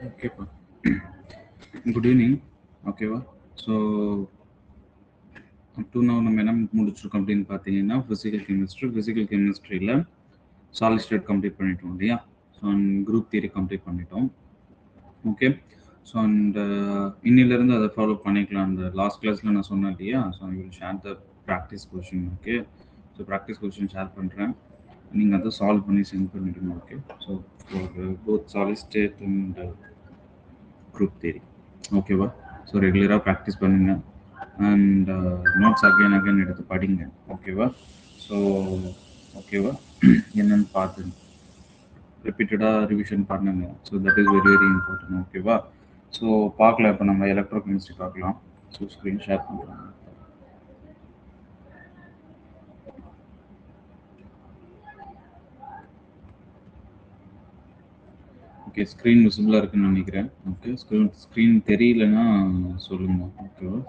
Okay. Good evening. Okay. So up to now நம்ம என்ன முடிச்சிருக்கோம் அப்படின்னு பார்த்தீங்கன்னா ஃபிசிக்கல் கெமிஸ்ட்ரியில் சாலிட் ஸ்டேட் கம்ப்ளீட் பண்ணிட்டோம் இல்லையா. ஸோ குரூப் தியரி கம்ப்ளீட் பண்ணிட்டோம். ஓகே. ஸோ அண்ட் இன்னிலேருந்து அதை ஃபாலோ பண்ணிக்கலாம். அந்த லாஸ்ட் கிளாஸில் நான் சொன்னேன் இல்லையா. So I will share the practice question. Okay. So practice question share பண்ணுறேன். நீங்கள் அதை சால்வ் பண்ணி சென்ட் பண்ணிடுங்க. Okay. So for both solid state and group theory. ஓகேவா. ஸோ ரெகுலராக ப்ராக்டிஸ் பண்ணுங்கள் அண்ட் நோட்ஸ் அகைன் எடுத்து படிங்க. ஓகேவா. ஸோ ஓகேவா, என்னன்னு பார்த்து ரிப்பீட்டடாக ரிவிஷன் பண்ணுங்க. So that is very very important. ஓகேவா. ஸோ பார்க்கலாம். இப்போ நம்ம எலக்ட்ரோ கெமிஸ்ட்ரி பார்க்கலாம். ஸோ ஸ்க்ரீன் ஷேர் பண்ணுறோம். ஓகே, ஸ்க்ரீன் விசிபிளாக இருக்குன்னு நினைக்கிறேன். ஓகே, ஸ்க்ரீன் தெரியலன்னா சொல்லுங்கள். ஓகேவா.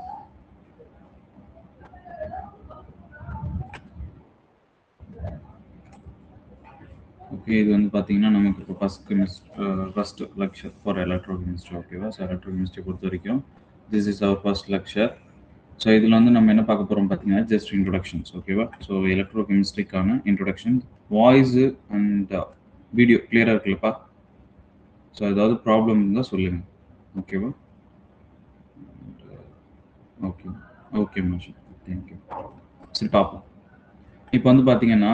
ஓகே, இது வந்து பார்த்தீங்கன்னா நமக்கு இப்போ first lecture for electrochemistry. ஓகேவா. ஸோ எலக்ட்ரோ கெமிஸ்ட்ரி பொறுத்த வரைக்கும் this is our first lecture. So இதில் வந்து நம்ம என்ன பார்க்க போகிறோம் பார்த்தீங்கன்னா ஜஸ்ட் இன்ட்ரொடக்ஷன்ஸ். ஓகேவா. ஸோ எலக்ட்ரோ கெமிஸ்ட்ரிக்கான இன்ட்ரொடக்ஷன், வாய்ஸு அண்ட் வீடியோ கிளியராக இருக்குல்லப்பா. ஸோ ஏதாவது ப்ராப்ளம் இருந்தால் சொல்லுங்கள். ஓகேவா. ஓகே ஓகே மேஷன், தேங்க்யூ. சரி பார்ப்போம். இப்போ வந்து பார்த்தீங்கன்னா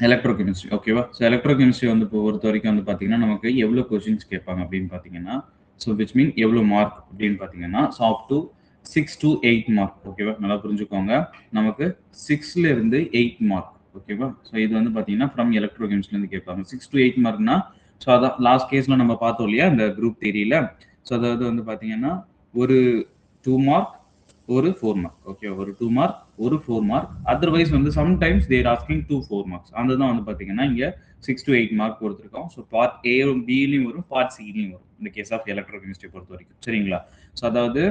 எலக்ட்ரோ கெமிஸ்ட்ரி. ஓகேவா. ஸோ எலக்ட்ரோ கெமிஸ்ட்ரி வந்து இப்போ பொறுத்த வரைக்கும் வந்து பார்த்தீங்கன்னா நமக்கு எவ்வளோ கொஸ்டின்ஸ் கேட்பாங்க அப்படின்னு பார்த்தீங்கன்னா, ஸோ விச் மீன் எவ்வளோ மார்க் அப்படின்னு பார்த்தீங்கன்னா, so up to 6 to 8 mark. ஓகேவா. நல்லா புரிஞ்சுக்கோங்க. நமக்கு 6ல இருந்து 8 மார்க். ஓகேவா. ஸோ இது வந்து பார்த்தீங்கன்னா ஃப்ரம் எலக்ட்ரோ கெமிஸ்ட்ரிலேருந்து கேட்பாங்க. 6 to 8 மார்க்னா, ஸோ அதான் லாஸ்ட் கேஸில் நம்ம பார்த்தோம் இல்லையா இந்த குரூப் தியரியில். ஸோ அதாவது வந்து பார்த்தீங்கன்னா ஒரு 2 மார்க், ஒரு 4 மார்க். ஓகே, ஒரு 2 மார்க், ஒரு 4 மார்க். அதர்வைஸ் வந்து சம்டைம்ஸ் தேர் ஆஸ்கிங் 2 4 மார்க்ஸ். அதுதான் வந்து பார்த்தீங்கன்னா இங்கே 6 to 8 மார்க் கொடுத்துருக்கோம். ஸோ பார்ட் ஏவும் பிலையும் வரும், பார்ட் சிலையும் வரும் இந்த கேஸ் ஆஃப் எலக்ட்ரோ கெமிஸ்ட்ரி பொறுத்த வரைக்கும். சரிங்களா. ஸோ அதாவது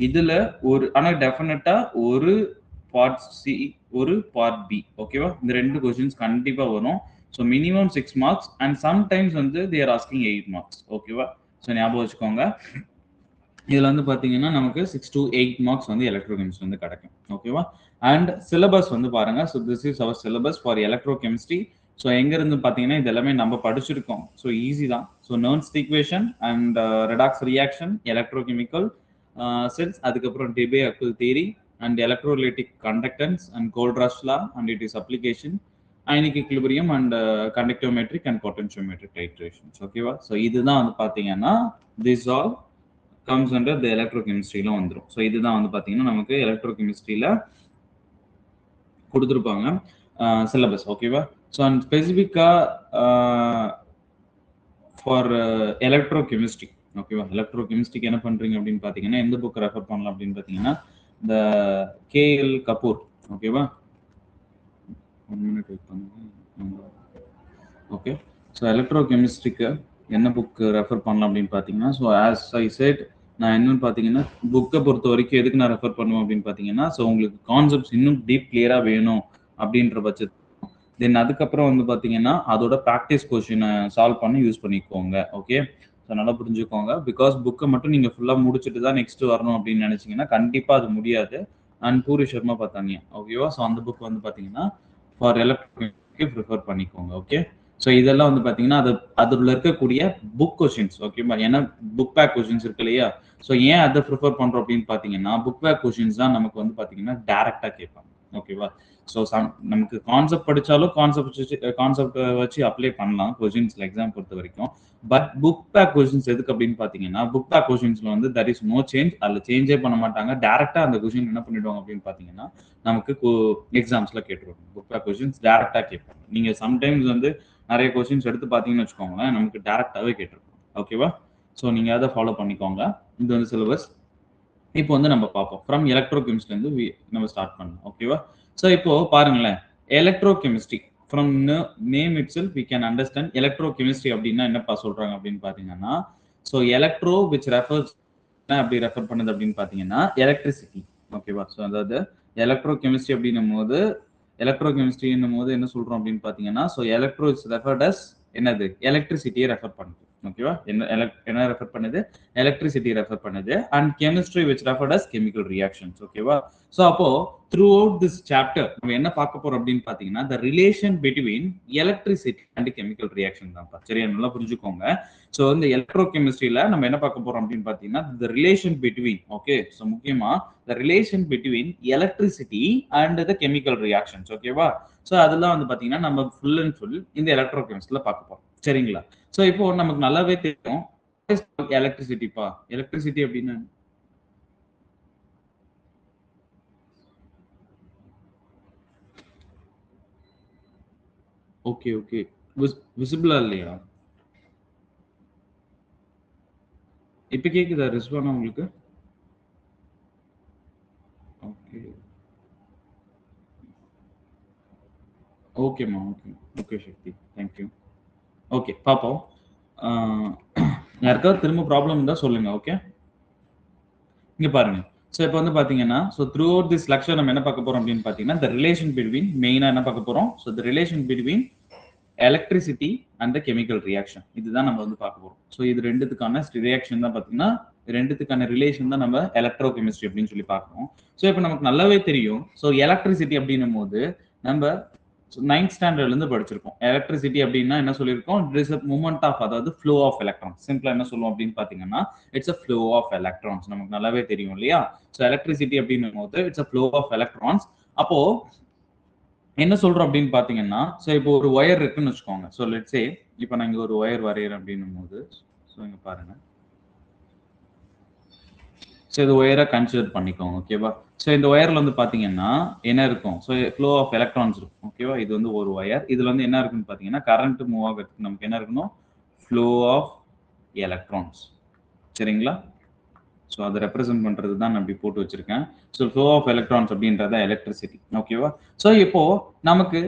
இதில் ஒரு ஆனால் டெஃபினட்டாக ஒரு பார்ட் சி, ஒரு பார்ட் பி. ஓகேவா. இந்த 2 கொஸ்டின்ஸ் கண்டிப்பாக வரும். So minimum 6 marks and sometimes வந்து தேர் ஆஸ்கிங் 8 மார்க்ஸ். ஓகேவா. ஸோ ஞாபகம் வச்சுக்கோங்க. இதில் வந்து பார்த்தீங்கன்னா நமக்கு 6 to 8 மார்க்ஸ் வந்து எலக்ட்ரோ கெமிஸ்ட்ரி வந்து கிடைக்கும். ஓகேவா. அண்ட் சிலபஸ் வந்து பாருங்க. So this is our syllabus for electrochemistry. So எங்கேருந்து பார்த்தீங்கன்னா இது எல்லாமே நம்ம படிச்சிருக்கோம். ஸோ ஈஸி தான். So Nernst equation and redox reaction, electrochemical cells, அதுக்கப்புறம் Debye Hückel theory and electrolytic conductance and கோல்ட்ராஸ் law and it is application, ionic equilibrium and conductometric and potentiometric titrations. ஓகேவா. ஸோ இதுதான் வந்து பார்த்தீங்கன்னா this all comes under the electrochemistry-ல வந்துரும். So இதுதான் வந்து பார்த்தீங்கன்னா நமக்கு எலக்ட்ரோகெமிஸ்ட்ரியில் கொடுத்துருப்பாங்க சிலபஸ். ஓகேவா. ஸோ அண்ட் ஸ்பெசிஃபிக்காக ஃபார் எலக்ட்ரோகெமிஸ்ட்ரி. ஓகேவா. எலக்ட்ரோகெமிஸ்ட்ரிக்கு என்ன பண்ணுறீங்க அப்படின்னு பார்த்தீங்கன்னா எந்த புக் ரெஃபர் பண்ணலாம் அப்படின்னு பார்த்தீங்கன்னா இந்த கேஎல் கபூர். ஓகேவா. 1 minute வெயிட் பண்ணுங்க. ஓகே. ஸோ எலக்ட்ரோகெமிஸ்ட்ரிக்கு என்ன புக் ரெஃபர் பண்ணலாம் அப்படின்னு பார்த்தீங்கன்னா, ஸோ ஆஸ் ஐ செட், நான் என்னன்னு பார்த்தீங்கன்னா புக்கை பொறுத்த வரைக்கும் எதுக்கு நான் ரெஃபர் பண்ணுவேன் அப்படின்னு பார்த்தீங்கன்னா, ஸோ உங்களுக்கு கான்செப்ட்ஸ் இன்னும் டீப் கிளியராக வேணும் அப்படின்ற பட்சத்து தென் அதுக்கப்புறம் வந்து பார்த்தீங்கன்னா அதோட ப்ராக்டிஸ் கொஷினை சால்வ் பண்ணி யூஸ் பண்ணிக்கோங்க. ஓகே. ஸோ நல்லா புரிஞ்சுக்கோங்க. பிகாஸ் புக்கை மட்டும் நீங்கள் ஃபுல்லாக முடிச்சுட்டு தான் நெக்ஸ்ட் வரணும் அப்படின்னு நினச்சிங்கன்னா கண்டிப்பாக அது முடியாது. அண்ட் பூரி சர்மா பார்த்தாங்க. ஓகேவா. ஸோ அந்த புக் வந்து பார்த்தீங்கன்னா ஃபார் எலக்ட்ரிக்கு ப்ரிஃபர் பண்ணிக்கோங்க. ஓகே. ஸோ இதெல்லாம் வந்து பார்த்தீங்கன்னா அதில் இருக்கக்கூடிய புக் கொஷின்ஸ். ஓகேவா. ஏன்னா புக் பேக் கொஷின்ஸ் இருக்கு இல்லையா. ஸோ ஏன் அதை ப்ரிஃபர் பண்ணுறோம் அப்படின்னு பார்த்தீங்கன்னா புக் பேக் கொஷின்ஸ் தான் நமக்கு வந்து பார்த்தீங்கன்னா டேரெக்டாக கேட்பாங்க. ஓகேவா. ஸோ நமக்கு கான்செப்ட் படித்தாலும் கான்செப்ட் வச்சு அப்ளை பண்ணலாம் கொஷின்ஸில் எக்ஸாம் பொறுத்த வரைக்கும். பட் புக் பேக் கொஷின்ஸ் எதுக்கு அப்படின்னு பார்த்தீங்கன்னா புக் பேக் கொஷின்ஸில் வந்து தட் இஸ் நோ சேஞ்ச். அதில் சேஞ்சே பண்ண மாட்டாங்க. டேரெக்டாக அந்த கொஷின் என்ன பண்ணிவிடுவாங்க அப்படின்னு பார்த்தீங்கன்னா நமக்கு எக்ஸாம்ஸில் கேட்டுருவாங்க. புக் பேக் கொஷின்ஸ் டேரெக்டாக கேட்பாங்க. நீங்கள் சம்டைம்ஸ் வந்து நிறைய கொஸ்டின்ஸ் எடுத்து பார்த்தீங்கன்னு வச்சுக்கோங்களேன், நமக்கு டேரெக்டாகவே கேட்டிருக்கோம். ஓகேவா. ஸோ நீங்கள் அதை ஃபாலோ பண்ணிக்கோங்க. இது வந்து சிலபஸ். இப்போ வந்து நம்ம பார்ப்போம் ஃப்ரம் எலக்ட்ரோகெமிஸ்ட்ரிலேருந்து நம்ம ஸ்டார்ட் பண்ணலாம். ஓகேவா. ஸோ இப்போ பாருங்களேன், electrochemistry from name itself we can understand electrochemistry அப்படின்னா என்னப்பா சொல்றாங்க அப்படின்னு பார்த்தீங்கன்னா, ஸோ எலக்ட்ரோ விச் ரெஃபர்ஸ் அப்படி ரெஃபர் பண்ணுது அப்படின்னு பார்த்தீங்கன்னா எலக்ட்ரிசிட்டி. ஓகேவா. ஸோ அதாவது எலக்ட்ரோகெமிஸ்ட்ரி அப்படின்னும் போது என்ன சொல்றோம் அப்படின்னு பார்த்தீங்கன்னா, so electro is referred as என்னது எலக்ட்ரிசிட்டியை ரெஃபர் பண்ணுது. ஓகேவா? என்ன ரெஃபர் பண்ணுது? எலக்ட்ரிசிட்டி ரெஃபர் பண்ணுது. And chemistry which referred as chemical reactions. ஓகேவா? ஸோ அப்போ த்ரூ அவுட் திஸ் சாப்டர் நம்ம என்ன பார்க்க போறோம் அப்படின்னு பார்த்தீங்கன்னா, the relation between electricity and chemical reaction தான்ப்பா. சரியா? நல்லா புரிஞ்சுக்கோங்க. ஸோ இந்த எலக்ட்ரோ கெமிஸ்ட்ரியில நம்ம என்ன பார்க்க போறோம் அப்படின்னு பார்த்தீங்கன்னா, the relation between, okay, so முக்கியமா the relation between electricity and the chemical reactions. ஓகேவா? ஸோ அதெல்லாம் வந்து பார்த்தீங்கன்னா நம்ம ஃபுல் அண்ட் ஃபுல் இந்த எலக்ட்ரோ கெமிஸ்ட்ரியில பார்க்க போறோம். சரிங்களா? ஸோ இப்போ நமக்கு நல்லாவே தெரியும் எலக்ட்ரிசிட்டிப்பா. எலக்ட்ரிசிட்டி அப்படின்னா ஓகே ஓகே. விசிபிளா இல்லையா? இப்ப கேக்குதா ரிஸ்வானா உங்களுக்கு? ஓகே ஓகேம்மா. Okay okay Shakti, thank you. Okay பார்ப்போம். யாருக்காவது திரும்ப ப்ராப்ளம் இருந்தா சொல்லுங்க. ஓகே, இங்க பாருங்க. ஸோ இப்போ வந்து பாத்தீங்கன்னா, so through out this lecture நம்ம என்ன பார்க்க போறோம் அப்படின்னு பாத்தீங்கன்னா, த ரிலேஷன் பிட்வீன் மெயினா என்ன பார்க்க போறோம்? So the relation between electricity and the chemical reaction, இதுதான் நம்ம வந்து பார்க்க போறோம். ஸோ இது ரெண்டுத்துக்கான ரியாக்ஷன் தான் பாத்தீங்கன்னா, ரெண்டுத்துக்கான ரிலேஷன் தான் நம்ம எலக்ட்ரோ கெமிஸ்ட்ரி அப்படின்னு சொல்லி பார்க்கறோம். ஸோ இப்போ நமக்கு நல்லாவே தெரியும். ஸோ எலக்ட்ரிசிட்டி அப்படின்னும் போது நம்ம 9th ஸ்டாண்டர்ட்ல இருந்து படிச்சிருக்கோம். எலக்ட்ரிசிட்டி அப்படின்னா என்ன சொல்லியிருக்கோம்? It is a movement of, அதாவது ஃப்ளோ ஆஃப் எலக்ட்ரான்ஸ். சிம்பிளா என்ன சொல்லுவோம் அப்படின்னு பாத்தீங்கன்னா, it's a flow of electrons. நமக்கு நல்லாவே தெரியும் இல்லையா? ஸோ எலக்ட்ரிசிட்டி அப்படின்னும் போது it's a flow of electrons. அப்போ என்ன சொல்றோம் அப்படின்னு பாத்தீங்கன்னா, ஸோ இப்போ ஒரு ஒயர் இருக்குன்னு வச்சுக்கோங்க. ஸோ லெட்ஸ் சே இப்போ நான் இங்க ஒரு ஒயர் வரையறேன் அப்படின்னும் போது, ஸோ இங்க பாருங்க. ஸோ இது ஒயரா கன்சிடர் பண்ணிக்கோங்க. ஓகேவா? ஸோ இந்த ஒயர்ல வந்து பாத்தீங்கன்னா என்ன இருக்கும்? ஸோ ஃப்ளோ ஆஃப் எலக்ட்ரான்ஸ் இருக்கும். ஓகேவா? இது வந்து ஒரு ஒயர். இதுல வந்து என்ன இருக்குன்னு பாத்தீங்கன்னா, கரண்ட் மூவ் ஆகிறதுக்கு நமக்கு என்ன இருக்கணும்? Flow of electrons. சரிங்களா? ஸோ அதை ரெப்ரசென்ட் பண்றது தான் நான் இப்படி போட்டு வச்சிருக்கேன். ஸோ ஃப்ளோ ஆஃப் எலக்ட்ரான்ஸ் அப்படின்றத எலக்ட்ரிசிட்டி. ஓகேவா? ஸோ இப்போ நமக்கு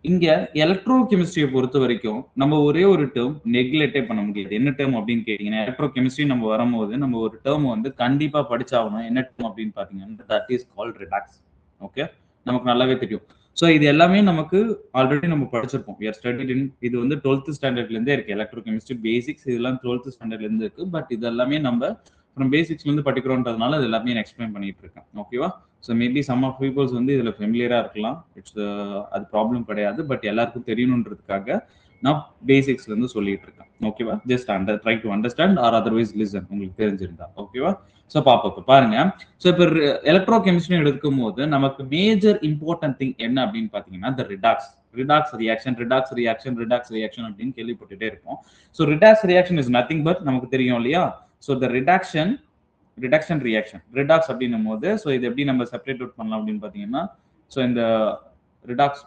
இங்க எலக்ட்ரோ கெமிஸ்ட்ரியை பொறுத்த வரைக்கும் நம்ம ஒரே ஒரு டேர்ம் நெக்லெக்டே பண்ண முடியாது. என்ன டேர்ம் அப்படின்னு கேட்டீங்கன்னா, எலக்ட்ரோ கெமிஸ்ட்ரி நம்ம வரும்போது நம்ம ஒரு டேர்ம் வந்து கண்டிப்பா படிச்சாகணும். என்ன டேர்ம் அப்படின்னு பாத்தீங்கன்னா, that is called redox. Okay, நமக்கு நல்லாவே தெரியும். ஸோ இது எல்லாமே நமக்கு ஆல்ரெடி நம்ம படிச்சிருப்போம். We are studied in, இது வந்து 12th ஸ்டாண்டர்ட்ல இருந்தே இருக்கு. எலக்ட்ரோ கெமிஸ்ட்ரி பேசிக்ஸ் இதெல்லாம் 12th ஸ்டாண்டர்ட்ல இருந்து இருக்கு. பட் இது எல்லாமே நம்ம ஃப்ரம் பேசிக்ஸ்ல இருந்து படிக்கிறோன்றதுனால இது எல்லாமே நான் எக்ஸ்பிளைன் பண்ணிட்டு இருக்கேன். ஓகேவா? So maybe some of peoples வந்து இதுல ஃபெமிலியரா இருக்கலாம். இட்ஸ் அது ப்ராப்ளம் கிடையாது. பட் எல்லாருக்கும் தெரியணுன்றதுக்காக நான் பேசிக்ஸ்ல இருந்து சொல்லிட்டு இருக்கேன். ஓகேவா? Just try to understand or otherwise listen, உங்களுக்கு தெரிஞ்சிருந்தா. ஓகேவா? ஸோ பாப்போம் பாருங்க. ஸோ இப்போ எலக்ட்ரோ கெமிஸ்ட்ரி எடுக்கும் போது நமக்கு மேஜர் இம்பார்ட்டன்ட் திங் என்ன அப்படின்னு பாத்தீங்கன்னா, த ரிடாக்ஸ் ரியாக்ஷன் அப்படின்னு கேள்விப்பட்டுட்டே இருப்போம். So redox reaction is nothing but, நமக்கு தெரியும் இல்லையா? So the reduction reaction, redox அப்படின்னும் போது, ஸோ இது எப்படி நம்ம செப்பரேட் அவுட் பண்ணலாம் அப்படின்னு பாத்தீங்கன்னா, ஸோ இந்த ரிடாக்ஸ்,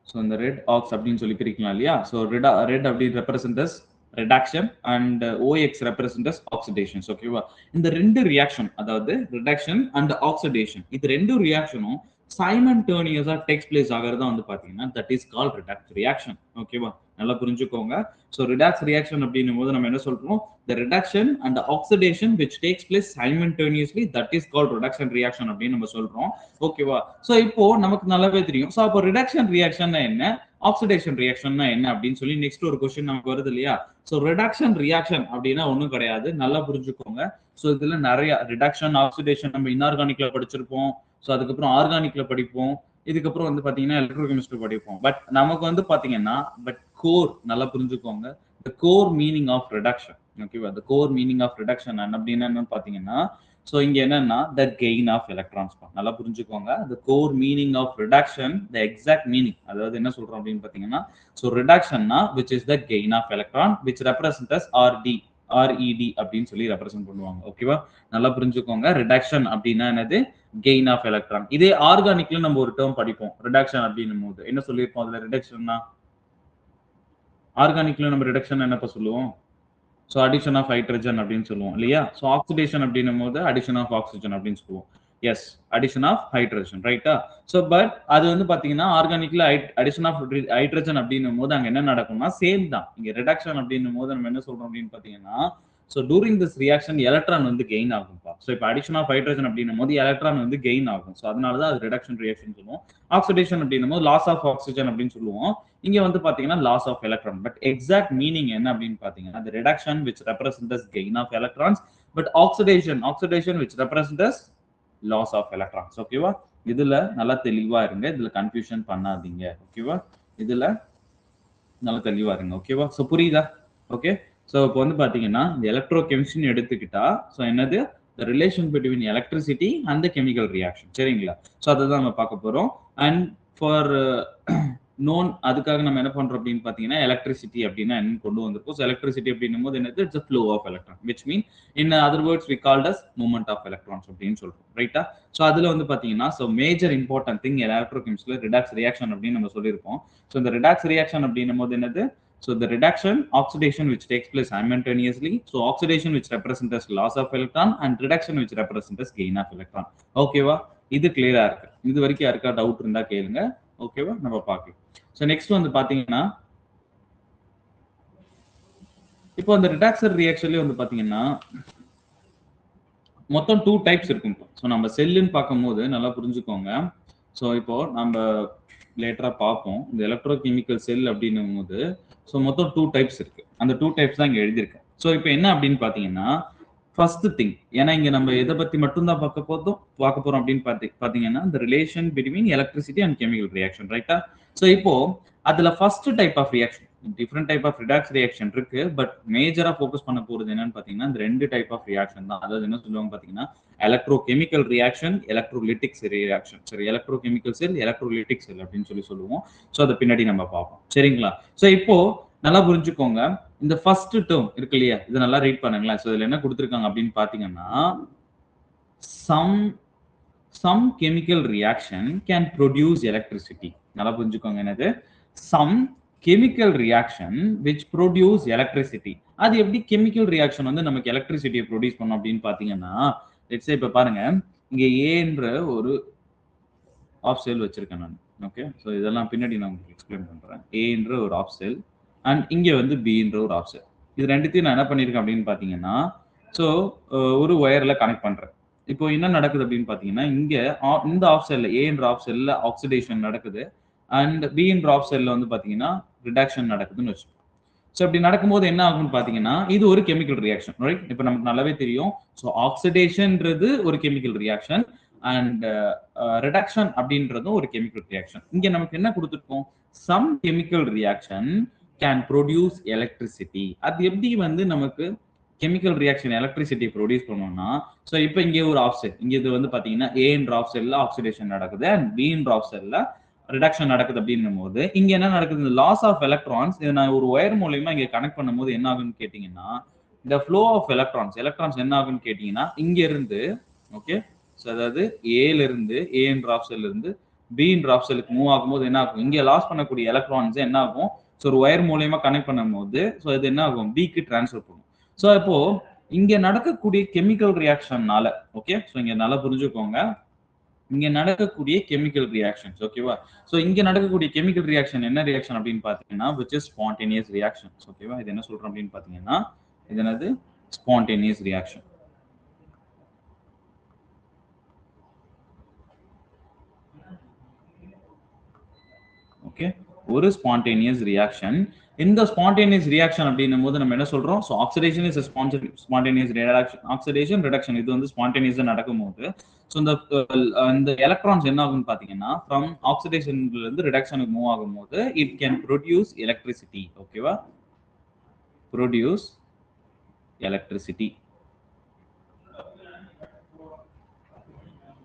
ஸோ இந்த ரெட் ஆக்ஸ் அப்படின்னு சொல்லி பிரிக்கலாம் இல்லையா? ஸோ ரெட் அப்படி represent as reduction and OX represent as oxidation. ஓகேவா? இந்த ரெண்டு ரியாக்ஷன், அதாவது ரிடக்ஷன் அண்ட் ஆக்சிடேஷன், இது ரெண்டு ரியாக்ஷனும் சைமல்டேனியஸா டேக்ஸ் பிளேஸ் ஆகிறது வந்து பாத்தீங்கன்னா, that is called redox reaction. ஓகேவா? நல்லா புரிஞ்சுக்கோங்க. ஸோ ரிடாக்ஸ் ரியாக்ஷன் அப்படின்னும் போது நம்ம என்ன சொல்றோம்? The reduction and the oxidation which takes place simultaneously, that is called reduction reaction அப்படின்னு நம்ம சொல்றோம். ஓகேவா? சோ இப்போ நமக்கு நல்லாவே தெரியும். சோ அப்போ ரிடக்ஷன் ரியாக்ஷன்னா என்ன, ஆக்சிடேஷன் ரியாக்ஷன்னா என்ன அப்படின்னு சொல்லி நெக்ஸ்ட் ஒரு क्वेश्चन நமக்கு வருது இல்லையா? சோ ரிடக்ஷன் ரியாக்ஷன் அப்படின்னா ஒண்ணும் கிடையாது. நல்லா புரிஞ்சுக்கோங்க. சோ இதுல நிறைய ரிடக்ஷன், ஆக்சிடேஷன் நம்ம இன்ஆர்கானிக்ல படிச்சிருப்போம். சோ அதுக்கப்புறம் ஆர்கானிக்ல படிப்போம். இதுக்கப்புறம் வந்து பாத்தீங்கன்னா எலக்ட்ரோகெமிஸ்ட்ரி படிப்போம். பட் நமக்கு வந்து பாத்தீங்கன்னா கோர் நல்லா புரிஞ்சுக்கோங்க. the core meaning of reduction. ஓகேவா? the core meaning of reduction அப்படின்னா என்னன்னு பாத்தீங்கன்னா, சோ இங்க என்னன்னா the gain of electrons. நல்லா புரிஞ்சுக்கோங்க. the core meaning of reduction, the exact meaning, அதாவது என்ன சொல்றோம் அப்படின்னு பாத்தீங்கன்னா, so reductionனா which is the gain of electron which represents as RED அப்படின்னு சொல்லி ரெப்ரசென்ட் பண்ணுவாங்க. ஓகேவா? நல்லா புரிஞ்சுக்கோங்க. ரிடக்ஷன் அப்படின்னா என்னது? Gain of electron. இதே ஆர்கானிக்ல நம்ம ஒரு டேர்ம் படிப்போம். ரிடக்ஷன் அப்படின்னும் போது என்ன சொல்லியிருப்போம்? அதுல ரிடக்ஷன்னா, ஆர்கானிக்ல நம்ம ரிடக்ஷன் என்னப்பா சொல்லுவோம்? ஸோ அடிஷன் ஆஃப் ஹைட்ரஜன் அப்படின்னு சொல்லுவோம் இல்லையா? ஸோ ஆக்சிடேஷன் அப்படின்னும் போது அடிஷன் ஆஃப் ஆக்சிஜன் அப்படின்னு சொல்லுவோம். எஸ், அடிஷன் ஆஃப் ஹைட்ரஜன், ரைட்டா? ஸோ பட் அது வந்து பாத்தீங்கன்னா ஆர்கானிக்ல அடிஷன் ஆஃப் ஹைட்ரஜன் அப்படின்னும் போது அங்க என்ன நடக்கும்னா சேம் தான். இங்க ரிடக்ஷன் அப்படின்னும் போது நம்ம என்ன சொல்றோம் அப்படின்னு பாத்தீங்கன்னா, so touring this reaction electron வந்து கெயின் ஆகும்பா. ஸோ இப்போ அடிஷன் ஆஃப் ஹைட்ரஜன் அப்படின்னும் போது எலக்ட்ரான் வந்து கெயின் ஆகும். ஸோ அதனால தான் அது ரிடக்ஷன் ரியாக்ஷன் சொல்லுவோம். ஆக்சிடேஷன் அப்படின்னும் போது லாஸ் ஆஃப் ஆக்சிஜன் அப்படின்னு சொல்லுவோம். இங்க வந்து பாத்தீங்கன்னா loss of electron. But exact meaning என்ன அப்படின்னு பாத்தீங்கன்னா the reduction which represents as gain of electrons, but oxidation which represents as loss of electrons. ஓகேவா? இதுல நல்லா தெளிவா இருங்க, இதுல கன்ஃபியூஷன் பண்ணாதீங்க. ஓகேவா? இதுல நல்லா தெளிவா இருங்க. ஓகேவா? சோ புரியுதா? ஓகே. சோ இப்போ வந்து பாத்தீங்கன்னா இந்த எலக்ட்ரோ கெமிஸ்ட்ரின்னு எடுத்துக்கிட்டா சோ என்னது the relation between electricity and the chemical reaction. சரிங்களா? சோ அதுதான் நம்ம பார்க்க போறோம். அண்ட் ஃபார் known அதுக்காக நம்ம என்ன பண்றோம் அப்படின்னு பாத்தீங்கன்னா எலக்ட்ரிசிட்டி அப்படின்னா என்னன்னு கொண்டு வந்திருக்கோம். ஸோ எலக்ட்ரிசிட்டி அப்படின்னும் போது என்னது it's flow of electron which mean in other words we called as movement of electrons அப்படின்னு சொல்றோம். ரைட்டா? ஸோ அதுல வந்து பாத்தீங்கன்னா ஸோ மேஜர் இம்பார்ட்டன்ட் திங் எலக்ட்ரோ கெமிஸ்ட்ரியில ரிடாக்ஸ் ரியாக்ஷன் அப்படின்னு நம்ம சொல்லியிருக்கோம். ஸோ இந்த ரிடாக்ஸ் ரியாக்ஷன் அப்படின்னும் போது என்னது so the reduction oxidation which takes place simultaneously, so oxidation which represents as loss of electron and reduction which represents as gain of electron. ஓகேவா? இது கிளியரா இருக்கு. இது வரைக்கும் யாருக்கா டவுட் இருந்தா கேளுங்க. ஓகேவா? நம்ம பார்க்கலாம். சோ நெக்ஸ்ட் வந்து பாத்தீங்கன்னா இப்போ அந்த ரிடாக்சர் ரியாக்ஷன்லயே வந்து பாத்தீங்கன்னா மொத்தம் 2 டைப்ஸ் இருக்கும். சோ நம்ம செல்லுன்னு பார்க்கும்போது நல்லா புரிஞ்சுக்கோங்க. சோ இப்போ நம்ம லேட்டரா பார்ப்போம். இந்த எலக்ட்ரோ கெமிக்கல் செல் அப்படின்னும் போது சோ மொத்தம் 2 டைப்ஸ் இருக்கு. அந்த 2 டைப்ஸ் தான் இங்க எழுதியிருக்கேன். சோ இப்போ என்ன அப்படின்னு பாத்தீங்கன்னா ஃபர்ஸ்ட் திங், ஏன்னா இங்க நம்ம எதை பத்தி மட்டும் தான் பார்க்க போறோம் அப்படின்னு பாத்தீங்கன்னா the relation between electricity and chemical reaction. ரைட்டா? சோ இப்போ அதுல first type of reaction different type of redox reaction இருக்கு. பட் மேஜரா ஃபோக்கஸ் பண்ண போறது என்னன்னு பாத்தீங்கன்னா இந்த 2 டைப் ஆஃப் ரியாக்ஷன் தான். அதாவது என்ன சொல்லுவாங்க பாத்தீங்கன்னா electro chemical reaction, electrolytic reaction. சரி, எலக்ட்ரோ கெமிக்கல் செல், எலக்ட்ரோலிட்டிக் செல் அப்படின்னு சொல்லுவோம். சோ அதை பின்னாடி நம்ம பார்ப்போம். சரிங்களா? சோ இப்போ நல்லா புரிஞ்சுக்கோங்க. இந்த ஃபர்ஸ்ட் டேர்ம் இருக்கு இல்லையா, இதை நல்லா ரீட் பண்ணுங்களேன். சோ இதுல என்ன கொடுத்திருக்காங்க அப்படின்னு பாத்தீங்கன்னா some chemical reaction can produce electricity. நல்லா புரிஞ்சுக்கோங்க. என்னது some chemical reaction which produce electricity. அது எப்படி கெமிக்கல் ரியாக்ஷன் வந்து நமக்கு எலக்ட்ரிசிட்டியை ப்ரொடியூஸ் பண்ணும் அப்படின்னு பாத்தீங்கன்னா லெட்ஸ் சே இப்ப பாருங்க இங்க ஏன்ற ஒரு ஆஃப் செல் வச்சிருக்கேன் நான். ஓகே. சோ இதெல்லாம் பின்னாடி நான் உங்களுக்கு எக்ஸ்பிளைன் பண்றேன். ஏன்ற ஒரு ஆஃப் செல் அண்ட் இங்க வந்து பின்ற ஒரு ஆஃப் செல். இது ரெண்டுத்தையும் நான் என்ன பண்ணிருக்கேன் அப்படின்னு பாத்தீங்கன்னா சோ ஒரு ஒயர்ல கனெக்ட் பண்றேன். இப்போ என்ன நடக்குது அப்படின்னு பாத்தீங்கன்னா இங்க இந்த ஆஃப் செல்ல ஏன்ற ஆஃப் செல்ல ஆக்சிடேஷன் நடக்குது அண்ட் பின்ற ஆஃப் செல்ல வந்து பாத்தீங்கன்னா ரிடக்ஷன் நடக்குதுன்னு வச்சுக்கோங்க. ஸோ இப்படி நடக்கும்போது என்ன ஆகும்னு பாத்தீங்கன்னா இது ஒரு கெமிக்கல் ரியாக்ஷன். ரைட்? இப்போ நமக்கு நல்லாவே தெரியும். ஸோ ஆக்சிடேஷன்ன்றது ஒரு கெமிக்கல் ரியாக்ஷன் அண்ட் ரிடக்ஷன் அப்படின்றதும் ஒரு கெமிக்கல் ரியாக்ஷன். இங்க நமக்கு என்ன கொடுத்துருக்கோம்? Some chemical reaction can produce electricity. அது எப்படி வந்து நமக்கு கெமிக்கல் ரியாக்ஷன் எலக்ட்ரிசிட்டி ப்ரொடியூஸ் பண்ணோம்னா ஸோ இப்போ இங்கே ஒரு ஆஃப் செல், இங்க இது வந்து பாத்தீங்கன்னா ஏன்ற ஆஃப் செல்ல ஆக்சிடேஷன் நடக்குது அண்ட் பின்ற ஆஃப் செல்ல ரிடக்ஷன் நடக்குது அப்படின்னும் போது இங்க என்ன நடக்குது? இந்த லாஸ் ஆஃப் எலக்ட்ரான்ஸ் இதை நான் ஒரு ஒயர் மூலமா இங்க கனெக்ட் பண்ணும்போது என்ன ஆகுன்னு கேட்டீங்கன்னா இந்த ஃப்ளோ ஆஃப் எலக்ட்ரான்ஸ் என்ன ஆகுன்னு கேட்டீங்கன்னா இங்க இருந்து ஓகே ஸோ அதாவது ஏல இருந்து ஏன்ற ஆஃப் செல்ல இருந்து பின்ற ஆஃப் செல்லுக்கு மூவ் ஆகும்போது என்ன ஆகும்? இங்க லாஸ் பண்ணக்கூடிய எலக்ட்ரான்ஸ் என்ன ஆகும்? ஸோ ஒரு ஒயர் மூலமா கனெக்ட் பண்ணும்போது ஸோ இது என்ன ஆகும்? பிக்கு டிரான்ஸ்ஃபர் பண்ணும். ஸோ இப்போ இங்க நடக்கக்கூடிய கெமிக்கல் ரியாக்ஷன்னால ஓகே ஸோ இங்க நல்லா புரிஞ்சுக்கோங்க. இங்க நடக்கக்கூடிய கெமிக்கல் ரியாக்ஷன்ஸ் ஓகேவா? சோ இங்க நடக்கக்கூடிய கெமிக்கல் ரியாக்ஷன் என்ன ரியாக்ஷன் அப்படின்னு பாத்தீங்கன்னா which is spontaneous reactions. ஓகேவா? இது என்ன சொல்றோம் அப்படின்னு பாத்தீங்கன்னா இது என்னது? spontaneous reaction. ஓகே, ஒரு spontaneous reaction. இந்த spontaneous reaction அப்படின்னும் போது நம்ம என்ன சொல்றோம்? so oxidation is a spontaneous reaction. oxidation reduction இது வந்து spontaneous நடக்கும்போது ஸோ இந்த எலக்ட்ரான்ஸ் என்ன ஆகும்னு பாத்தீங்கன்னா ஃப்ரம் ஆக்சிடேஷன்ல இருந்து ரிடக்ஷனுக்கு மூவ் ஆகும்போது இட் கேன் ப்ரொடியூஸ் எலக்ட்ரிசிட்டி. ஓகேவா? Produce electricity.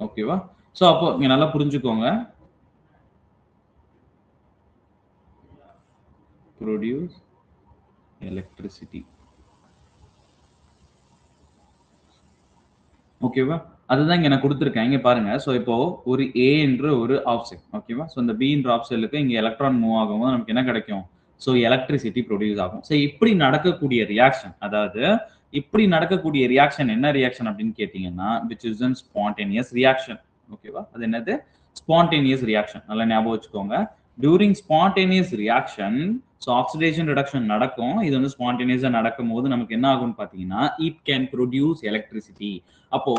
ஓகேவா? ஸோ அப்போ இங்க நல்லா புரிஞ்சுக்கோங்க. Produce electricity. ஓகேவா? அதுதான் இங்க நான் கொடுத்திருக்கேன். இங்க பாருங்க. சோ இப்போ ஒரு A என்ற ஒரு ஆஃப் செல் ஓகேவா? சோ இந்த B என்ற ஆஃப் செல்லுக்கு இங்க எலக்ட்ரான் மூவ் ஆகும்போது நமக்கு என்ன கிடைக்கும்? சோ எலக்ட்ரிசிட்டி ப்ரொடியூஸ் ஆகும். சோ இப்படி நடக்கக்கூடிய ரியாக்ஷன், அதாவது இப்படி நடக்கக்கூடிய ரியாக்ஷன் என்ன ரியாக்ஷன் அப்படின்னு கேட்டீங்கன்னா which is a spontaneous reaction. ஓகேவா? அது என்னது? spontaneous reaction. நல்லா ஞாபகம் வச்சுக்கோங்க. during spontaneous reaction so oxidation reduction நடக்கும். இது வந்து spontaneous நடக்கும்போது நமக்கு என்ன ஆகும்னு பாத்தீங்கன்னா it can produce electricity. அப்போ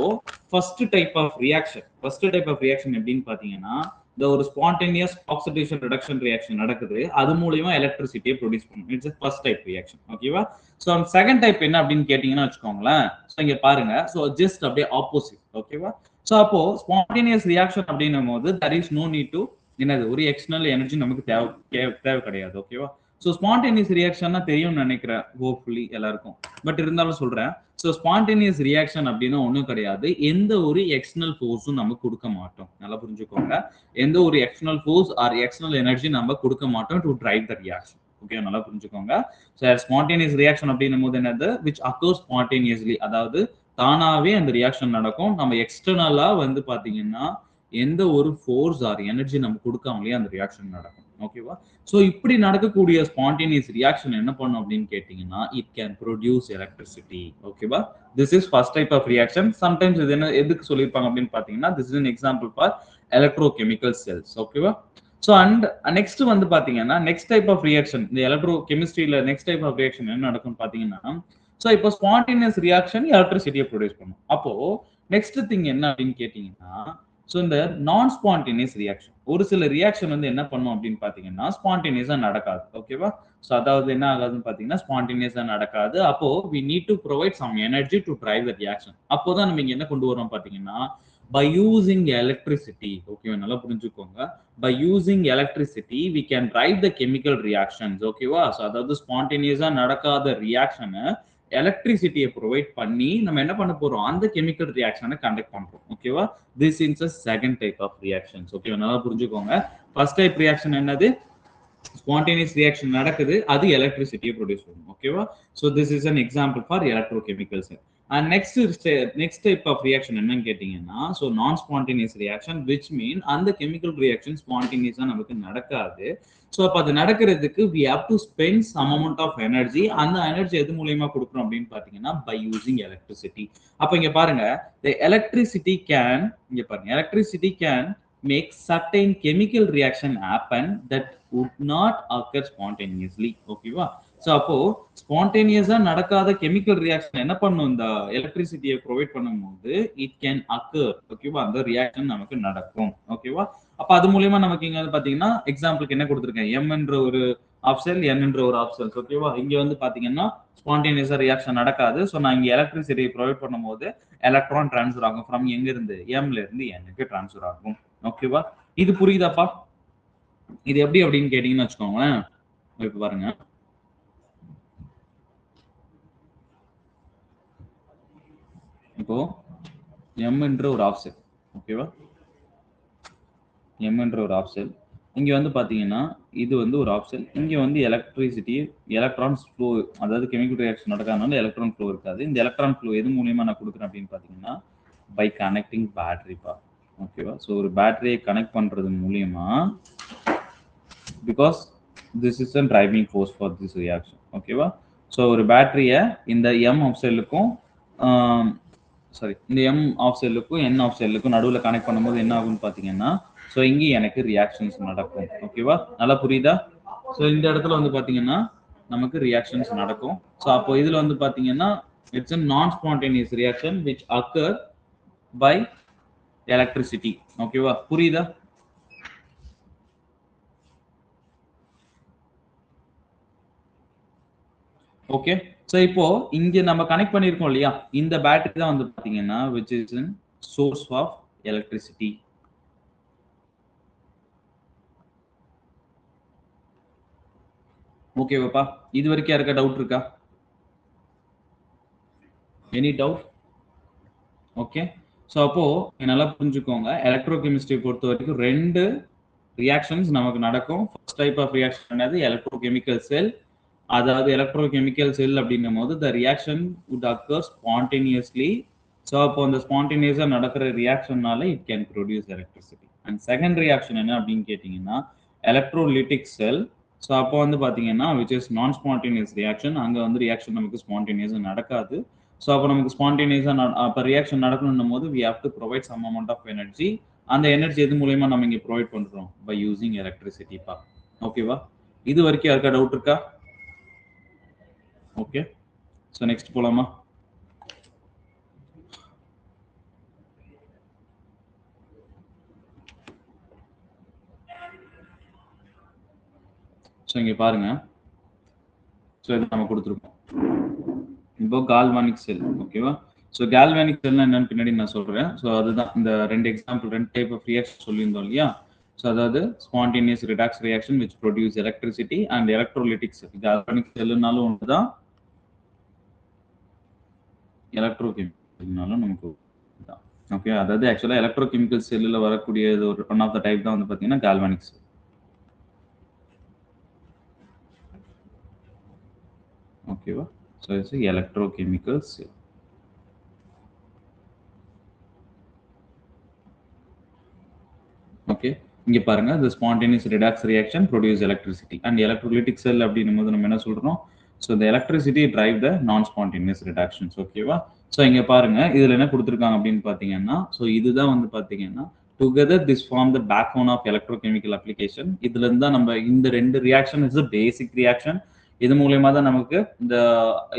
ஃபர்ஸ்ட் டைப் ஆஃப் ரியாக்ஷன் எப்படின்னு பாத்தீங்கன்னா இந்த ஒரு ஸ்பான்டேனியஸ் ஆக்சிடேஷன் ரிடக்ஷன் ரியாக்ஷன் நடக்குது, அது மூலியமா எலக்ட்ரிசிட்டியை ப்ரொடியூஸ் பண்ணும். It's first type reaction. ஓகேவா? ஸோ செகண்ட் டைப் என்ன அப்படின்னு கேட்டீங்கன்னா வச்சுக்கோங்களேன். ஸோ இங்க பாருங்க. ஸோ ஜஸ்ட் அப்படியே ஆப்போசிட். ஓகேவா? ஸோ அப்போ ஸ்பான்டேனியஸ் ரியாக்ஷன் அப்படின்னும் போது there is no need to என்னது ஒரு எக்ஸ்டர்னல் எனர்ஜி நமக்கு தேவை கிடையாது. ஓகேவா? ஸோ ஸ்பான்டேனியஸ் ரியாக்ஷன்னா தெரியும்னு நினைக்கிறேன் ஹோப்ஃபுல்லி எல்லாருக்கும். பட் இருந்தாலும் சொல்றேன். ஸோ ஸ்பான்டேனியஸ் ரியாக்ஷன் அப்படின்னா ஒன்றும் கிடையாது. எந்த ஒரு எக்ஸ்டர்னல் ஃபோர்ஸும் நம்ம கொடுக்க மாட்டோம். நல்லா புரிஞ்சுக்கோங்க. எந்த ஒரு external fours are external energy நம்ம கொடுக்க மாட்டோம் to drive the reaction. Okay, நல்லா புரிஞ்சுக்கோங்க. ஸோ ஸ்பான்டேனியஸ் ரியாக்ஷன் அப்படின்னும் போது என்னது விச் அக்கர்ஸ் ஸ்பான்டேனியஸ்லி, அதாவது தானாவே அந்த ரியாக்ஷன் நடக்கும். நம்ம எக்ஸ்டர்னலா வந்து பாத்தீங்கன்னா எந்த ஒரு ஃபோர்ஸ் ஆர் எனர்ஜி நம்ம கொடுக்காமலே அந்த ரியாக்ஷன் நடக்கும். ஓகேவா? ஸோ இப்படி நடக்கக்கூடிய ஸ்பான்டேனியஸ் ரியாக்ஷன் என்ன பண்ணும் அப்படின்னு கேட்டீங்கன்னா இட் கேன் ப்ரொடியூஸ் எலக்ட்ரிசிட்டி. ஓகேவா? This is first type of reaction. Sometimes இது என்ன எதுக்கு சொல்லியிருப்பாங்க அப்படின்னு பாத்தீங்கன்னா this is an example for electrochemical cells. ஓகேவா? ஸோ அண்ட் நெக்ஸ்ட் வந்து பாத்தீங்கன்னா நெக்ஸ்ட் டைப் ஆஃப் ரியாக்ஷன் இந்த எலக்ட்ரோ கெமிஸ்ட்ரியில நெக்ஸ்ட் டைப் ஆஃப் ரியாக்ஷன் என்ன நடக்கும்னு பாத்தீங்கன்னா ஸோ இப்போ ஸ்பான்டேனியஸ் ரியாக்ஷன் எலக்ட்ரிசிட்டியை ப்ரொடியூஸ் பண்ணும். அப்போ நெக்ஸ்ட் திங் என்ன அப்படின்னு கேட்டீங்கன்னா ஸோ இந்த நான் ஸ்பான்டேனியஸ் ரியாக்ஷன் ஒரு சில ரியாக்ஷன் வந்து என்ன பண்ணும் அப்படின்னு பாத்தீங்கன்னா ஸ்பான்டேனியஸா நடக்காது. ஓகேவா? ஸோ அதாவது என்ன ஆகாதுன்னு பாத்தீங்கன்னா ஸ்பான்டேனியஸா நடக்காது. அப்போ we need to provide some energy to drive the reaction. அப்போதான் நம்ம இங்க என்ன கொண்டு வரோம் பாத்தீங்கன்னா by using electricity. ஓகேவா? நல்லா புரிஞ்சுக்கோங்க. by using electricity we can drive the chemical reactions. ஓகேவா? ஸோ அதாவது ஸ்பான்டேனியஸா நடக்காத ரியாக்ஷனை எலக்ட்ரிசிட்டியை ப்ரொவைட் பண்ணி நம்ம என்ன பண்ண போறோம் அந்த கெமிக்கல் ரியாக்ஷனை கண்டக்ட் பண்றோம். ஓகேவா? This is a second type of reactions. ஓகேவா? நல்லா புரிஞ்சுக்கோங்க. ஃபர்ஸ்ட் டைப் ரியாக்ஷன் என்னது ஸ்பான்டேனியஸ் ரியாக்ஷன் நடக்குது, அது எலக்ட்ரிசிட்டியை ப்ரொடியூஸ் பண்ணும். ஓகேவா? So this is an example for electrochemicals. And next type of reaction என்னன்னு கேட்டீங்கன்னா ஸோ நான் ஸ்பான்டேனியஸ் ரியாக்ஷன் விச் மீன் அந்த கெமிக்கல் ரியாக்ஷன் ஸ்பான்டேனியஸா நமக்கு நடக்காது. ஸோ அப்போ அது நடக்கிறதுக்கு we have to spend some amount of energy. அந்த எனர்ஜி எது மூலியமா கொடுக்குறோம் அப்படின்னு பாத்தீங்கன்னா பை யூசிங் எலக்ட்ரிசிட்டி. அப்ப இங்க பாருங்க எலக்ட்ரிசிட்டி கேன் இங்க பாருங்க electricity can make certain chemical reaction happen that would not occur spontaneously. ஓகேவா? சோ அப்போ ஸ்பான்டேனியஸா நடக்காத கெமிக்கல் ரியாக்ஷன் என்ன பண்ணும் இந்த எலக்ட்ரிசிட்டியை ப்ரொவைட் பண்ணும்போது இட் கேன் அக்கர். ஓகேவா? அந்த ரியாக்ஷன் நமக்கு நடக்கும். ஓகேவா? அப்ப அது மூலியமா நமக்கு இங்க வந்து பாத்தீங்கன்னா எக்ஸாம்பிளுக்கு என்ன கொடுத்திருக்கேன் m என்ற ஒரு ஆஃப் செல் n என்ற ஒரு ஆஃப் செல். ஓகேவா? இங்க வந்து பாத்தீங்கன்னா ஸ்பான்டேனியஸா ரியாக்ஷன் நடக்காது. சோ நான் இங்க எலக்ட்ரிசிட்டி ப்ரொவைட் பண்ணும்போது எலக்ட்ரான் டிரான்ஸ்ஃபர் ஆகும் ஃப்ரம் எங்க இருந்து m ல இருந்து n க்கு டிரான்ஸ்ஃபர் ஆகும். ஓகேவா? இது புரியுதாப்பா? இது எப்படி அப்படின்னு கேட்டீங்கன்னு வச்சுக்கோங்களேன். இப்ப பாருங்க. இப்போ m என்ற ஒரு ஆஃப் செல். ஓகேவா? m என்ற ஒரு ஆஃப் செல். இங்க வந்து பாத்தீங்கன்னா இது வந்து ஒரு ஆஃப் செல். இங்க வந்து எலக்ட்ரிசிட்டி எலக்ட்ரான்ஸ் ஃப்ளோ, அதாவது கெமிக்கல் ரியாக்ஷன் நடக்காதனால எலக்ட்ரான் ஃப்ளோ இருக்காது. இந்த எலக்ட்ரான் ஃப்ளோ எது மூலியமா நான் கொடுக்குறேன் அப்படின்னு பாத்தீங்கன்னா பை கனெக்டிங் பேட்டரிப்பா. ஓகேவா? ஸோ ஒரு பேட்டரியை கனெக்ட் பண்றது மூலியமா because this is a driving force for this reaction. ஓகேவா? ஸோ ஒரு பேட்டரியை இந்த m ஆஃப் செல்லுக்கும் சாரி இந்த m ஆஃப் செல்லுக்கும் n ஆஃப் செல்லுக்கும் நடுவில் கனெக்ட் பண்ணும்போது என்ன ஆகும்னு பார்த்தீங்கன்னா ஸோ இங்கே எனக்கு ரியாக்ஷன்ஸ் நடக்கும். ஓகேவா? நல்லா புரியுதா? ஸோ இந்த இடத்துல வந்து பார்த்தீங்கன்னா நமக்கு ரியாக்ஷன்ஸ் நடக்கும். ஸோ அப்போ இதில் வந்து பார்த்தீங்கன்னா it's a non spontaneous reaction which occur by electricity. ஓகேவா? புரியுதா? ஓகே. ஸோ இப்போ இங்க நம்ம கனெக்ட் பண்ணியிருக்கோம் இல்லையா, இந்த பேட்டரி தான் வந்து பாத்தீங்கன்னா which is in source of electricity. ஓகேவாப்பா? இது வரைக்கும் யாருக்கா டவுட் இருக்கா? Any doubt? ஓகே. ஸோ அப்போ நல்லா புரிஞ்சுக்கோங்க. எலக்ட்ரோகெமிஸ்ட்ரி பொறுத்த வரைக்கும் ரெண்டு ரியாக்ஷன்ஸ் நமக்கு நடக்கும். ஃபர்ஸ்ட் டைப் ஆஃப் ரியாக்ஷன் என்னது எலக்ட்ரோகெமிக்கல் செல். அதாவது எலக்ட்ரோகெமிக்கல் செல் அப்படின்னும் போது the reaction would occur spontaneously. So அப்போ அந்த ஸ்பான்டேனியஸா நடக்கிற ரியாக்ஷன்னால it can produce electricity. And second reaction என்ன அப்படின்னு கேட்டீங்கன்னா எலக்ட்ரோலிட்டிக் செல். ஸோ அப்போ வந்து பாத்தீங்கன்னா which is non spontaneous reaction. அங்க வந்து ரியாக்ஷன் நமக்கு ஸ்பான்டேனியஸா நடக்காது. ஸோ அப்போ நமக்கு ஸ்பான்டேனியஸா அப்போ ரியாக்ஷன் நடக்கணும் போது we have to provide some amount of energy. அந்த எனர்ஜி எது மூலயமா நம்ம இங்க ப்ரொவைட் பண்றோம் பை யூசிங் எலக்ட்ரிசிட்டி பா. ஓகேவா? இது வரைக்கும் யாருக்கா டவுட் இருக்கா? ஓகே. ஸோ நெக்ஸ்ட் போலாமா? ஸோ இங்க பாருங்க. ஸோ இது நம்ம கொடுத்துருக்கோம். இப்போ கால்வானிக் செல், ஓகேவா? ஸோ கால்வானிக் செல்னா என்னன்னு பின்னாடி நான் சொல்றேன். ஸோ அதுதான் இந்த 2 எக்ஸாம்பிள் 2 டைப் ஆஃப் ரியாக்ஷன் சொல்லியிருந்தோம் இல்லையா? ஸோ அதாவது spontaneous redox reaction which produce electricity and electrolytic cell. Galvanic செல்லுனாலும் ஒன்று தான், எலக்ட்ரோகெமிக்கல்னாலும் நமக்கு தான். ஓகே, அதாவது ஆக்சுவலாக எலக்ட்ரோகெமிக்கல் செல்லில் வரக்கூடிய ஒரு ஒன் ஆஃப் த டைப் தான் வந்து பார்த்தீங்கன்னா கால்வானிக் செல். ஓகேவா? So it's electrochemical sell. Okay, இங்க பாருங்க, the spontaneous redox reaction produce electricity and electrolytic cell அப்படினும்போது நம்ம என்ன சொல்றோம்? so the electricity drive the non spontaneous reductions. ஓகேவா? so இங்க பாருங்க, இதுல என்ன கொடுத்திருக்காங்க அப்படினு பாத்தீங்கன்னா, so இதுதான் வந்து பாத்தீங்கன்னா together this form the backbone of electrochemical application. இதுல இருந்தா நம்ம இந்த ரெண்டு reaction is a basic reaction. இது மூலமா தான் நமக்கு இந்த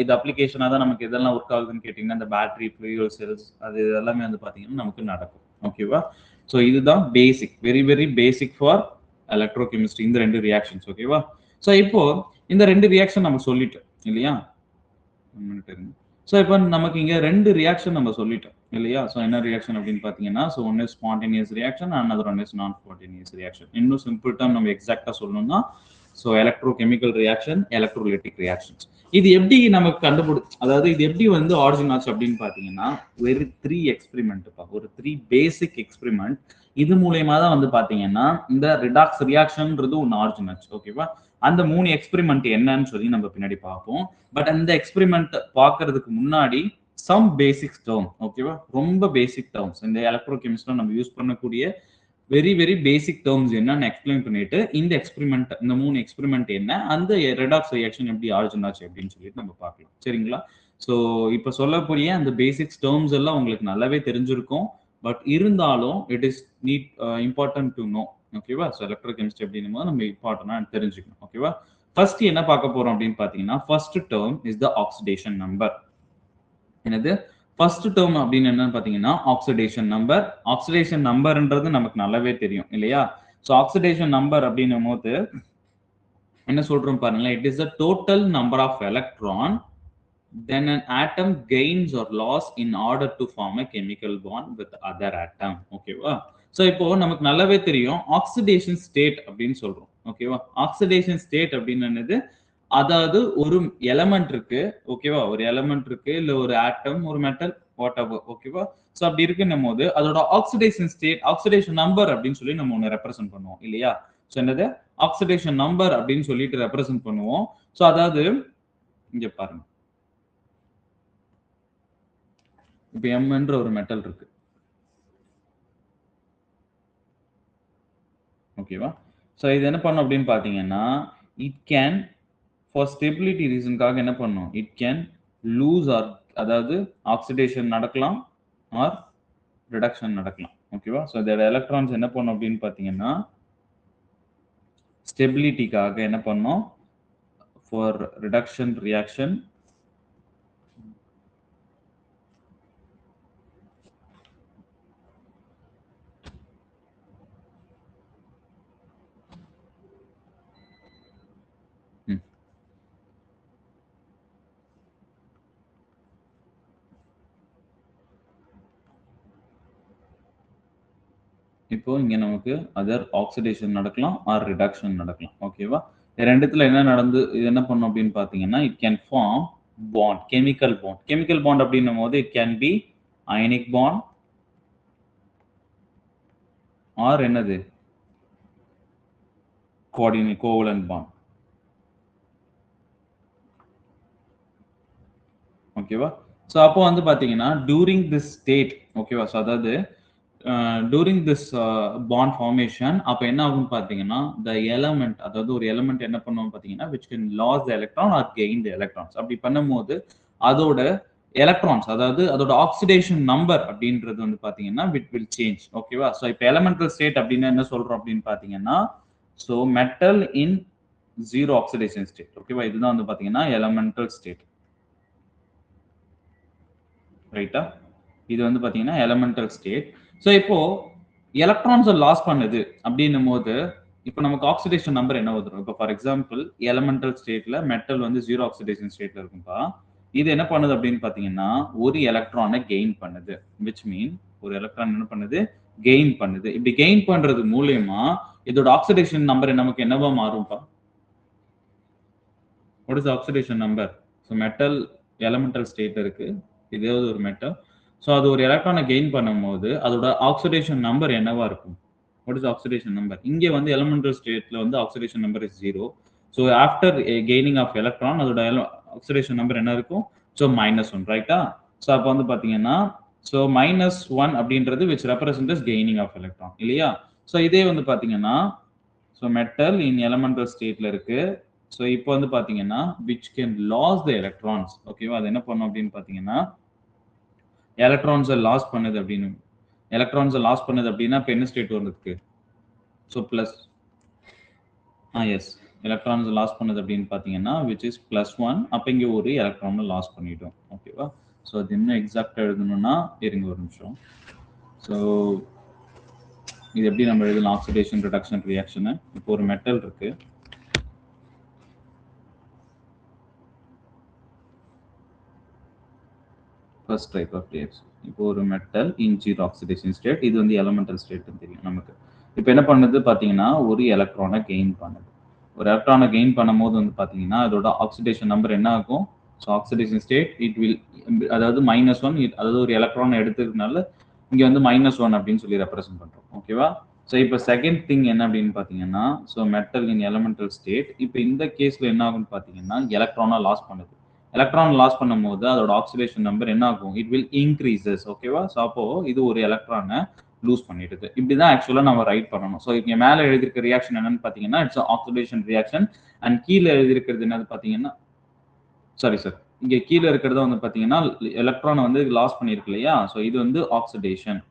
இது அப்ளிகேஷனா தான் நமக்கு இதெல்லாம் ஒர்க் ஆகுதுன்னு கேட்டீங்கன்னா, இந்த பேட்டரி, ஃபியூயல் செல்ஸ் அது எல்லாமே வந்து பாத்தீங்கன்னா நமக்கு நடக்கும். ஓகேவா? ஸோ இதுதான் basic, very very basic for electrochemistry, இந்த ரெண்டு ரியாக்ஷன்ஸ். ஓகேவா? ஸோ இப்போ இந்த ரெண்டு ரியாக்ஷன் நம்ம சொல்லிட்டோம் இல்லையா? ஸோ இப்போ நமக்கு இங்க ரெண்டு ரியாக்ஷன் நம்ம சொல்லிட்டோம் இல்லையா? ஸோ என்ன ரியாக்ஷன் அப்படின்னு பார்த்தீங்கன்னா, so one is spontaneous reaction, another one is நான் ஸ்பான்டேனியஸ் ரியாக்ஷன். இன்னும் சிம்பிள் டேர்ம் நம்ம எக்ஸாக்டா சொல்லணும்னா, so electrochemical reaction, electrolytic reactions. இது எப்படி நமக்கு அதாவது இது எப்படி வந்து ஆரிஜின் ஆச்சு அப்படின்னு பாத்தீங்கன்னா, ஒரு 3 எக்ஸ்பெரிமெண்ட், ஒரு 3 பேசிக் எக்ஸ்பெரிமெண்ட். இது மூலயமா தான் வந்து பாத்தீங்கன்னா இந்த ரிடாக்ஸ் ரியாக்ஷன்ன்றது ஒன்று ஆரிஜின் ஆச்சு. ஓகேவா? அந்த 3 எக்ஸ்பெரிமெண்ட் என்னன்னு சொல்லி நம்ம பின்னாடி பார்ப்போம். பட் அந்த எக்ஸ்பெரிமெண்ட் பார்க்கறதுக்கு முன்னாடி சம் பேசிக் டேர்ம், ஓகேவா? ரொம்ப பேசிக் டேர்ம்ஸ் இந்த எலக்ட்ரோகெமிஸ்ட்ரியில நம்ம யூஸ் பண்ணக்கூடிய வெரி வெரி பேசிக் டேர்ம்ஸ் என்னன்னு எக்ஸ்பிளைன் பண்ணிட்டு, இந்த எக்ஸ்பெரிமெண்ட், இந்த 3 எக்ஸ்பெரிமெண்ட் என்ன, அந்த ரெடாக்ஸ் ரியாக்ஷன் எப்படி ஆரிஜின் ஆச்சு அப்படின்னு சொல்லிட்டு நம்ம பார்க்கலாம். சரிங்களா? ஸோ இப்போ சொல்லக்கூடிய அந்த பேசிக்ஸ் டேர்ம்ஸ் எல்லாம் உங்களுக்கு நல்லாவே தெரிஞ்சிருக்கும். பட் இருந்தாலும் it is need important to know. ஓகேவா? ஸோ எலக்ட்ரோகெமிஸ்ட்ரி அப்படின்னும் போது நம்ம இம்பார்ட்டன்டா தெரிஞ்சுக்கணும். ஓகேவா? ஃபர்ஸ்ட் என்ன பார்க்க போறோம் அப்படின்னு பாத்தீங்கன்னா, first term is the oxidation number. என்னது? ஃபர்ஸ்ட் டேர்ம் அப்படின்னு என்னன்னு பாத்தீங்கன்னா ஆக்சிடேஷன் நம்பர். ஆக்சிடேஷன் நம்பர்ன்றது நமக்கு நல்லாவே தெரியும் இல்லையா? ஸோ ஆக்சிடேஷன் நம்பர் அப்படின்னும் போது என்ன சொல்றோம் பாருங்களேன், it is the total number of electron then an atom gains or loss in order to form a chemical bond with other atom. ஓகேவா? ஸோ இப்போ நமக்கு நல்லாவே தெரியும் ஆக்சிடேஷன் ஸ்டேட் அப்படின்னு சொல்றோம். ஓகேவா? ஆக்சிடேஷன் ஸ்டேட் அப்படின்னு என்னது? அதாவது ஒரு எலமெண்ட் இருக்கு, ஓகேவா? ஒரு எலமெண்ட் இருக்கு, இல்ல ஒரு ஆட்டம், ஒரு மெட்டல், வாட் எவர். ஓகேவா? ஸோ அப்படி இருக்குன்னும் போது அதோட ஆக்சிடேஷன் ஸ்டேட், ஆக்சிடேஷன் நம்பர் அப்படின்னு சொல்லி நம்ம ஒன்று ரெப்ரசென்ட் பண்ணுவோம் இல்லையா? ஸோ என்னது? ஆக்சிடேஷன் நம்பர் அப்படின்னு சொல்லிட்டு ரெப்ரசென்ட் பண்ணுவோம். ஸோ அதாவது இங்க பாருங்க, இப்போ எம்ன்ற ஒரு மெட்டல் இருக்கு. ஓகேவா? ஸோ இது என்ன பண்ணும் அப்படின்னு பார்த்தீங்கன்னா, இட் கேன் ஃபார் ஸ்டெபிலிட்டி ரீசனுக்காக என்ன பண்ணும், இட் கேன் லூஸ் ஆர், அதாவது ஆக்சிடேஷன் நடக்கலாம் ஆர் ரிடக்ஷன் நடக்கலாம். ஓகேவா? ஸோ இதோட எலக்ட்ரான்ஸ் என்ன பண்ணும் அப்படின்னு பார்த்தீங்கன்னா, ஸ்டெபிலிட்டிக்காக என்ன பண்ணும், ஃபார் ரிடக்ஷன் ரியாக்ஷன் இப்போ இங்க நமக்கு அதர் ஆக்சிடேஷன் நடக்கலாம் ஆர் ரிடக்ஷன் நடக்கலாம். ஓகேவா? ரெண்டுத்துல என்ன நடந்து இது என்ன பண்ணும் அப்படின்னு பாத்தீங்கன்னா, it can form bond, chemical bond. Chemical bond அப்படின்னும் போது it can be ionic bond or என்னது, கோவலன்ட் பாண்ட். ஓகேவா? ஸோ அப்போ வந்து பாத்தீங்கன்னா டியூரிங் திஸ் ஸ்டேட், ஓகேவா? ஸோ அதாவது டூரிங் திஸ் பாண்ட் ஃபார்மேஷன் அப்போ என்ன ஆகும்னு பார்த்தீங்கன்னா, த எலமெண்ட், அதாவது ஒரு எலமெண்ட் என்ன பண்ணுவோம் பார்த்தீங்கன்னா, which can loss the electron R gain the electrons. அப்படி பண்ணும்போது அதோட எலக்ட்ரான்ஸ், அதாவது அதோட ஆக்சிடேஷன் நம்பர் அப்படின்றது வந்து பார்த்தீங்கன்னா விட் வில் சேஞ்ச். ஓகேவா? ஸோ இப்போ எலமெண்டல் ஸ்டேட் அப்படின்னு என்ன சொல்றோம் அப்படின்னு பார்த்தீங்கன்னா, ஸோ மெட்டல் இன் ஜீரோ ஆக்சிடேஷன் ஸ்டேட். ஓகேவா? இதுதான் வந்து பார்த்தீங்கன்னா எலமெண்டல் ஸ்டேட். ரைட்டா? இது வந்து பார்த்தீங்கன்னா எலமெண்டல் ஸ்டேட். ஸோ இப்போ எலக்ட்ரான்ஸை லாஸ் பண்ணுது அப்படின்னும் போது இப்போ நமக்கு ஆக்சிடேஷன் நம்பர் என்ன வரும்? இப்போ ஃபார் எக்ஸாம்பிள் எலமெண்டல் ஸ்டேட்ல மெட்டல் வந்து 0 ஆக்சிடேஷன் ஸ்டேட்ல இருக்கும்பா. இது என்ன பண்ணுது அப்படின்னு பார்த்தீங்கன்னா, ஒரு எலக்ட்ரான கெயின் பண்ணுது. விச் மீன் ஒரு எலக்ட்ரான் என்ன பண்ணுது? கெயின் பண்ணுது. இப்படி கெயின் பண்றது மூலியமா இதோட ஆக்சிடேஷன் நம்பர் நமக்கு என்னவா மாறும்பா? What is oxidation number? So metal elemental state இருக்கு. ஏதாவது ஒரு மெட்டல். ஸோ அது ஒரு எலக்ட்ரானை கெயின் பண்ணும்போது அதோட ஆக்சிடேஷன் நம்பர் என்னவா இருக்கும்? What is the oxidation number? இங்கே வந்து elemental stateல வந்து oxidation number is 0. So after a gaining of electron அதோட oxidation number என்ன இருக்கும்? So -1, ரைட்டா? So அப்போ வந்து பாத்தீங்கன்னா so -1 அப்படின்றது which represents as gaining of electron இல்லையா? So இதே வந்து பாத்தீங்கன்னா so metal in elemental stateல இருக்கு. So இப்போ வந்து பாத்தீங்கன்னா which can lose the electrons. ஓகேவா? அது என்ன பண்ணும் அப்படின்னு பாத்தீங்கன்னா எலக்ட்ரான்ஸை லாஸ் பண்ணுது அப்படின்னு எலக்ட்ரான்ஸை லாஸ் பண்ணுது அப்படின்னா இப்போ என்ன ஸ்டேட் வந்ததுக்கு? So plus yes electrons loss பண்ணுது அப்படின்னு பார்த்தீங்கன்னா விச் இஸ் +1. அப்போ இங்கே ஒரு எலக்ட்ரானை லாஸ் பண்ணிட்டோம். ஓகேவா? ஸோ அது இன்னும் எக்ஸாக்டாக எழுதணும்னா இருங்க ஒரு நிமிஷம். ஸோ இது எப்படி நம்ம எழுதலாம்? Oxidation reduction reaction. இப்போ ஒரு மெட்டல் இருக்கு. First type of reaction. இப்போ ஒரு மெட்டல் இன் 0 ஆக்சிடேஷன் ஸ்டேட். இது வந்து எலமெண்டல் ஸ்டேட்னு தெரியும் நமக்கு. இப்போ என்ன பண்ணுது பார்த்தீங்கன்னா ஒரு எலக்ட்ரானை கெயின் பண்ணுது. ஒரு எலக்ட்ரானை கெயின் பண்ணும்போது வந்து பார்த்தீங்கன்னா அதோட ஆக்சிடேஷன் நம்பர் என்ன ஆகும்? So oxidation state it will அதாவது -1 அதாவது ஒரு எலக்ட்ரானை எடுத்ததுனால இங்கே வந்து -1 அப்படின்னு சொல்லி ரெப்ரசென்ட் பண்ணுறோம். ஓகேவா? ஸோ இப்போ செகண்ட் திங் என்ன அப்படின்னு பார்த்தீங்கன்னா ஸோ மெட்டல் இன் எலமெண்டல் ஸ்டேட். இப்போ இந்த கேஸில் என்ன ஆகும்னு பார்த்தீங்கன்னா எலக்ட்ரானை லாஸ் பண்ணுது. எலக்ட்ரான் லாஸ் பண்ணும்போது அதோட ஆக்சிடேஷன் நம்பர் என்ன ஆகும்? It will increases. ஓகேவா? ஸோ அப்போ இது ஒரு எலக்ட்ரானை லூஸ் பண்ணிடுது. இப்படிதான் ஆக்சுவலா நம்ம ரைட் பண்ணணும். ஸோ இங்க மேல எழுதியிருக்க ரியாக்ஷன் என்னன்னு பாத்தீங்கன்னா இட்ஸ் ஆக்சிடேஷன் ரியாக்ஷன். அண்ட் கீழே எழுதியிருக்கிறது என்னது பாத்தீங்கன்னா சாரி சார் இங்க கீழே இருக்கிறது வந்து பாத்தீங்கன்னா எலக்ட்ரானை வந்து லாஸ் பண்ணிருக்கு இல்லையா? ஸோ இது வந்து ஆக்சிடேஷன்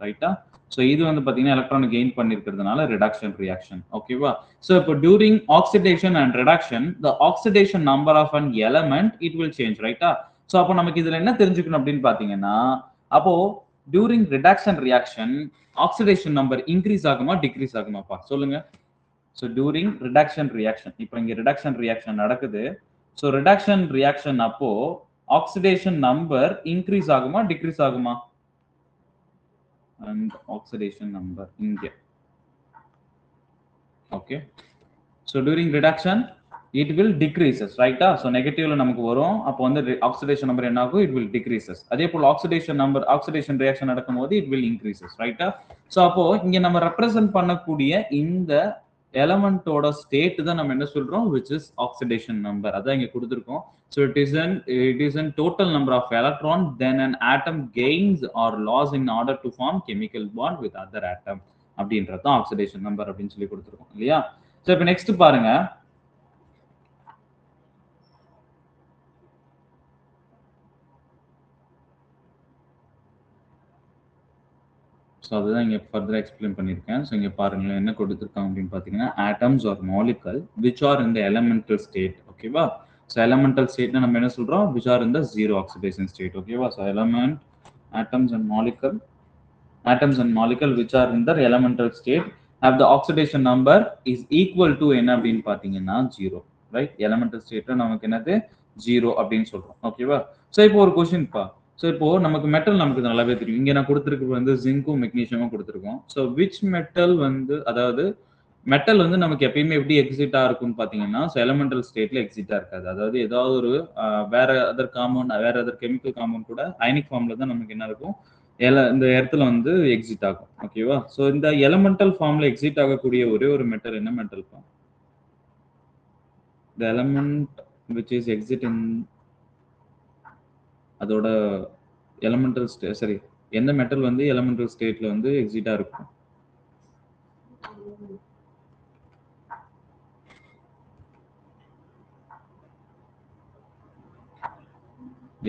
ரைட்டா? ஸோ இது வந்து பாத்தீங்கன்னா எலக்ட்ரானை கெயின் பண்ணிருக்கிறதுனால ரிடக்ஷன் ரியாக்ஷன். ஓகேவா? ஸோ இப்போ during oxidation and reduction the oxidation number of an element it will change ரைட்டா? ஸோ அப்போ நமக்கு இதுல என்ன தெரிஞ்சுக்கணும் அப்படின்னு பாத்தீங்கன்னா அப்போ during reduction reaction oxidation number increase ஆகுமா டிக்ரீஸ் ஆகுமாப்பா? சொல்லுங்க. ஸோ டியூரிங் ரிடக்ஷன் ரியாக்ஷன் இப்போ இங்க ரிடக்ஷன் ரியாக்ஷன் நடக்குது. ஸோ ரிடக்ஷன் ரியாக்ஷன் அப்போ ஆக்சிடேஷன் நம்பர் இன்க்ரீஸ் ஆகுமா டிக்ரீஸ் ஆகுமா? அண்ட் ஆக்சிடேஷன் நம்பர் இங்க okay. So during reduction it will decreases ரைட்டா? ஸோ நெகட்டிவ்ல நமக்கு வரும். அப்போ வந்து ஆக்சிடேஷன் நம்பர் என்ன ஆகும்? It will decreases. அதே போல் ஆக்சிடேஷன் ரியாக்ஷன் நடக்கும்போது இட் வில் இன்க்ரீசஸ் ரைட்டா? ஸோ அப்போ இங்க நம்ம ரெப்ரசென்ட் பண்ணக்கூடிய இந்த எலமெண்டோட ஸ்டேட் தான் நம்ம என்ன சொல்றோம்? Which is oxidation number. அதான் இங்க கொடுத்துருக்கோம். So it is an total number of electron then an atom gains or loss in order to form chemical bond with other atom அப்படின்றது தான் ஆக்சிடேஷன் நம்பர் அப்படின்னு சொல்லி கொடுத்துருக்கோம் இல்லையா? ஸோ இப்போ நெக்ஸ்ட் பாருங்க. ஸோ அதுதான் இங்கே ஃபர்தராக எக்ஸ்பிளைன் பண்ணியிருக்கேன். ஸோ இங்கே பாருங்களேன் என்ன கொடுத்துருக்காங்க அப்படின்னு பார்த்தீங்கன்னா atoms or molecule which are இந்த எலமெண்டல் ஸ்டேட். ஓகேவா? ஸோ எலமெண்டல் ஸ்டேட்னா நம்ம என்ன சொல்கிறோம்? விச் ஆர் இந்த 0 ஆக்சிடேஷன் ஸ்டேட். ஓகேவா? So atoms and molecule which are இந்த elemental state have the oxidation number is equal to என்ன அப்படின்னு பார்த்தீங்கன்னா 0 ரைட்? எலமெண்டல் ஸ்டேட்ல நமக்கு என்னது 0 அப்படின்னு சொல்றோம். ஓகேவா? ஸோ இப்போ ஒரு கொஸ்டின் பா. ஸோ இப்போ நமக்கு மெட்டல் நமக்கு நல்லாவே தெரியும். இங்க நான் கொடுத்துருக்கு வந்து ஜிங்கும் மெக்னீஷியமும் கொடுத்துருக்கோம். ஸோ விச் மெட்டல் வந்து அதாவது மெட்டல் வந்து நமக்கு எப்பயுமே எப்படி எக்ஸிட்டா இருக்கும்னு பாத்தீங்கன்னா எலமெண்டல் ஸ்டேட்ல எக்ஸிட்டா இருக்காது. அதாவது ஏதாவது ஒரு வேற அதர் கெமிக்கல் காம்பவுண்ட் கூட அயனிக் ஃபார்ம்ல தான் நமக்கு என்ன இருக்கும்? இந்த இடத்துல வந்து எக்ஸிட் ஆகும். ஓகேவா? ஸோ இந்த எலமெண்டல் ஃபார்ம்ல எக்ஸிட் ஆகக்கூடிய ஒரே ஒரு மெட்டல் என்ன metal? the element which is exit in அதோட எலமெண்டல் ஸ்டேட் சரி எந்த மெட்டல் வந்து எலமெண்டல் ஸ்டேட்ல வந்து எக்ஸிட்டா இருக்கும்?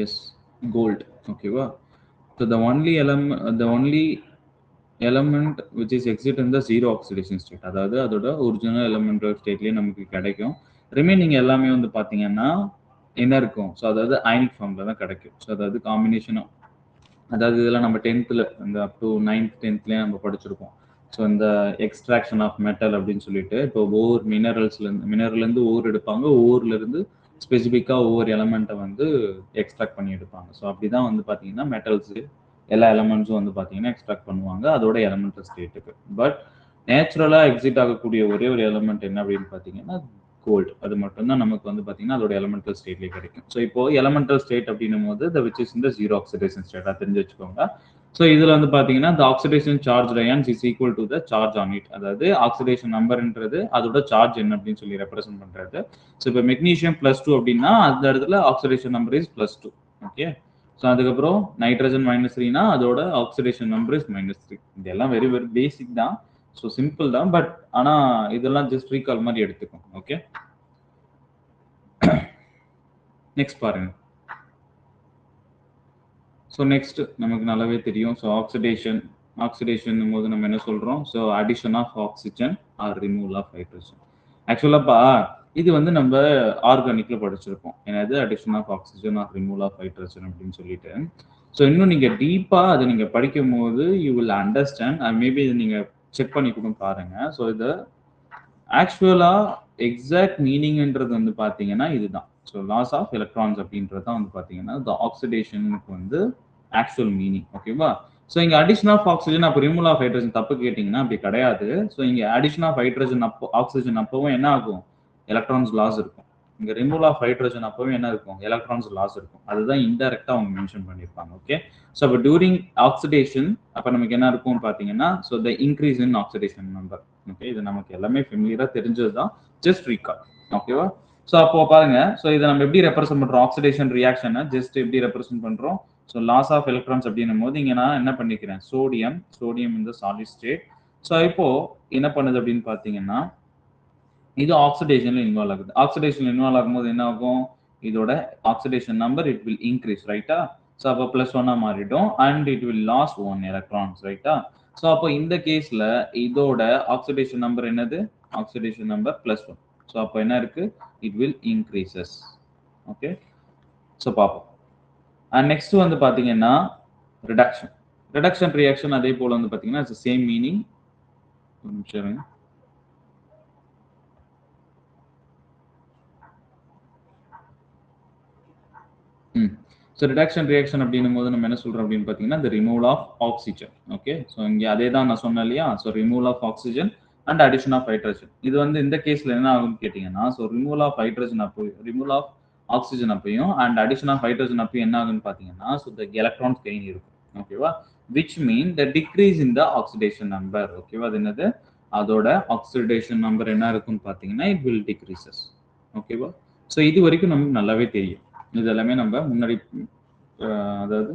Yes gold. ஓகேவா? so the only element which is exit in the 0 oxidation state அதாவது அதோட ஒரிஜினல் எலமெண்டல் ஸ்டேட்லயே நமக்கு கிடைக்கும். ரிமைனிங் எல்லாமே வந்து பாத்தீங்கன்னா என்ன இருக்கும்? ஸோ அதாவது அயனிக் ஃபார்ம்ல தான் கிடைக்கும். ஸோ அதாவது காம்பினேஷனும் அதாவது இதெல்லாம் நம்ம 10th இந்த அப் டு 9th 10thலயே நம்ம படிச்சிருக்கோம். ஸோ இந்த எக்ஸ்ட்ராக்ஷன் ஆஃப் மெட்டல் அப்படின்னு சொல்லிட்டு இப்போ ஒவ்வொரு மினரல்லேருந்து ஓர் எடுப்பாங்க, ஓர்லேருந்து ஸ்பெசிஃபிக்காக ஒவ்வொரு எலமெண்ட்டை வந்து எக்ஸ்ட்ராக்ட் பண்ணி எடுப்பாங்க. ஸோ அப்படி தான் வந்து பார்த்தீங்கன்னா மெட்டல்ஸு எல்லா எலமெண்ட்ஸும் வந்து பார்த்தீங்கன்னா எக்ஸ்ட்ராக்ட் பண்ணுவாங்க அதோட எலமெண்டல் ஸ்டேட்டுக்கு. பட் நேச்சுரலாக எக்ஸிட் ஆகக்கூடிய ஒரே ஒரு எலமெண்ட் என்ன அப்படின்னு பார்த்தீங்கன்னா கோல்டு. அது மட்டும்தான் நமக்கு வந்து பார்த்தீங்கன்னா அதோட எலமெண்டல் ஸ்டேட்லேயே கிடைக்கும். ஸோ இப்போ எலமெண்டல் ஸ்டேட் அப்படின்னும் போது த விச் இஸ் இந்த ஜீரோ ஆக்சிடேஷன் ஸ்டேட்டாக தெரிஞ்சு வச்சுக்கோங்க. ஸோ இதில் வந்து பார்த்தீங்கன்னா the oxidation charge ions is equal to the charge on it. அதாவது ஆக்சிடேஷன் நம்பர்ன்றது அதோட சார்ஜ் என்ன அப்படின்னு சொல்லி ரெப்ரசென்ட் பண்ணுறது. ஸோ இப்போ மெக்னீஷியம் +2 அப்படின்னா அந்த இடத்துல oxidation number is +2. Okay. So அதுக்கப்புறம் நைட்ரஜன் -3னா அதோட ஆக்சிடேஷன் நம்பர் இஸ் -3. இதெல்லாம் வெரி வெரி பேசிக் தான். ஸோ சிம்பிள் தான். பட் ஆனால் இதெல்லாம் ஜஸ்ட் ரீகால் மாதிரி எடுத்துக்கும். ஓகே. நெக்ஸ்ட் பாருங்க. ஸோ நெக்ஸ்ட் நமக்கு நல்லாவே தெரியும். ஸோ ஆக்சிடேஷன் போது நம்ம என்ன சொல்கிறோம்? So addition of oxygen or removal of hydrogen. ஆக்சுவலாப்பா இது வந்து நம்ம ஆர்கானிக்ல படிச்சிருப்போம். என்னது addition of oxygen or removal of hydrogen அப்படின்னு சொல்லிட்டு. ஸோ இன்னும் நீங்கள் டீப்பாக அதை நீங்கள் படிக்கும் போது யூ வில் அண்டர்ஸ்டாண்ட். மேபி இதை நீங்கள் செக் பண்ணி கூட பாருங்க. ஸோ இது ஆக்சுவலாக எக்ஸாக்ட் மீனிங்ன்றது வந்து பார்த்தீங்கன்னா இதுதான். ஸோ லாஸ் ஆஃப் எலக்ட்ரான்ஸ் அப்படின்றது தான் வந்து பார்த்தீங்கன்னா இந்த ஆக்சிடேஷனுக்கு வந்து ஆக்சுவல் மீனிங். ஓகேவா? ஸோ இங்கே அடிஷன் ஆஃப் ஆக்சிஜன் அப்போ ரிமூவல் ஆஃப் ஹைட்ரஜன் தப்பு கேட்டிங்கன்னா அப்படி கிடையாது. ஸோ இங்கே அடிஷன் ஆஃப் ஹைட்ரஜன் ஆக்சிஜன் அப்பவும் என்ன ஆகும்? எலக்ட்ரான்ஸ் லாஸ் இருக்கும். இங்கே ரிமூவல் ஆஃப் ஹைட்ரஜன் அப்பவும் என்ன இருக்கும்? எலக்ட்ரான்ஸ் லாஸ் இருக்கும். அதுதான் இன்டெரக்டாக அவங்க மென்ஷன் பண்ணியிருப்பாங்க. ஓகே. ஸோ அப்போ டியூரிங் ஆக்சிடேஷன் அப்போ நமக்கு என்ன இருக்கும் பார்த்தீங்கன்னா so the increase in oxidation number. Okay. இது நமக்கு எல்லாமே ஃபெமிலியராக தெரிஞ்சது தான். Just recall. ஓகேவா? ஸோ அப்போ பாருங்க. ஸோ இதை நம்ம எப்படி ரெப்ரசென்ட் பண்ணுறோம்? ஆக்சிடேஷன் ரியாக்ஷனை ஜஸ்ட் எப்படி ரெப்ரசென்ட் பண்ணுறோம்? ஸோ லாஸ் ஆஃப் எலக்ட்ரான்ஸ் அப்படின்னும் போது இங்கே நான் என்ன பண்ணிக்கிறேன்? சோடியம் இந்த சாலிட் ஸ்டேட். ஸோ இப்போ என்ன பண்ணுது அப்படின்னு பார்த்தீங்கன்னா இது ஆக்சிடேஷன்ல இன்வால்வ் ஆகுது. ஆக்சிடேஷன் இன்வால்வ் ஆகும்போது என்ன ஆகும்? இதோட oxidation number it will increase. ரைட்டா? ஸோ அப்போ +1 மாறிடும் and it will loss 1 electrons. ரைட்டா? ஸோ அப்போ இந்த கேஸ்ல இதோட ஆக்சிடேஷன் நம்பர் என்னது? Oxidation number +1. ஸோ அப்போ என்ன இருக்கு? It will increases. Okay. So பார்ப்போம். அண்ட் நெக்ஸ்ட் வந்து பார்த்தீங்கன்னா ரிடக்ஷன் ரியாக்ஷன் அதே போல வந்து பார்த்தீங்கன்னா இட்ஸ் சேம் மீனிங். ஒரு நிமிஷம். ஸோ ரிடக்ஷன் ரியாக்ஷன் அப்படின்னும் போது நம்ம என்ன சொல்றோம் அப்படின்னு பார்த்தீங்கன்னா இந்த removal of oxygen. Okay. So இங்கே அதே தான் நான் சொன்னேன் இல்லையா? So removal of oxygen and addition of hydrogen. இது வந்து இந்த கேஸ்ல என்ன ஆகும்னு கேட்டீங்கன்னா ஸோ ரிமூவல் ஆஃப் ஹைட்ரஜன் அப்போ ரிமூவல் ஆஃப் ஆக்சிஜன் அப்பையும் அண்ட் அடிஷன் ஆஃப் ஹைட்ரஜன் அப்பையும் என்ன ஆகுன்னு பார்த்தீங்கன்னா ஸோ த எலக்ட்ரான்ஸ் கெயின் இருக்கும். ஓகேவா? Which mean the decrease in the oxidation number. ஓகேவா? அது என்னது? அதோட ஆக்சிடேஷன் நம்பர் என்ன இருக்குன்னு பார்த்தீங்கன்னா இட் வில் டிக்ரீசஸ். ஓகேவா? ஸோ இது வரைக்கும் நமக்கு நல்லாவே தெரியும். இது எல்லாமே நம்ம முன்னாடி அதாவது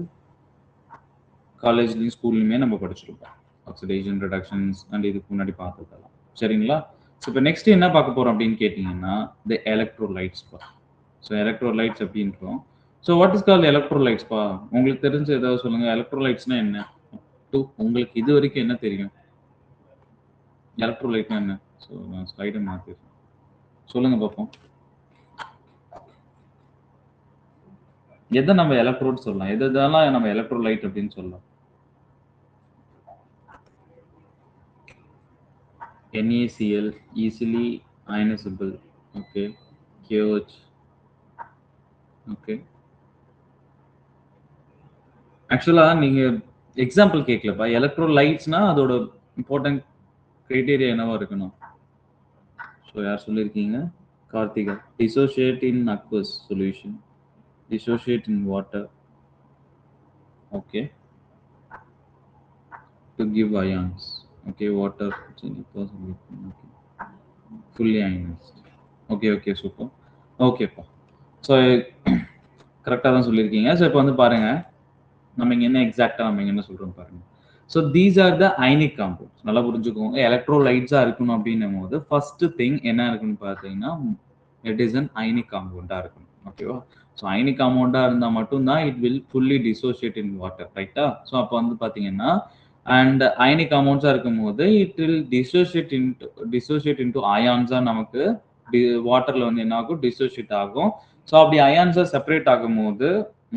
காலேஜ்லயும் ஸ்கூல்லையுமே நம்ம படிச்சிருப்போம். ஆக்சிடேஷன் ரிடக்ஷன்ஸ் அண்ட் இதுக்கு முன்னாடி பார்த்ததெல்லாம். சரிங்களா? ஸோ இப்போ நெக்ஸ்ட் என்ன பார்க்க போறோம் அப்படின்னு கேட்டீங்கன்னா த எலக்ட்ரோலைட்ஸ் பா. ஸோ எலக்ட்ரோலைட்ஸ் அப்படின்றோம். So what is call electrolytes பா? உங்களுக்கு தெரிஞ்ச ஏதாவது சொல்லுங்க. எலக்ட்ரோலைட்ஸ்னா என்ன? உங்களுக்கு இது வரைக்கும் என்ன தெரியும்? எலக்ட்ரோலைட்னா என்ன? ஸோ நான் ஸ்லைடை மாற்றிடுறேன். சொல்லுங்க பார்ப்போம். எதை நம்ம எலக்ட்ரோட் சொல்லலாம்? எதெல்லாம் நம்ம எலக்ட்ரோலைட் அப்படின்னு சொல்லலாம்? NaCl easily ionizable. Okay. KOH. Okay. ஆக்சுவலா நீங்க எக்ஸாம்பிள் கேட்கலப்பா. எலக்ட்ரோலைட்ஸ்னா அதோட இம்பார்ட்டன்ட் கிரைட்டீரியா என்னவா இருக்கணும்? ஸோ யார் சொல்லியிருக்கீங்க? Karthika. Dissociate in aqueous solution. Dissociate in water. Okay. To give ions. Okay, water. Okay. Fully ionized. Okay, super. ஓகேப்பா. ஸோ கரெக்டாக தான் சொல்லியிருக்கீங்க. ஸோ இப்போ வந்து பாருங்க நம்ம இங்கே என்ன எக்ஸாக்டாக நம்ம இங்கே என்ன சொல்கிறோம் பாருங்க. So these are the ionic compounds. நல்லா புரிஞ்சுக்கோங்க. எலக்ட்ரோலைட்ஸாக இருக்கணும் அப்படின்னும் போது ஃபர்ஸ்ட் திங் என்ன இருக்குன்னு பார்த்தீங்கன்னா இட் இஸ் அன் அயனிக் காம்பவுண்டாக இருக்கணும். ஓகேவா? ஸோ அயனிக் காம்பவுண்டாக இருந்தால் மட்டும்தான் it will fully dissociate in water. ரைட்டா? ஸோ அப்போ வந்து பார்த்தீங்கன்னா அண்ட் அயனிக் காம்பவுண்ட்ஸாக இருக்கும் போது இட் வில் டிசோசியேட் இன்டு அயான்ஸாக நமக்கு வாட்டர்ல வந்து என்ன ஆகும்? டிசோசியேட் ஆகும். ஸோ அப்படி அயான்ஸாக செப்பரேட் ஆகும் போது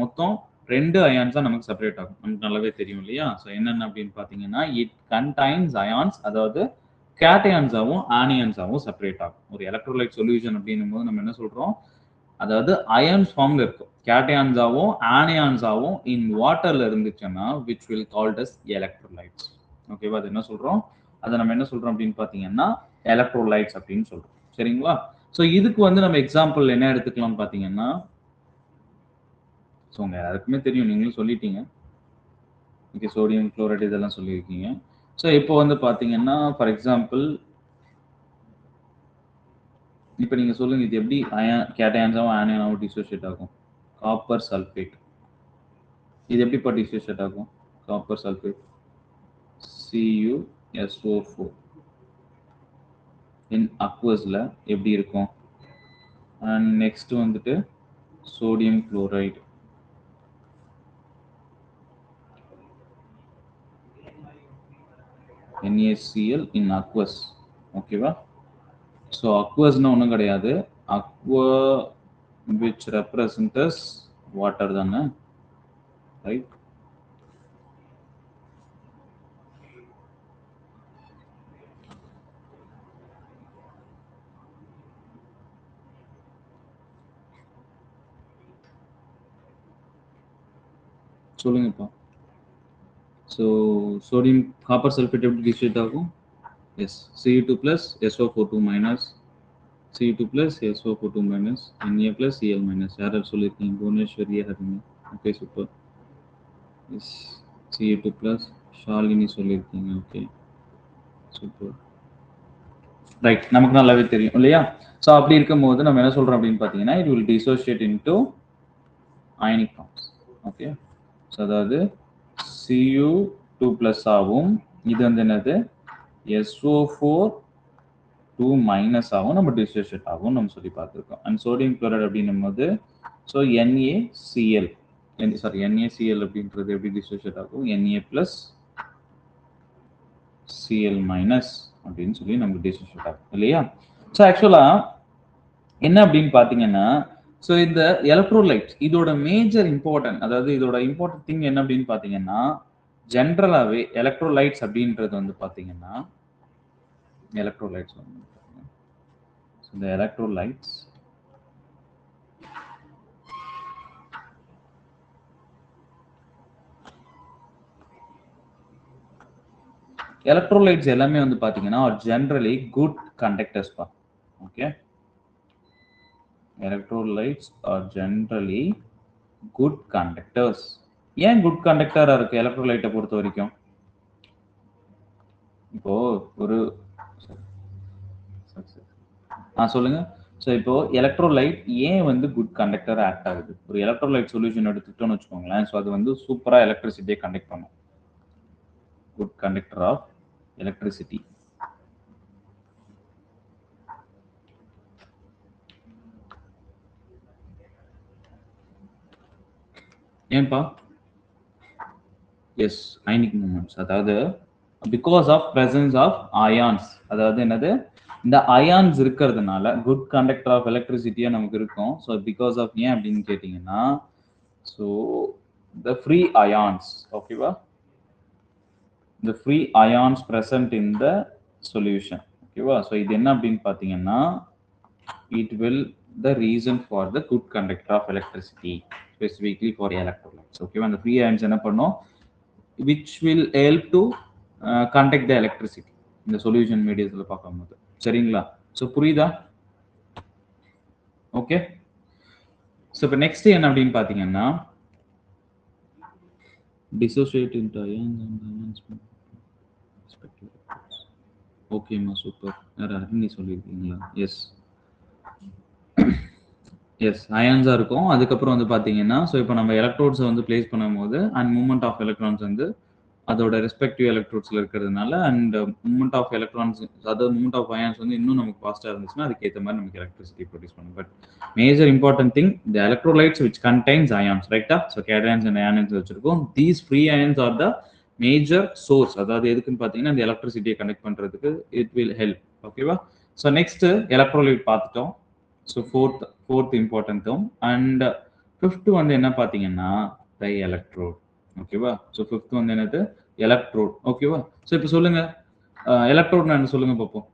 மொத்தம் 2 அயான்ஸ் தான் நமக்கு செப்பரேட் ஆகும். நமக்கு நல்லாவே தெரியும் இல்லையா? ஸோ என்னென்ன அப்படின்னு பார்த்தீங்கன்னா, இட் கண்டைன்ஸ் அயான்ஸ், அதாவது கேட்டயான்ஸாவும் ஆனியன்ஸாவும் செப்பரேட் ஆகும். ஒரு எலக்ட்ரோலைட் சொல்யூஷன் அப்படின்னும்போது நம்ம என்ன சொல்றோம்? அதாவது அயான்ஸ் ஃபார்ம்ல இருக்கும். கேட்டயான்ஸாவும் ஆனியான்ஸாவும் இன் வாட்டர்ல இருந்துச்சுன்னா which will called as electrolytes. ஓகேவா? அது என்ன சொல்றோம்? அதை நம்ம என்ன சொல்றோம் அப்படின்னு பார்த்தீங்கன்னா எலக்ட்ரோலைட்ஸ் அப்படின்னு சொல்றோம். சரிங்களா? ஸோ இதுக்கு வந்து நம்ம எக்ஸாம்பிள் என்ன எடுத்துக்கலாம்னு பார்த்தீங்கன்னா, ஸோ உங்க எல்லாருக்குமே தெரியும், நீங்களும் சொல்லிட்டீங்க. ஓகே, சோடியம் குளோரைடு இதெல்லாம் சொல்லியிருக்கீங்க. ஸோ இப்போ வந்து பார்த்தீங்கன்னா ஃபார் எக்ஸாம்பிள் இப்போ நீங்க சொல்லுங்க, இது எப்படி கேட்டயான்ஸாவும் ஆனியனாவும் டிசோசியேட் ஆகும்? Copper sulphate. இது எப்படிப்பா டிசோசியேட் ஆகும்? காப்பர் சல்ஃபேட் CuSO4 இன் அக்வஸ்ல எப்படி இருக்கும்? அண்ட் நெக்ஸ்ட் வந்துட்டு sodium chloride NaCl in aqueous. ஓகேவா? ஸோ அக்வஸ்னா ஒன்றும் கிடையாது, அக்வா விச் ரெப்ரசன்டஸ் வாட்டர் தானே, ரைட்? சொல்லுங்கப்பா. ஸோ சோடியம் காப்பர் சல்ஃபேட் எப்படி டிசோசியேட் ஆகும்? Yes, Cu2 plus SO42 minus Cu2 plus SO42 minus Na plus Cl minus. யாராவது சொல்லியிருக்கீங்க? Bhuvaneswari Harini. Okay, super. Yes, Cu2 plus Shalini சொல்லியிருக்கீங்க. Okay, super. ரைட், நமக்கு நல்லாவே தெரியும் இல்லையா? ஸோ அப்படி இருக்கும்போது நம்ம என்ன சொல்றோம் அப்படின்னு பார்த்தீங்கன்னா, it will dissociate into ionic forms. Okay, so அதாவது Cu2 plus ஆகும், இது வந்து என்னது SO4 மைனஸ் ஆகும், நம்ம டிசோசியேட் ஆகும் நம்ம சொல்லி பார்த்துருக்கோம். அண்ட் சோடியம் குளோரைடு அப்படின்னும் போது ஸோ NaCl, சாரி NaCl அப்படின்றது எப்படி டிசோசியேட் ஆகும்? Na plus Cl மைனஸ் அப்படின்னு சொல்லி நமக்கு டிசோசியேட் ஆகும் இல்லையா? ஸோ ஆக்சுவலா என்ன அப்படின்னு பார்த்தீங்கன்னா, ஸோ இந்த எலக்ட்ரோலைட் இதோட மேஜர் இம்பார்ட்டன்ட், அதாவது இதோட இம்பார்ட்டன்ட் திங் என்ன அப்படின்னு பார்த்தீங்கன்னா, ஜென்ரலாகவே எலக்ட்ரோலைட்ஸ் அப்படின்றது வந்து பார்த்தீங்கன்னா எலக்ட்ரோலைட்ஸ் வந்து the electrolytes எல்லாமே வந்து பாத்தீங்கன்னா are generally good conductors பா. Okay, electrolytes are generally good conductors. ஏன் குட் கண்டக்டரா இருக்கு எலக்ட்ரோலைட்டை பொறுத்த வரைக்கும்? இப்போ ஒரு சொல்லுங்க. ஸோ இப்போ எலக்ட்ரோலைட் ஏன் வந்து குட் கண்டக்டர் ஆக்ட் ஆகுது? ஒரு எலக்ட்ரோலைட் சொல்யூஷன் எடுத்துக்கிட்டோம்னு வச்சுக்கோங்களேன். ஸோ அது வந்து சூப்பரா எலக்ட்ரிசிட்டியை கண்டக்ட் பண்ணும். Good conductor of electricity. ஏன்பா? எஸ், அயனிக் மூமெண்ட்ஸ், அதாவது because of presence of ions, அதாவது என்னது, இந்த அயான்ஸ் இருக்கிறதுனால குட் கண்டக்டர் ஆஃப் எலக்ட்ரிசிட்டியா நமக்கு இருக்கும். ஸோ பிகாஸ் ஆஃப் ஏன் அப்படின்னு கேட்டீங்கன்னா, ஸோ த ஃப்ரீ அயான்ஸ், ஓகேவா, the free ions present in the solution. ஓகேவா? ஸோ இது என்ன அப்படின்னு பார்த்தீங்கன்னா, it will the reason for the good conductor of electricity specifically for electrolytes. ஓகேவா? அந்த ஃப்ரீ அயான்ஸ் என்ன பண்ணும், which will help to conduct the electricity இந்த சொல்யூஷன் மீடியத்தில் பார்க்கும்போது. சரிங்களா? ஸோ புரியுதா? ஓகே, ஸோ இப்போ நெக்ஸ்ட் என்ன அப்படின்னு பார்த்தீங்கன்னா, dissociate into ions and ions. ஓகேம்மா, சூப்பர். வேற நீ சொல்லியிருக்கீங்களா? எஸ் எஸ், அயான்ஸாக இருக்கும். அதுக்கப்புறம் வந்து பார்த்தீங்கன்னா, ஸோ இப்போ நம்ம எலக்ட்ரோட்ஸை வந்து பிளேஸ் பண்ணும்போது அண்ட் மூவ்மெண்ட் ஆஃப் எலக்ட்ரான்ஸ் வந்து அதோட ரெஸ்பெக்டிவ் எலக்ட்ரோட்ஸ்ல இருக்கிறதுனால, அண்ட் மூவ்மெண்ட் ஆஃப் எலக்ட்ரான்ஸ், அதாவது மூவ்மெண்ட் ஆஃப் அயான்ஸ் வந்து இன்னும் நமக்கு ஃபாஸ்ட்டாக இருந்துச்சுன்னா அதுக்கேற்ற மாதிரி நமக்கு எலக்ட்ரிசிட்டி ப்ரொடியூஸ் பண்ணும். But major important thing the electrolytes which contains ions, ரைட்டா? ஸோ கேட்டையான்ஸ் அண்ட் அயான்ஸ் வச்சிருக்கோம். These free ions R the major source, அதாவது எதுக்குன்னு பார்த்தீங்கன்னா இந்த எலக்ட்ரிசிட்டியை கனெக்ட் பண்ணுறதுக்கு இட் வில் ஹெல்ப். ஓகேவா? ஸோ நெக்ஸ்ட் எலக்ட்ரோலைட் பார்த்துட்டோம். So fourth important term. And fifth வந்து என்ன பார்த்தீங்கன்னா டைஎலக்ட்ரோட். ஓகேவா? ஸோ 5th வந்து என்னது? எலக்ட்ரோட். ஓகேவா? ஸோ இப்போ சொல்லுங்க. எலக்ட்ரோட்னா என்ன சொல்லுங்க பார்ப்போம்.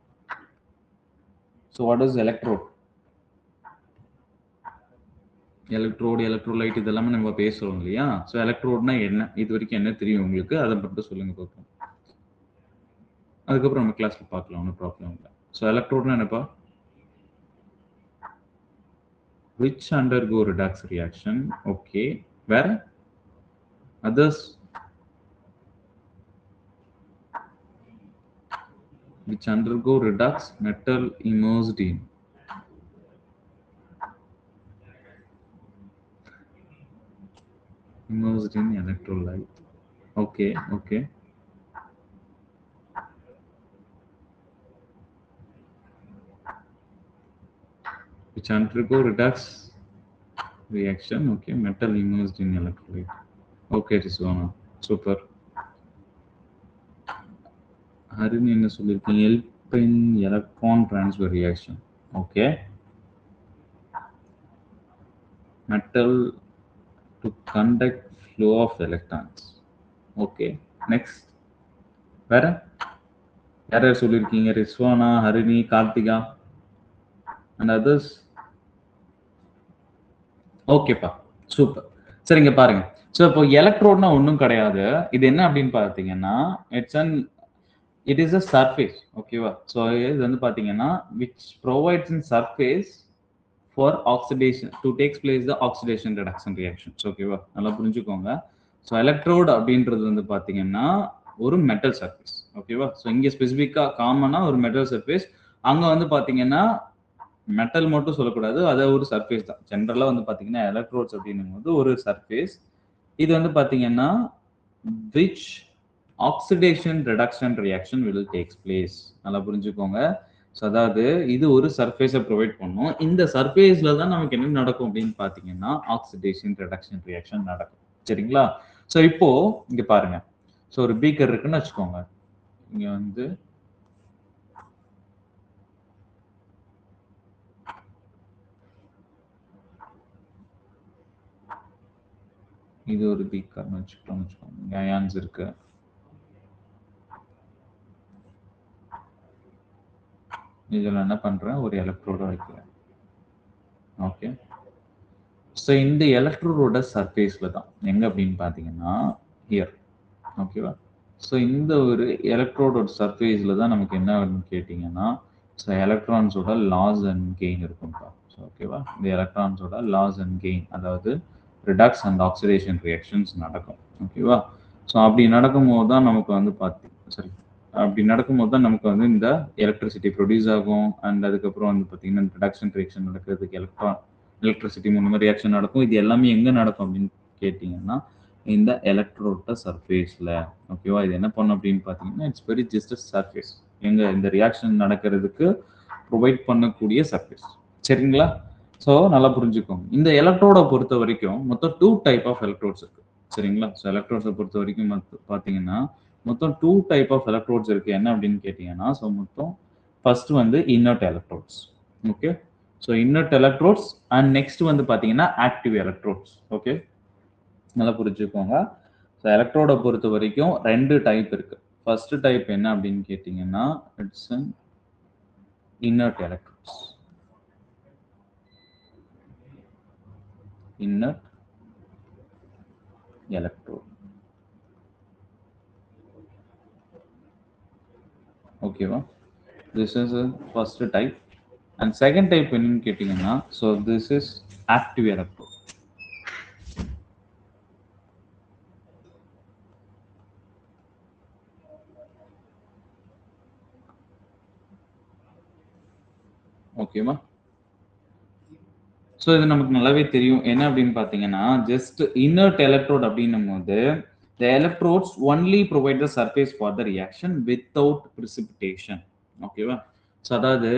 So what is electrode? Electrode, electrolyte இதெல்லாமே நம்ம பேசுறோம் இல்லையா? ஸோ எலக்ட்ரோட்னா என்ன? இது வரைக்கும் என்ன தெரியும் உங்களுக்கு? அதை மட்டும் சொல்லுங்க பார்ப்போம். அதுக்கப்புறம் நம்ம கிளாஸ்ல பார்க்கலாம். ஒன்றும் ப்ராப்ளம் இல்லை. ஸோ எலக்ட்ரோட்னா என்னப்பா? which undergo redox reaction. Okay. Where? Others? Which undergo redox metal immersed in. Immersed in electrolyte. Okay. Okay. Which undergo redox reaction. Okay. Metal immersed in electrolyte. Okay, Rizwana. Super. Harini என்ன சொல்லிருக்கீங்க? Help in electron transfer reaction. Okay. Metal to conduct flow of electrons. Okay. Next. வேற யார் யார் சொல்லியிருக்கீங்க? Rizwana, Harini, Karthika and others. ஓகேப்பா, super. சரி, இங்க பாருங்க. ஸோ இப்போ எலக்ட்ரோட்னா ஒன்றும் கிடையாது. இது என்ன அப்படின்னு பார்த்தீங்கன்னா, இட் இஸ் அ சர்ஃபேஸ். ஓகேவா? ஸோ இது வந்து பார்த்தீங்கன்னா which provides in surface for oxidation to takes place the oxidation reduction reactions. ஓகேவா? நல்லா புரிஞ்சுக்கோங்க. ஸோ எலக்ட்ரோட் அப்படின்றது வந்து பார்த்தீங்கன்னா ஒரு மெட்டல் சர்ஃபேஸ். ஓகேவா? ஸோ இங்கே ஸ்பெசிஃபிக்காக காமனாக ஒரு மெட்டல் சர்ஃபேஸ். அங்கே வந்து பார்த்தீங்கன்னா மெட்டல் மட்டும் சொல்லக்கூடாது, அது ஒரு சர்ஃபேஸ் தான். ஜென்ரலாக வந்து பார்த்தீங்கன்னா எலக்ட்ரோட்ஸ் அப்படின்னும் போது ஒரு சர்ஃபேஸ். இது வந்து பார்த்தீங்கன்னா which oxidation reduction reaction will takes place. நல்லா புரிஞ்சுக்கோங்க. ஸோ அதாவது இது ஒரு சர்ஃபேஸை ப்ரொவைட் பண்ணும். இந்த சர்ஃபேஸ்ல தான் நமக்கு என்ன நடக்கும் அப்படின்னு பார்த்தீங்கன்னா ஆக்சிடேஷன் ரிடக்ஷன் ரியாக்ஷன் நடக்கும். சரிங்களா? ஸோ இப்போ இங்க பாருங்க. ஸோ ஒரு பீக்கர் இருக்குன்னு வச்சுக்கோங்க. இங்க வந்து இது ஒரு பீக்கர்னு வச்சுக்கோங்க. இங்க அயான்ஸ் இருக்கு. இதில் என்ன பண்றேன்? ஒரு எலக்ட்ரோட வைக்கிறேன். ஓகே. ஸோ இந்த எலக்ட்ரோட சர்ஃபேஸ்ல தான் எங்க அப்படின்னு பார்த்தீங்கன்னா ஹியர். ஓகேவா? ஸோ இந்த ஒரு எலக்ட்ரோடோட சர்ஃபேஸ்ல தான் நமக்கு என்ன அப்படின்னு கேட்டிங்கன்னா ஸோ எலக்ட்ரான்ஸோட லாஸ் அண்ட் கெயின் இருக்கும்ப்பா. ஸோ ஓகேவா? இந்த எலக்ட்ரான்ஸோட லாஸ் அண்ட் கெயின், அதாவது ரிடக்ஸ் அண்ட் ஆக்சிடேஷன் ரியாக்ஷன்ஸ் நடக்கும். ஓகேவா? ஸோ அப்படி நடக்கும்போது தான் நமக்கு வந்து அப்படி நடக்கும்போது தான் நமக்கு வந்து இந்த எலக்ட்ரிசிட்டி ப்ரொடியூஸ் ஆகும். அண்ட் அதுக்கப்புறம் வந்து பார்த்தீங்கன்னா ரிடக்ஷன் ரியாக்ஷன் நடக்கிறதுக்கு எலக்ட்ரிசிட்டி மூலமாக ரியாக்ஷன் நடக்கும். இது எல்லாமே எங்கே நடக்கும் அப்படின்னு கேட்டிங்கன்னா இந்த எலக்ட்ரோட சர்ஃபேஸில். ஓகேவா? இது என்ன பண்ணும் அப்படின்னு பார்த்தீங்கன்னா இட்ஸ் வெரி ஜஸ்ட் சர்ஃபேஸ். எங்க இந்த ரியாக்ஷன் நடக்கிறதுக்கு ப்ரொவைட் பண்ணக்கூடிய சர்ஃபேஸ். சரிங்களா? ஸோ நல்லா புரிஞ்சுக்கோங்க. இந்த எலக்ட்ரோட பொறுத்த வரைக்கும் மொத்தம் 2 டைப் ஆஃப் எலக்ட்ரோட்ஸ் இருக்கு. சரிங்களா? ஸோ எலக்ட்ரோட்ஸை பொறுத்த வரைக்கும் பார்த்தீங்கன்னா மொத்தம் 2 டைப் ஆஃப் எலக்ட்ரோட்ஸ் இருக்கு. என்ன அப்படின்னு கேட்டீங்கன்னா ஸோ மொத்தம் ஃபர்ஸ்ட் வந்து inert electrodes. Okay. So inert electrodes and next வந்து பார்த்தீங்கன்னா ஆக்டிவ் எலக்ட்ரோட்ஸ். ஓகே, நல்லா புரிஞ்சுக்கோங்க. ஸோ எலக்ட்ரோட பொறுத்த வரைக்கும் 2 டைப் இருக்கு. ஃபர்ஸ்ட் டைப் என்ன அப்படின்னு கேட்டீங்கன்னா it's an inert electrodes. Inert electrode. ஓகேவா? This is first type. And second type என்னன்னு கேட்டீங்கன்னா so this is active electrode. ஓகேவா? ஸோ இது நமக்கு நல்லாவே தெரியும். என்ன அப்படின்னு பார்த்தீங்கன்னா ஜஸ்ட் இன்னர்ட் எலக்ட்ரோட் அப்படின்னும் போது the electrodes only provide the surface for the reaction without precipitation. ஓகேவா? ஸோ அதாவது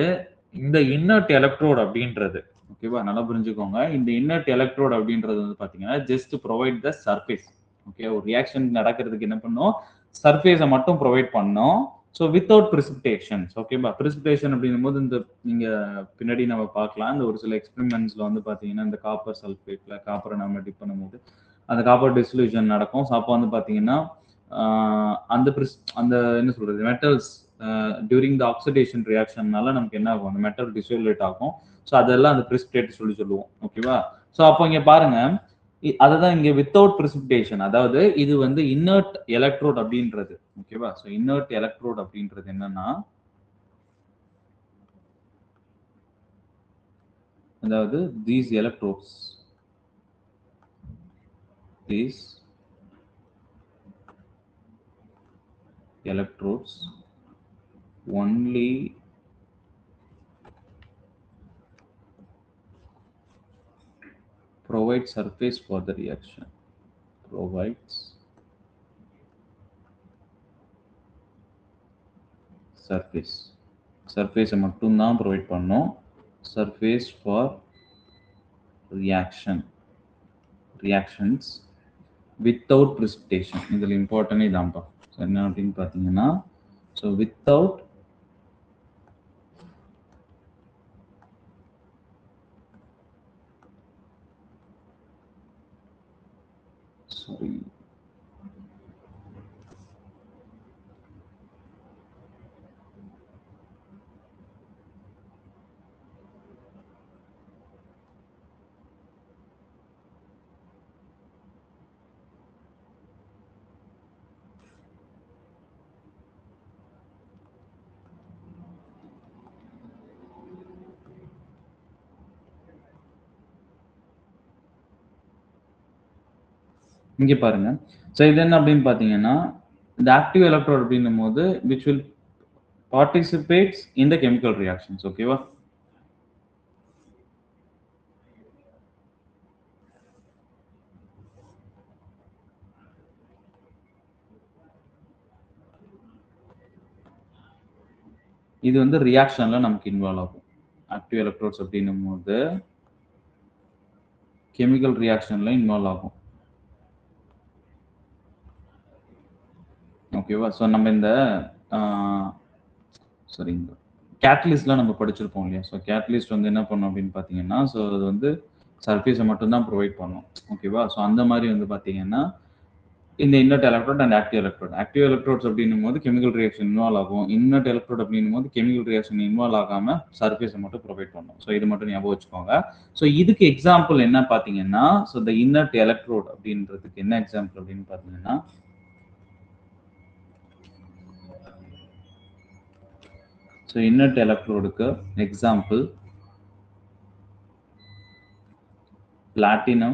இந்த இன்னர்ட் எலக்ட்ரோட் அப்படின்றது, ஓகேவா, நல்லா புரிஞ்சுக்கோங்க. இந்த இன்னர்ட் எலக்ட்ரோட் அப்படின்றது வந்து பார்த்தீங்கன்னா just provide the surface. Okay, ஒரு ரியாக்ஷன் நடக்கிறதுக்கு என்ன பண்ணும்? சர்ஃபேஸை மட்டும் ப்ரொவைட் பண்ணோம். So without precipitations. ஓகேவா? பிரிசிபிடேஷன் அப்படின்னும் போது இந்த நீங்க பின்னாடி நம்ம பார்க்கலாம். இந்த ஒரு சில எக்ஸ்பெரிமெண்ட்ஸ்ல வந்து பார்த்தீங்கன்னா இந்த காப்பர் சல்ஃபேட்ல காப்பரை நம்ம டிப் பண்ணும்போது அந்த காப்பர் டிசல்யூஷன் நடக்கும். ஸோ அப்போ வந்து பார்த்தீங்கன்னா, அந்த அந்த என்ன சொல்றது? மெட்டல்ஸ் டியூரிங் த ஆக்சிடேஷன் ரியாக்ஷன்னால நமக்கு என்ன ஆகும்? அந்த மெட்டல் டிசோலியேட் ஆகும். ஸோ அதெல்லாம் அந்த பிரிசிபிடேட் சொல்லுவோம். ஓகேவா? ஸோ அப்போ இங்க பாருங்க, அததான் இங்க வித்தவுட் பிரிசிபிடேஷன். அதாவது இது வந்து இன்னர்ட் எலக்ட்ரோட் அப்படின்றது. ஓகேவா? ஸோ இன்னர்ட் எலக்ட்ரோட் அப்படின்றது என்னன்னா, அதாவது these electrodes only provide surface for the reaction. Provides surface. Surface மட்டும்தான் ப்ரொவைட் பண்ணும். Surface for reactions without precipitation. இதில் இம்பார்ட்டன்ட் இதான்ப்பா. ஸோ என்ன அப்படின்னு பார்த்தீங்கன்னா, ஸோ வித்தவுட் சாரி இங்க பாருங்க. ஸோ இது என்ன அப்படின்னு பார்த்தீங்கன்னா, இந்த ஆக்டிவ் எலக்ட்ரோட் அப்படின்னும் போது which will participates in the chemical reactions. ஓகேவா? இது வந்து ரியாக்ஷன்ல நமக்கு இன்வால்வ் ஆகும். ஆக்டிவ் எலக்ட்ரோட்ஸ் அப்படின்னும் போது கெமிக்கல் ரியாக்ஷன்ல இன்வால்வ் ஆகும். ஓகேவா? ஸோ நம்ம இந்த சரிங்க, கேட்டலிஸ்ட்லாம் நம்ம படிச்சிருப்போம் இல்லையா? ஸோ கேட்டலிஸ்ட் வந்து என்ன பண்ணும் அப்படின்னு பார்த்தீங்கன்னா, ஸோ அது வந்து சர்ஃபேஸை மட்டும் தான் ப்ரொவைட் பண்ணும். ஓகேவா? ஸோ அந்த மாதிரி வந்து பார்த்தீங்கன்னா, இந்த inert electrode and active electrode. Active electrodes அப்படின்னும் போது கெமிக்கல் ரியாக்ஷன் இன்வால்வ் ஆகும். இன்னர்ட் எலக்ட்ரோட் அப்படின்னும் போது கெமிக்கல் ரியாக்ஷன் இன்வால்வ் ஆகாம சர்ஃபேஸை மட்டும் ப்ரொவைட் பண்ணும். ஸோ இது மட்டும் ஞாபகம் வச்சுக்கோங்க. ஸோ இதுக்கு எக்ஸாம்பிள் என்ன பார்த்தீங்கன்னா, ஸோ இந்த இன்னர்ட் எலக்ட்ரோட் அப்படின்றதுக்கு என்ன எக்ஸாம்பிள் அப்படின்னு பார்த்தீங்கன்னா, ஸோ இன்னர்ட் எலக்ட்ரோடுக்கு example platinum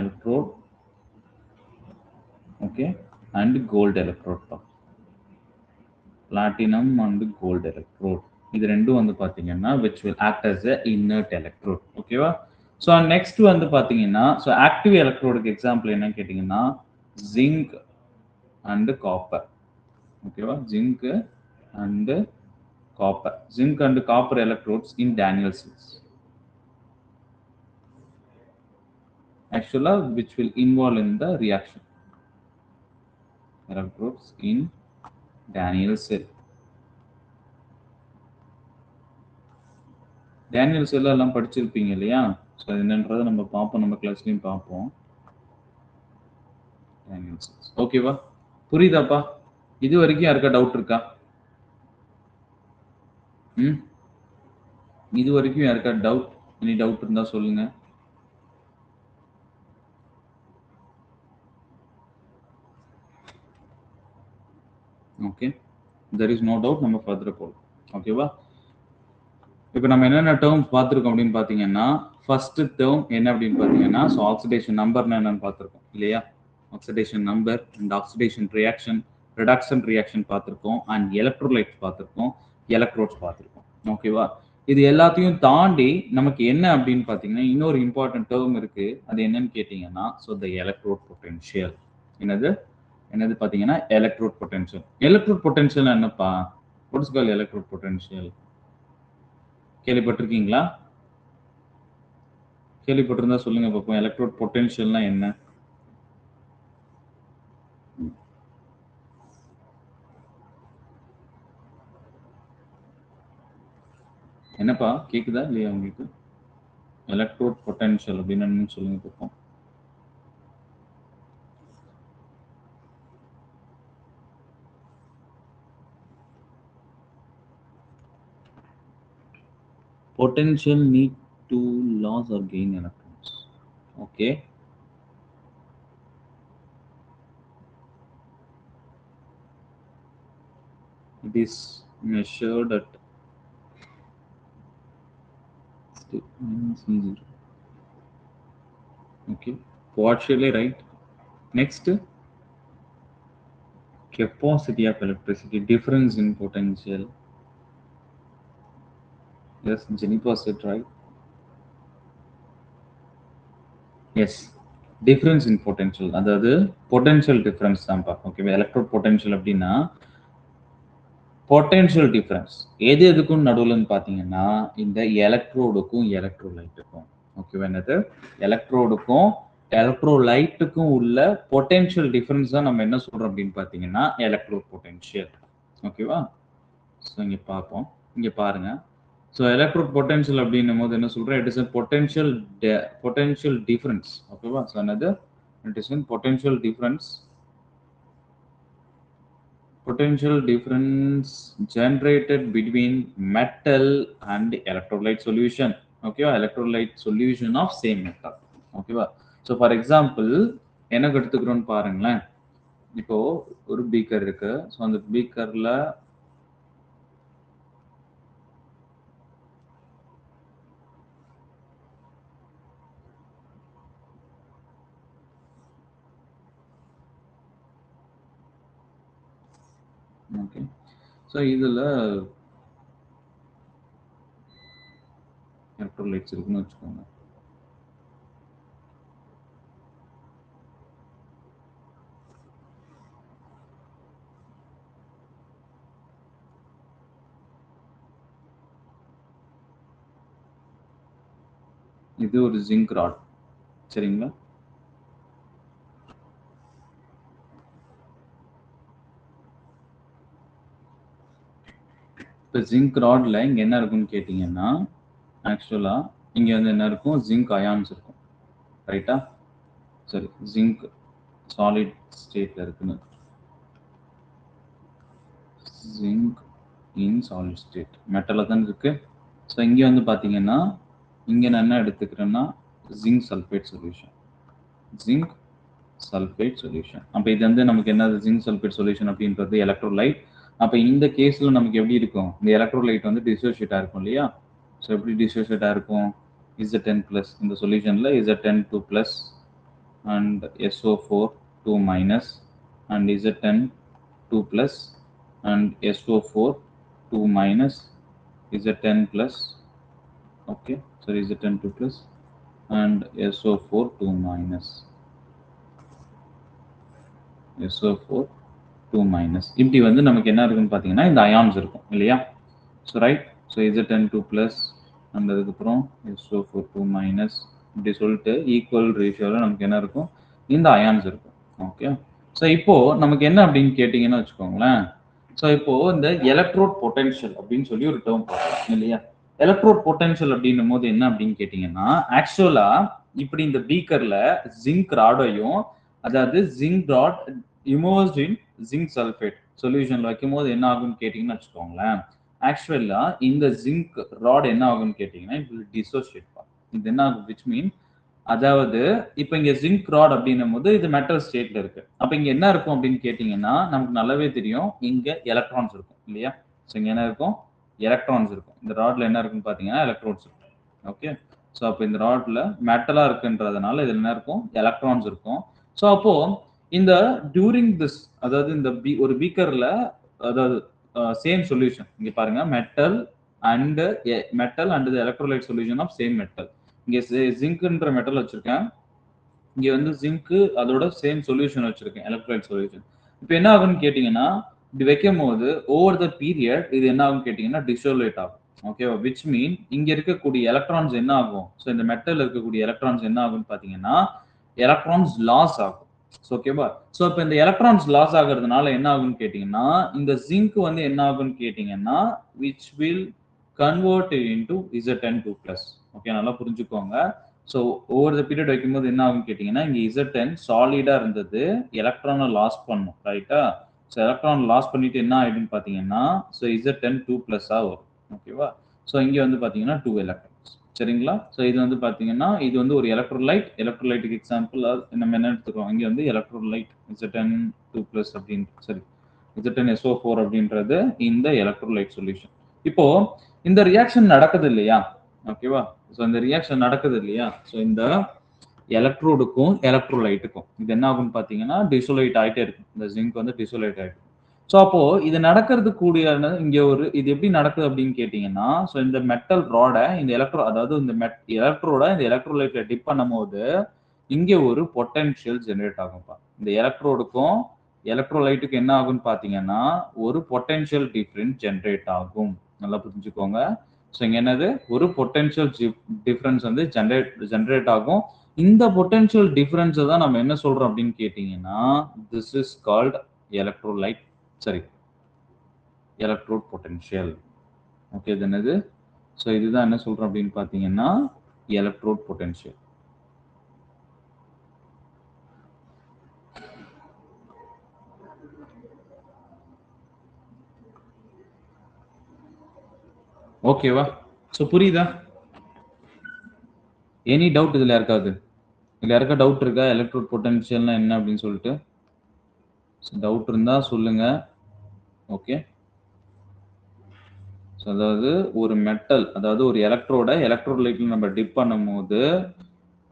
electrode, okay, and gold electrode. Platinum and gold electrode, இது ரெண்டும் வந்து பாத்தீங்கன்னா which will act as a inert electrode. ஓகேவா? ஸோ நெக்ஸ்ட் வந்து பாத்தீங்கன்னா, ஸோ ஆக்டிவ் எலக்ட்ரோடுக்கு எக்ஸாம்பிள் என்ன கேட்டீங்கன்னா, ஜிங்க் அண்ட் காப்பர். ஓகேவா? Zinc and copper. Zinc and copper electrodes in Daniell cells. Actually, which will involve in the reaction. Electrodes in Daniell cell. Daniell cell எல்லாம் படிச்சிருப்பீங்க இல்லையா? So என்னன்றதை நம்ம பார்ப்போம், நம்ம கிளாஸ்லையும் பார்ப்போம். Daniell cells. ஓகேவா? புரியுதாப்பா? இது வரைக்கும் யாருக்கா டவுட் இருக்கா? இது வரைக்கும் யாருக்கா டவுட், எனி டவுட் இருந்தா சொல்லுங்க. Okay, there is no doubt. நம்ம ஃபர்தர் போகலாம். ஓகேவா? இப்போ நம்ம என்னென்ன டேர்ம்ஸ் பார்த்துருக்கோம் அப்படின்னு பார்த்தீங்கன்னா, ஃபர்ஸ்ட் டேர்ம் என்ன அப்படின்னு பார்த்தீங்கன்னா, ஸோ ஆக்சிடேஷன் நம்பர்னா என்னன்னு பார்த்துருக்கோம் இல்லையா? Oxidation number and oxidation reaction, reduction reaction பார்த்துருக்கோம், அண்ட் எலக்ட்ரோலைட்ஸ் பார்த்துருக்கோம், எலக்ட்ரோட்ஸ் பார்த்துருக்கோம். ஓகேவா? இது எல்லாத்தையும் தாண்டி நமக்கு என்ன அப்படின்னு பார்த்தீங்கன்னா, இன்னொரு இம்பார்ட்டன்ட் டேர்ம் இருக்கு. அது என்னன்னு கேட்டீங்கன்னா, ஸோ த எலக்ட்ரோட் பொட்டென்ஷியல். என்னது பார்த்தீங்கன்னா எலக்ட்ரோட் பொட்டென்ஷியல். எலக்ட்ரோட் பொட்டென்ஷியல் என்னப்பா? What is called electrode potential? கேள்விப்பட்டிருக்கீங்களா? கேள்விப்பட்டிருந்தா சொல்லுங்க பார்ப்போம். எலக்ட்ரோட் பொட்டென்ஷியல்னா என்ன? என்னப்பா கேக்குதா இல்லையா உங்களுக்கு? எலக்ட்ரோட் பொட்டன்ஷியல் அப்படின்னு என்னன்னு சொல்லுங்க பார்ப்போம். Potential need to lose or gain electrons. Okay. It is measured at -0. Okay. Partially right. Next, capacity of electricity, difference in potential. Yes, Jennifer said right. Yes, difference in potential. அதாவது potential difference தான்ப்பா. Okay, electrode potential அப்படின்னா potential difference எது எதுக்கும் நடுவுலன்னு பார்த்தீங்கன்னா இந்த எலக்ட்ரோடுக்கும் எலக்ட்ரோலைட்டுக்கும். ஓகேவா, என்னது எலக்ட்ரோடுக்கும் எலக்ட்ரோலைட்டுக்கும் உள்ள பொட்டன்ஷியல் டிஃபரன்ஸ் தான் நம்ம என்ன சொல்றோம் அப்படின்னு பார்த்தீங்கன்னா எலக்ட்ரோட் பொட்டன்ஷியல். ஓகேவா, ஸோ இங்கே பார்ப்போம், இங்கே பாருங்க. ஸோ எலக்ட்ரோட் பொட்டன்ஷியல் அப்படின்னும் போது என்ன சொல்றேன், இட் இஸ் பொட்டன்ஷியல் டிஃபரன்ஸ். ஓகேவா, ஸோ என்னது, it is potential difference generated between metal and electrolyte solution. Okay, electrolyte solution of same metal. Okay, so for example என்ன எடுத்துக்கிறோம்னு பாருங்களேன். இப்போ ஒரு பீக்கர் இருக்கு. ஸோ அந்த பீக்கர்ல ஓகே, ஸோ இதில் எலக்ட்ரோலைட்ஸ் இருக்குன்னு வச்சுக்கோங்க. இது ஒரு ஜிங்க் ராட், சரிங்களா? இப்போ ஜிங்க் ராட்ல இங்கே என்ன இருக்குன்னு கேட்டிங்கன்னா, ஆக்சுவலாக இங்கே வந்து என்ன இருக்கும், ஜிங்க் அயான்ஸ் இருக்கும். ரைட்டா? சரி, ஜிங்க் சாலிட் ஸ்டேட்ல இருக்குன்னு, ஜிங்க் இன் சாலிட் ஸ்டேட் மெட்டலில் தான் இருக்கு. ஸோ இங்கே வந்து பார்த்தீங்கன்னா இங்கே நான் என்ன எடுத்துக்கிறேன்னா zinc sulphate solution, zinc sulphate solution. அப்போ இது வந்து நமக்கு என்னது, ஜிங்க் சல்ஃபேட் சொல்யூஷன் அப்படின்றது எலக்ட்ரோலைட். அப்போ இந்த கேஸில் நமக்கு எப்படி இருக்கும், இந்த எலக்ட்ரோலைட் வந்து டிசோசியேட்டாக இருக்கும் இல்லையா? ஸோ எப்படி டிசோசியேட்டாக இருக்கும், Z10+, இந்த சொல்யூஷனில் Z10 2+ and SO4 2- and Z10 2+ and SO4 2- Z10+, okay, sorry, Z10 2+ and SO4 2-, SO4 2-. இப்படி வந்து நமக்கு என்ன இருக்குன்னு பார்த்தீங்கன்னா இந்த அயான்ஸ் இருக்கும் இல்லையா? So right, so Z10 2+ and அதுக்கப்புறம் SO4 2- இப்படி சொல்லிட்டு ஈக்குவல் ரேஷியோவில் நமக்கு என்ன இருக்கும், இந்த அயான்ஸ் இருக்கும். ஓகே, ஸோ இப்போ நமக்கு என்ன அப்படின்னு கேட்டிங்கன்னு வச்சுக்கோங்களேன். ஸோ இப்போ இந்த எலக்ட்ரோட் பொட்டன்ஷியல் அப்படின்னு சொல்லி ஒரு டேர்ம் பார்க்கலாம் இல்லையா? எலக்ட்ரோட் பொட்டன்ஷியல் அப்படின்னும் போது என்ன அப்படின்னு கேட்டிங்கன்னா, ஆக்சுவலா இப்படி இந்த பீக்கர்ல ஜிங்க் ராடையும், அதாவது ஜிங்க் ராட் இமோஸ்ட் இன் ஜிங்க் சல்ஃபேட் சொல்யூஷன்ல வைக்கும் போது என்ன ஆகும்னு கேட்டிங்கன்னு வச்சுக்கோங்களேன், ஆக்சுவலா இந்த ஜிங்க் ராட் என்ன ஆகும்னு கேட்டிங்கன்னா இப்படி டிசோசியேட் பண்ணும். இது என்ன ஆகும், விச் மீன், அதாவது இப்போ இங்க ஜிங்க் ராட் அப்படின்னும் போது இது மெட்டல் ஸ்டேட்ல இருக்கு. அப்ப இங்க என்ன இருக்கும் அப்படின்னு கேட்டீங்கன்னா நமக்கு நல்லாவே தெரியும், இங்க எலக்ட்ரான்ஸ் இருக்கும் இல்லையா? ஸோ இங்க என்ன இருக்கும், எலக்ட்ரான்ஸ் இருக்கும். இந்த ராட்ல என்ன இருக்குன்னு பாத்தீங்கன்னா எலக்ட்ரான்ஸ் இருக்கும். ஓகே, ஸோ அப்போ இந்த ராட்ல மெட்டலா இருக்குன்றதுனால இதுல என்ன இருக்கும், எலக்ட்ரான்ஸ் இருக்கும். ஸோ அப்போ இந்த டியூரிங் திஸ், அதாவது இந்த ஒரு பீக்கர்ல, அதாவது சேம் சொல்யூஷன் இங்க பாருங்க, metal and electrolyte solution of same metal. இங்க ஜிங்க்ன்ற மெட்டல் வச்சிருக்கேன், இங்க வந்து ஜிங்க் அதோட சேம் சொல்யூஷன் வச்சிருக்கேன், எலக்ட்ரோலைட் சொல்யூஷன். இப்போ என்ன ஆகும்னு கேட்டீங்கன்னா, இப்படி வைக்கும் போது ஓவர் த பீரியட் இது என்ன ஆகும் கேட்டீங்கன்னா டிசோலேட் ஆகும். ஓகேவா, விச் மீன் இங்க இருக்கக்கூடிய எலக்ட்ரான்ஸ் என்ன ஆகும், ஸோ இந்த மெட்டல் இருக்கக்கூடிய எலக்ட்ரான்ஸ் என்ன ஆகும்னு பாத்தீங்கன்னா எலக்ட்ரான்ஸ் லாஸ் ஆகும். ஓகேவா, ஸோ இப்போ இந்த எலக்ட்ரான்ஸ் லாஸ் ஆகுறதுனால என்ன ஆகும்னு கேட்டீங்கன்னா இந்த ஜிங்க் வந்து என்ன ஆகும்னு கேட்டீங்கன்னா which will convert it into Zn 2 plus. Okay, நல்லா புரிஞ்சுக்கோங்க. ஸோ ஓவர் த பீரியட் வைக்கும்போது என்ன ஆகும் கேட்டிங்கன்னா, இங்கே Zn சாலிடாக இருந்தது, எலக்ட்ரானை லாஸ் பண்ணும், ரைட்டா? ஸோ எலக்ட்ரான் லாஸ் பண்ணிட்டு என்ன ஆகிடுன்னு பார்த்தீங்கன்னா, ஸோ Zn 2 ப்ளஸ்ஸாக வரும், ஓகேவா? ஸோ இங்கே வந்து பார்த்தீங்கன்னா 2 எலக்ட்ரான்ஸ், சரிங்களா? ஸோ இது வந்து பார்த்தீங்கன்னா இது வந்து ஒரு எலக்ட்ரோலைட்டுக்கு எக்ஸாம்பிள் நம்ம என்ன எடுத்துக்கிறோம், இங்கே வந்து எலக்ட்ரோலைட் Zn 2 ப்ளஸ் அப்படின்னு, சரி, Zn-SO4 அப்படின்றது இந்த எலக்ட்ரோலைட் சொல்யூஷன். இப்போ இந்த ரியாக்ஷன் நடக்குது இல்லையா, ஓகேவா? ஸோ இந்த ரியாக்ஷன் நடக்குது இல்லையா, ஸோ இந்த எலக்ட்ரோடுக்கும் எலக்ட்ரோலைட்டுக்கும் இது என்ன ஆகும்னு பார்த்தீங்கன்னா டிசோலைட் ஆகிட்டே இருக்கும், இந்த ஜிங்க் வந்து டிசோலைட் ஆகிடும். ஸோ அப்போ இது நடக்கிறது கூடிய இங்கே ஒரு இது எப்படி நடக்குது அப்படின்னு கேட்டிங்கன்னா, ஸோ இந்த மெட்டல் ராடை இந்த அதாவது இந்த எலக்ட்ரோட இந்த எலக்ட்ரோலைட்ல டிப் பண்ணும் போது இங்கே ஒரு பொட்டன்ஷியல் ஜெனரேட் ஆகும்ப்பா. இந்த எலக்ட்ரோடுக்கும் எலக்ட்ரோலைட்டுக்கு என்ன ஆகும்னு பார்த்தீங்கன்னா ஒரு பொட்டன்ஷியல் டிஃபரன்ஸ் ஜெனரேட் ஆகும், நல்லா புரிஞ்சுக்கோங்க. ஸோ இங்கே என்னது, ஒரு பொட்டன்ஷியல் டிஃபரன்ஸ் வந்து ஜெனரேட் ஆகும். இந்த பொட்டன்ஷியல் டிஃபரன்ஸை தான் நம்ம என்ன சொல்றோம் அப்படின்னு கேட்டிங்கன்னா, திஸ் இஸ் கால்ட் எலக்ட்ரோலைட், சரி, எலக்ட்ரோட் பொட்டன்ஷியல். ஓகே, இது என்னது, ஸோ இதுதான் என்ன சொல்றோம் அப்படின்னு பார்த்தீங்கன்னா எலக்ட்ரோட் பொட்டன்ஷியல். ஓகேவா? ஸோ புரியுதா? எனி டவுட் இதில் யாருக்காவது டவுட் இருக்கா, எலக்ட்ரோட் பொட்டன்ஷியல்னா என்ன அப்படின்னு சொல்லிட்டு? டவுட் இருந்தா சொல்லுங்க. ஓகே, ஸோ அதாவது ஒரு மெட்டல், அதாவது ஒரு எலக்ட்ரோலைட்ல நம்ம டிப் பண்ணும் போது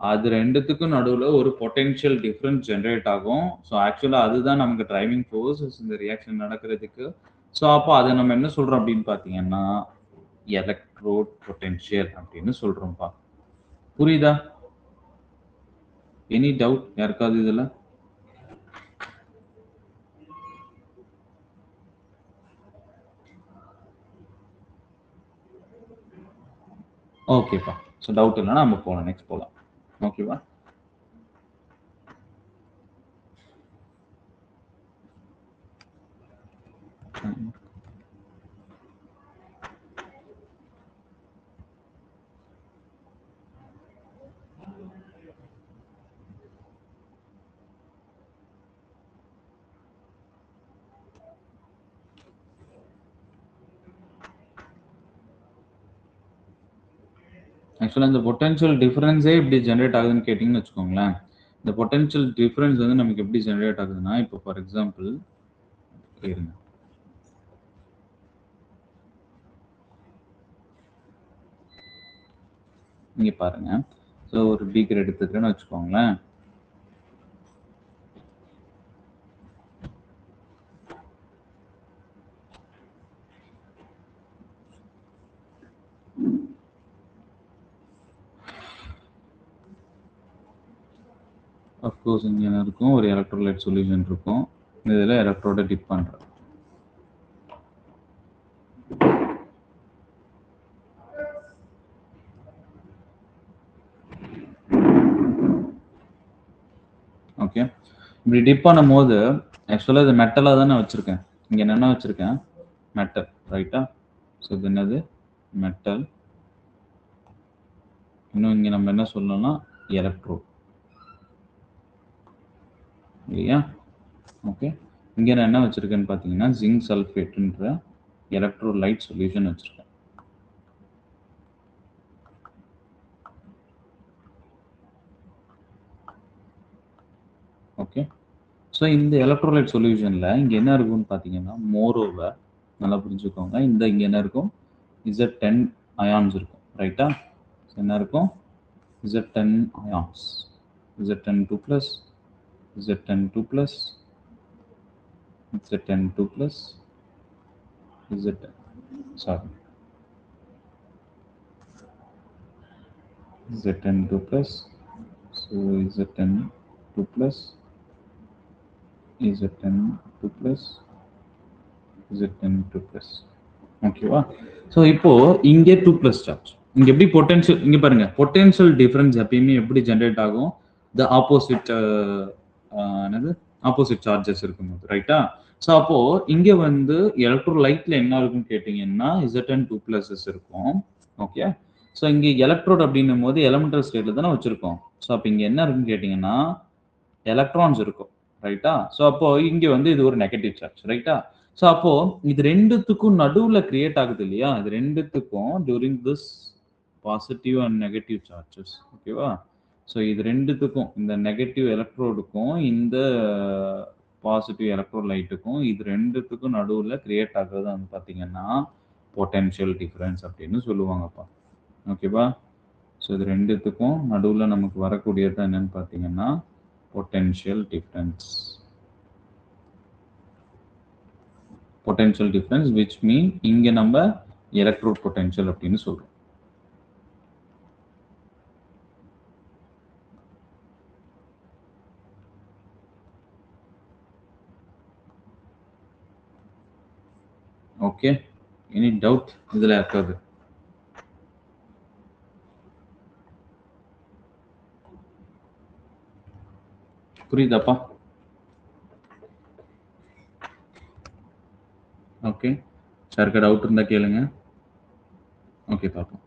அது ரெண்டுத்துக்கும் நடுவில் ஒரு பொட்டன்ஷியல் டிஃபரன்ஸ் ஜென்ரேட் ஆகும். ஸோ ஆக்சுவலாக அதுதான் நமக்கு டிரைவிங் ஃபோர்ஸ் இந்த ரியாக்ஷன் நடக்கிறதுக்கு. ஸோ அப்போ அதை நம்ம என்ன சொல்றோம் அப்படின்னு பார்த்தீங்கன்னா எலக்ட்ரோட் பொட்டன்ஷியல் அப்படின்னு சொல்றோம்ப்பா. புரியுதா? எனி டவுட் யாருக்காவது இதுல? ஓகேப்பா, ஸோ டவுட் இல்லைன்னா நம்ம போகலாம், நெக்ஸ்ட் போகலாம், ஓகேவா? ஆக்சுவலாக இந்த பொட்டன்ஷியல் டிஃபரன்ஸே இப்படி ஜென்ரேட் ஆகுதுன்னு கேட்டிங்கன்னு வச்சுக்கோங்களேன். இந்த பொட்டன்ஷியல் டிஃபரன்ஸ் வந்து நமக்கு எப்படி ஜென்ரேட் ஆகுதுன்னா, இப்போ ஃபார் எக்ஸாம்பிள் இருங்க, இங்கே பாருங்க. ஸோ ஒரு பீக்கர் எடுத்துக்கிறேன்னு வச்சுக்கோங்களேன். அஃப்கோர்ஸ் இங்கே என்ன இருக்கும், ஒரு எலக்ட்ரோலைட் சொல்யூஷன் இருக்கும், இதில் எலக்ட்ரோட டிப் பண்ணுறேன். ஓகே, இப்படி டிப் பண்ணும் போது ஆக்சுவலாக இது மெட்டலாக தானே வச்சுருக்கேன், இங்கே என்னென்ன வச்சுருக்கேன், மெட்டல், ரைட்டா? ஸோ இது என்னது, மெட்டல். இன்னும் இங்கே நம்ம என்ன சொல்லணும்னா எலக்ட்ரோட், இல்லையா? ஓகே, இங்கே நான் என்ன வச்சுருக்கேன்னு பார்த்தீங்கன்னா ஜிங்க் சல்ஃபேட்ன்ற எலக்ட்ரோலைட் சொல்யூஷன் வச்சுருக்கேன். ஓகே, ஸோ இந்த எலக்ட்ரோலைட் சொல்யூஷனில் இங்கே என்ன இருக்குன்னு பார்த்தீங்கன்னா மோரோவர், நல்லா புரிஞ்சுக்கோங்க, இங்கே என்ன இருக்கும், Z10 அயான்ஸ் இருக்கும், ரைட்டா? என்ன இருக்கும், Z10 ions, Z10 2 plus, Z10 2 plus, Z10 2 plus, Z10 2 plus, so Z10 2 plus, Z10 2 plus, Z10 2 plus, ஓகேவா? ஸோ இப்போ இங்கே 2 ப்ளஸ் சார்ஜ், இங்கே எப்படி பொட்டன்ஷியல், இங்கே பாருங்க, பொட்டன்ஷியல் டிஃபரன்ஸ் எப்பயுமே எப்படி ஜென்ரேட் ஆகும், த ஆப்போசிட் என்னது, ஆப்போசிட் சார்ஜஸ் இருக்கும்போது, ரைட்டா? ஸோ அப்போ இங்க வந்து எலக்ட்ரோலைட்ல என்ன இருக்குன்னு கேட்டீங்கன்னா Zn2+ இருக்கும். ஓகே. ஸோ இங்க எலக்ட்ரோட் அப்படின்னும் போது எலமெண்டல் ஸ்டேட்ல தானே வச்சிருக்கோம். ஸோ அப்போ இங்க என்ன இருக்குன்னு கேட்டீங்கன்னா எலக்ட்ரான்ஸ் இருக்கும். ரைட்டா? ஸோ அப்போ இங்க வந்து இது ஒரு நெகட்டிவ் சார்ஜ். ரைட்டா? ஸோ அப்போ இது ரெண்டுத்துக்கும் நடுவுல கிரியேட் ஆகுது இல்லையா? இது ரெண்டுத்துக்கும் during this positive and negative charges. ஓகேவா? ஸோ இது ரெண்டுத்துக்கும் இந்த நெகட்டிவ் எலக்ட்ரோடுக்கும் இந்த பாசிட்டிவ் எலக்ட்ரோலைட்டுக்கும் இது ரெண்டுத்துக்கும் நடுவுல கிரியேட் ஆகுறது வந்து பார்த்தீங்கன்னா பொட்டென்ஷியல் டிஃபரன்ஸ் அப்படின்னு சொல்லுவாங்கப்பா. ஓகேவா? ஸோ இது ரெண்டுத்துக்கும் நடுவுல நமக்கு வரக்கூடியது என்னன்னு பார்த்தீங்கன்னா potential difference. Potential difference which mean இங்க நம்ம electrode potential அப்படின்னு சொல்றோம். ஓகே, எனி டவுட் இதுல இருக்காது? புரியுதாப்பா? ஓகே, யாருக்கு டவுட் இருந்தா கேளுங்க. ஓகே, பார்ப்போம்.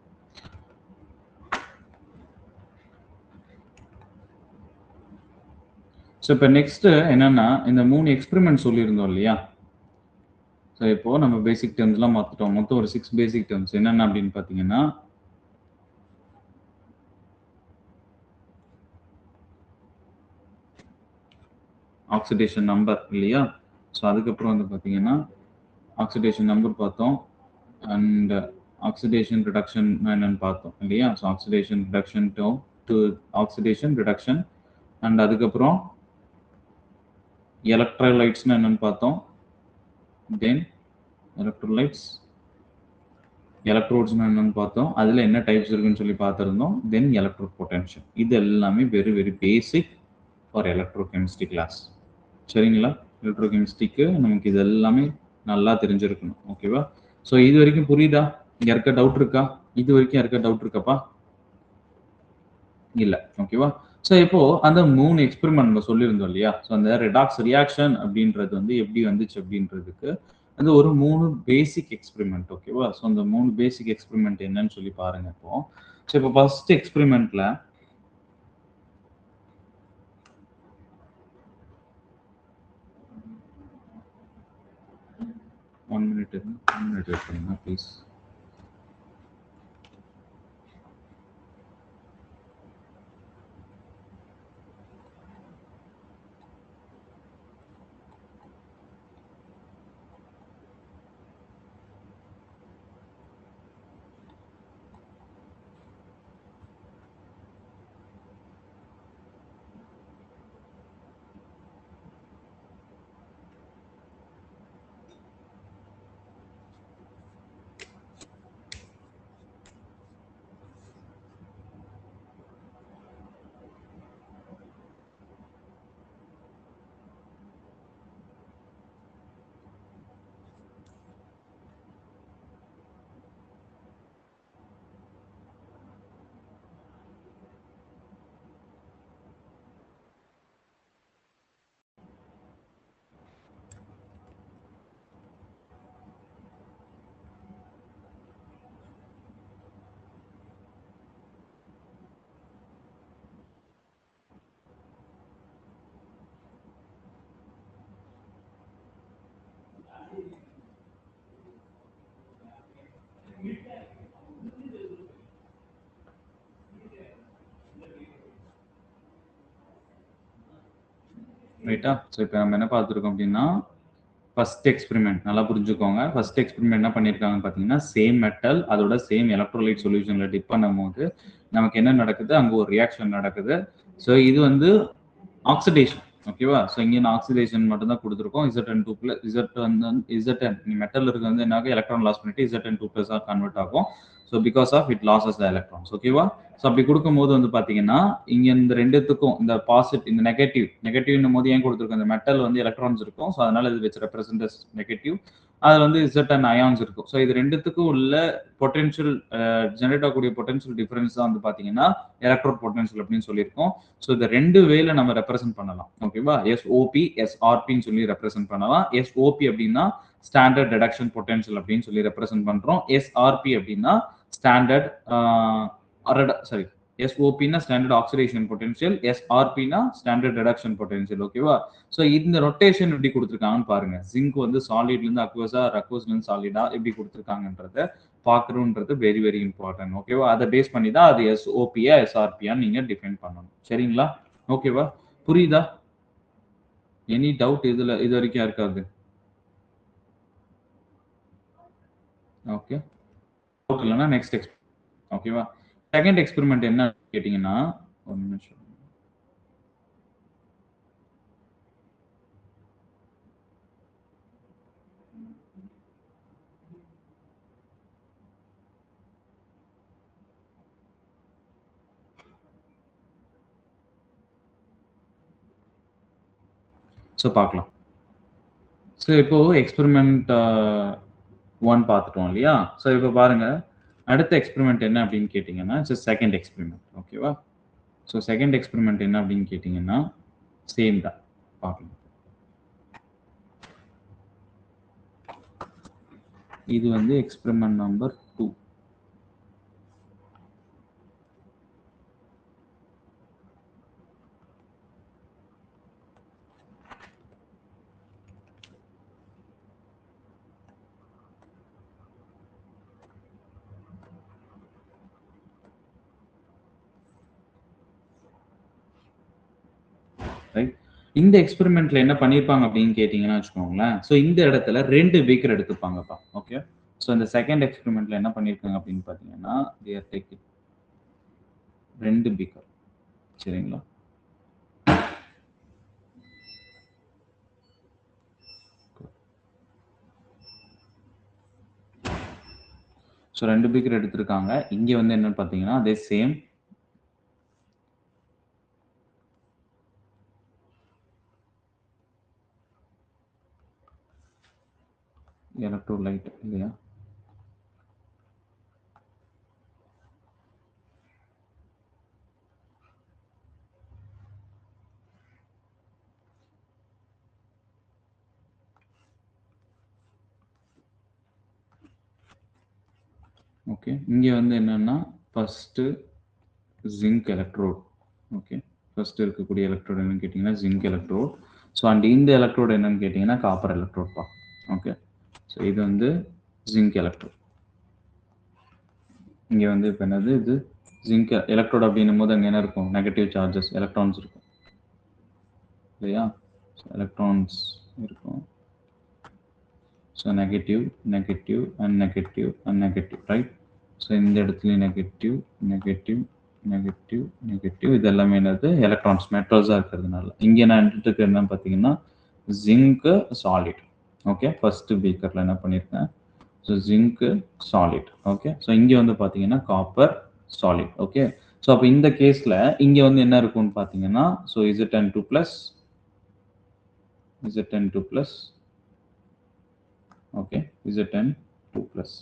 ஸோ இப்போ நெக்ஸ்ட் என்னன்னா இந்த 3 எக்ஸ்பெரிமெண்ட் சொல்லியிருந்தோம் இல்லையா? ஸோ இப்போ நம்ம பேசிக் டேர்ம்ஸ்லாம் மாற்றிட்டோம். மொத்தம் ஒரு 6 பேசிக் டேர்ம்ஸ் என்னென்ன அப்படின்னு பார்த்தீங்கன்னா ஆக்சிடேஷன் நம்பர் இல்லையா? ஸோ அதுக்கப்புறம் வந்து பார்த்தீங்கன்னா ஆக்சிடேஷன் நம்பர் பார்த்தோம் அண்ட் ஆக்சிடேஷன் ரிடக்ஷன் என்னன்னு பார்த்தோம் இல்லையா? So oxidation reduction to oxidation reduction and அதுக்கப்புறம் எலக்ட்ரோலைட்ஸ்னு என்னன்னு பார்த்தோம். தென் எலக்ட்ரோலைட்ஸ் எலக்ட்ரோட்ஸ்னு என்னன்னு பார்த்தோம். அதில் என்ன டைப்ஸ் இருக்குன்னு சொல்லி பார்த்துருந்தோம். Then electrode potential. இது எல்லாமே very very basic for electrochemistry class. சரிங்களா? எலக்ட்ரோகெமிஸ்ட்ரிக்கு நமக்கு இது எல்லாமே நல்லா தெரிஞ்சிருக்கணும். ஓகேவா? ஸோ இது வரைக்கும் புரியுதா? யாருக்கா டவுட் இருக்கா? இது வரைக்கும் யாருக்கா டவுட் இருக்காப்பா? இல்ல. ஓகேவா? ஸோ இப்போ அந்த 3 எக்ஸ்பெரிமெண்ட் நம்ம சொல்லியிருந்தோம் இல்லையா? ஸோ அந்த ரெடாக்ஸ் ரியாக்ஷன் அப்படின்றது வந்து எப்படி வந்துச்சு அப்படின்றதுக்கு அது ஒரு 3 பேசிக் எக்ஸ்பெரிமெண்ட். ஓகேவா? ஸோ அந்த 3 பேசிக் எக்ஸ்பெரிமெண்ட் என்னன்னு சொல்லி பாருங்க இப்போ. ஸோ இப்போ ஃபர்ஸ்ட் எக்ஸ்பெரிமெண்ட்ல ஒன் மினிட் வெயிட் பண்ணுங்க ப்ளீஸ். ரைட்டா? ஸோ இப்போ நம்ம என்ன பார்த்துருக்கோம் அப்படின்னா ஃபர்ஸ்ட் எக்ஸ்பெரிமெண்ட் நல்லா புரிஞ்சுக்கோங்க. ஃபர்ஸ்ட் எக்ஸ்பெரிமெண்ட் என்ன பண்ணியிருக்காங்கன்னு பார்த்தீங்கன்னா சேம் மெட்டல் அதோட சேம் எலக்ட்ரோலைட் சொல்யூஷன்ல டிப் பண்ணும்போது நமக்கு என்ன நடக்குது? அங்கே ஒரு ரியாக்ஷன் நடக்குது. ஸோ இது வந்து ஆக்சிடேஷன். ஓகேவா? ஸோ இங்கே ஆக்சிடேஷன் மட்டும் தான் கொடுத்துருக்கோம். Zn2+ Zn மெட்டல் இருக்கு வந்து என்ன ஆகும்? எலக்ட்ரான் லாஸ் பண்ணிட்டு Zn2+ கன்வெர்ட் ஆகும். So because of it losses the electrons. ஓகேவா? ஸோ அப்படி கொடுக்கும்போது வந்து பார்த்தீங்கன்னா இங்க இந்த ரெண்டுத்துக்கும் இந்த பாசிட்டிவ் இந்த நெகட்டிவ்னும் போது ஏன் கொடுத்துருக்கோம்? இந்த மெட்டல் வந்து எலக்ட்ரான்ஸ் இருக்கும். ஸோ அதனால இது வச்சு ரெப்ரசென்ட் நெகட்டிவ் அது வந்து இசட்டன் அயான்ஸ் இருக்கும். ஸோ இது ரெண்டுத்துக்கும் உள்ள பொட்டென்ஷியல் ஜெனரேட் ஆகக்கூடிய பொட்டென்ஷியல் டிஃபரன்ஸ் தான் வந்து பார்த்தீங்கன்னா எலக்ட்ரோட் பொட்டென்ஷியல் அப்படின்னு சொல்லியிருக்கோம். ஸோ இந்த 2 வேல நம்ம ரெப்ரசென்ட் பண்ணலாம். ஓகேவா? எஸ்ஓபி, எஸ்ஆர்பின்னு சொல்லி ரெப்ரசென்ட் பண்ணலாம். எஸ்ஓபி அப்படின்னா ஸ்டாண்டர்ட் ரிடக்ஷன் பொட்டென்ஷியல் அப்படின்னு சொல்லி ரெப்ரசென்ட் பண்றோம். எஸ்ஆர்பி அப்படின்னா ஸ்டாண்டர்ட் சாரி எஸ்ஓபின்னா ஸ்டாண்டர்ட் ஆக்சிடேஷன் பொட்டென்ஷியல், எஸ்ஆர்பின்னா ஸ்டாண்டர்ட் ரிடக்ஷன் பொட்டென்ஷியல். ஓகேவா? ஸோ இந்த ரொட்டேஷன் எப்படி கொடுத்துருக்காங்கன்னு பாருங்க. ஜிங்க் வந்து சாலிட்ல இருந்து அக்வஸா, அக்வஸ்ல இருந்து சாலிடா எப்படி கொடுத்துருக்காங்கன்றத பார்க்கணுன்றது வெரி வெரி இம்பார்ட்டன்ட். ஓகேவா? அதை பேஸ் பண்ணி தான் அது எஸ்ஓபியா எஸ்ஆர்பியா நீங்க டிஃபைன் பண்ணணும். சரிங்களா? ஓகேவா? புரியுதா? எனி டவுட் இதுல இது வரைக்கும் இருக்காது? ஓகே, டவுட் இல்லைன்னா நெக்ஸ்ட் ஓகேவா? செகண்ட் எக்ஸ்பெரிமெண்ட் என்ன கேட்டீங்கன்னா, ஒரு நிமிஷம். ஸோ பார்க்கலாம். ஸோ இப்போ எக்ஸ்பெரிமெண்ட் 1 பார்த்துட்டோம் இல்லையா? ஸோ இப்போ பாருங்க, அடுத்த எக்ஸ்பெரிமெண்ட் என்ன அப்படின்னு கேட்டிங்கன்னா, இட்ஸ் செகண்ட் எக்ஸ்பெரிமெண்ட். ஓகேவா? ஸோ செகண்ட் எக்ஸ்பெரிமெண்ட் என்ன அப்படின்னு கேட்டிங்கன்னா, சேம் தான். பார்க்கலாம். இது வந்து எக்ஸ்பெரிமெண்ட் நம்பர் 2. ரைட்? இந்த எக்ஸ்பெரிமெண்ட்ல என்ன பண்ணிருப்பாங்க அப்படின்னு கேட்டீங்கன்னா வச்சுக்கோங்களேன். ஸோ இந்த இடத்துல 2 பீக்கர் எடுத்துப்பாங்கப்பா. ஓகே, ஸோ இந்த செகண்ட் எக்ஸ்பெரிமெண்ட்ல என்ன பண்ணிருக்காங்க அப்படின்னு பார்த்தீங்கன்னா, தேர் டேக் 2 பீக்கர். சரிங்களா? ஸோ 2 பீக்கர் எடுத்திருக்காங்க. இங்கே வந்து என்னன்னு பார்த்தீங்கன்னா, அதே சேம் எலக்ட்ரோலைட் இல்லையா? ஓகே, இங்கே வந்து என்னன்னா first zinc electrode. Okay, first இருக்கக்கூடிய எலக்ட்ரோட் என்னன்னு கேட்டிங்கன்னா ஜிங்க் எலக்ட்ரோட். ஸோ அண்ட் இந்த எலக்ட்ரோட் என்னன்னு கேட்டிங்கன்னா காப்பர் எலக்ட்ரோட்பா. ஓகே, ஸோ இது வந்து ஜிங்க் எலக்ட்ரோட். இங்கே வந்து இப்போ என்னது, இது ஜிங்க் எலக்ட்ரோட் அப்படின்னும் போது அங்கே என்ன இருக்கும்? நெகட்டிவ் சார்ஜஸ், எலக்ட்ரான்ஸ் இருக்கும் இல்லையா? எலக்ட்ரான்ஸ் இருக்கும். So negative negative and negative and negative, right? So இந்த இடத்துல நெகட்டிவ் நெகட்டிவ் நெகட்டிவ் நெகட்டிவ், இது எல்லாமே என்னது? எலக்ட்ரான்ஸ், மெட்டல்ஸாக இருக்கிறதுனால. இங்கே நான் எடுத்துட்டு என்ன பார்த்தீங்கன்னா ஜிங்க்கு சாலிட். ஓகே, ஃபர்ஸ்ட் பீக்கரில் என்ன பண்ணியிருக்கேன்? So zinc solid. Okay, so இங்கே வந்து பார்த்தீங்கன்னா காப்பர் சாலிட். ஓகே, ஸோ அப்போ இந்த கேஸில் இங்கே வந்து என்ன இருக்கும்னு பார்த்தீங்கன்னா, so Zn2 plus Zn2 plus okay, Zn2 plus.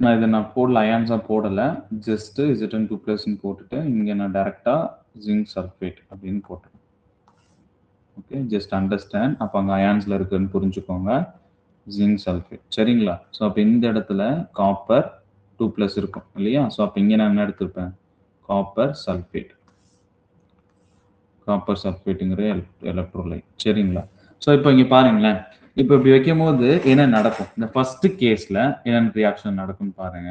நான் இதை நான் போடல, அயான்ஸாக போடலை, ஜஸ்ட்டு Zn2 ப்ளஸ்ன்னு போட்டுட்டு இங்கே நான் டைரெக்டாக ஜிங்க் சல்ஃபேட் அப்படின்னு போட்டேன். Okay, just understand. அப்போ அங்கே அயான்ஸில் இருக்குன்னு புரிஞ்சுக்கோங்க. Zinc sulphate. சரிங்களா? ஸோ அப்போ இந்த இடத்துல காப்பர் 2 ப்ளஸ் இருக்கும் இல்லையா? ஸோ அப்போ இங்கே நான் என்ன எடுத்துருப்பேன்? Copper sulphate. காப்பர் சல்ஃபேட்டுங்கிற எலக்ட்ரோலைட். சரிங்களா? ஸோ இப்போ இங்கே பாருங்களேன், இப்போ இப்படி வைக்கும் போது என்ன நடக்கும்? இந்த ஃபர்ஸ்ட் கேஸ்ல என்ன ரியாக்ஷன் நடக்கும்னு பாருங்க.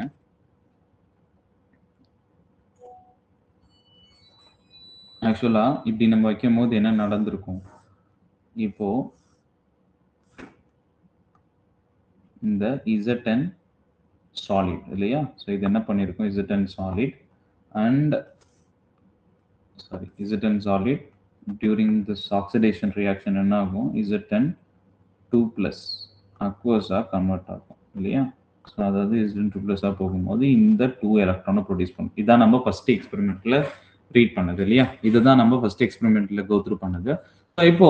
ஆக்சுவலா இப்படி நம்ம வைக்கும் போது என்ன நடந்திருக்கும்? இப்போ இந்த Zn சாலிட் இல்லையா? ஸோ இது என்ன பண்ணிருக்கும்? Zn solid and sorry Zn solid during this oxidation reaction என்ன ஆகும்? Zn2 ப்ளஸ் அக்வஸா கன்வெர்ட் ஆகும் இல்லையா? ஸோ அதாவது Zn2 ப்ளஸ்ஸாக போகும்போது இந்த 2 எலக்ட்ரானை ப்ரொடியூஸ் பண்ணும். இதான் நம்ம ஃபர்ஸ்ட் எக்ஸ்பெரிமெண்ட்ல ரீட் பண்ணது இல்லையா? இதுதான் நம்ம ஃபர்ஸ்ட் எக்ஸ்பெரிமெண்ட்ல கோ த்ரூ பண்ணது. இப்போ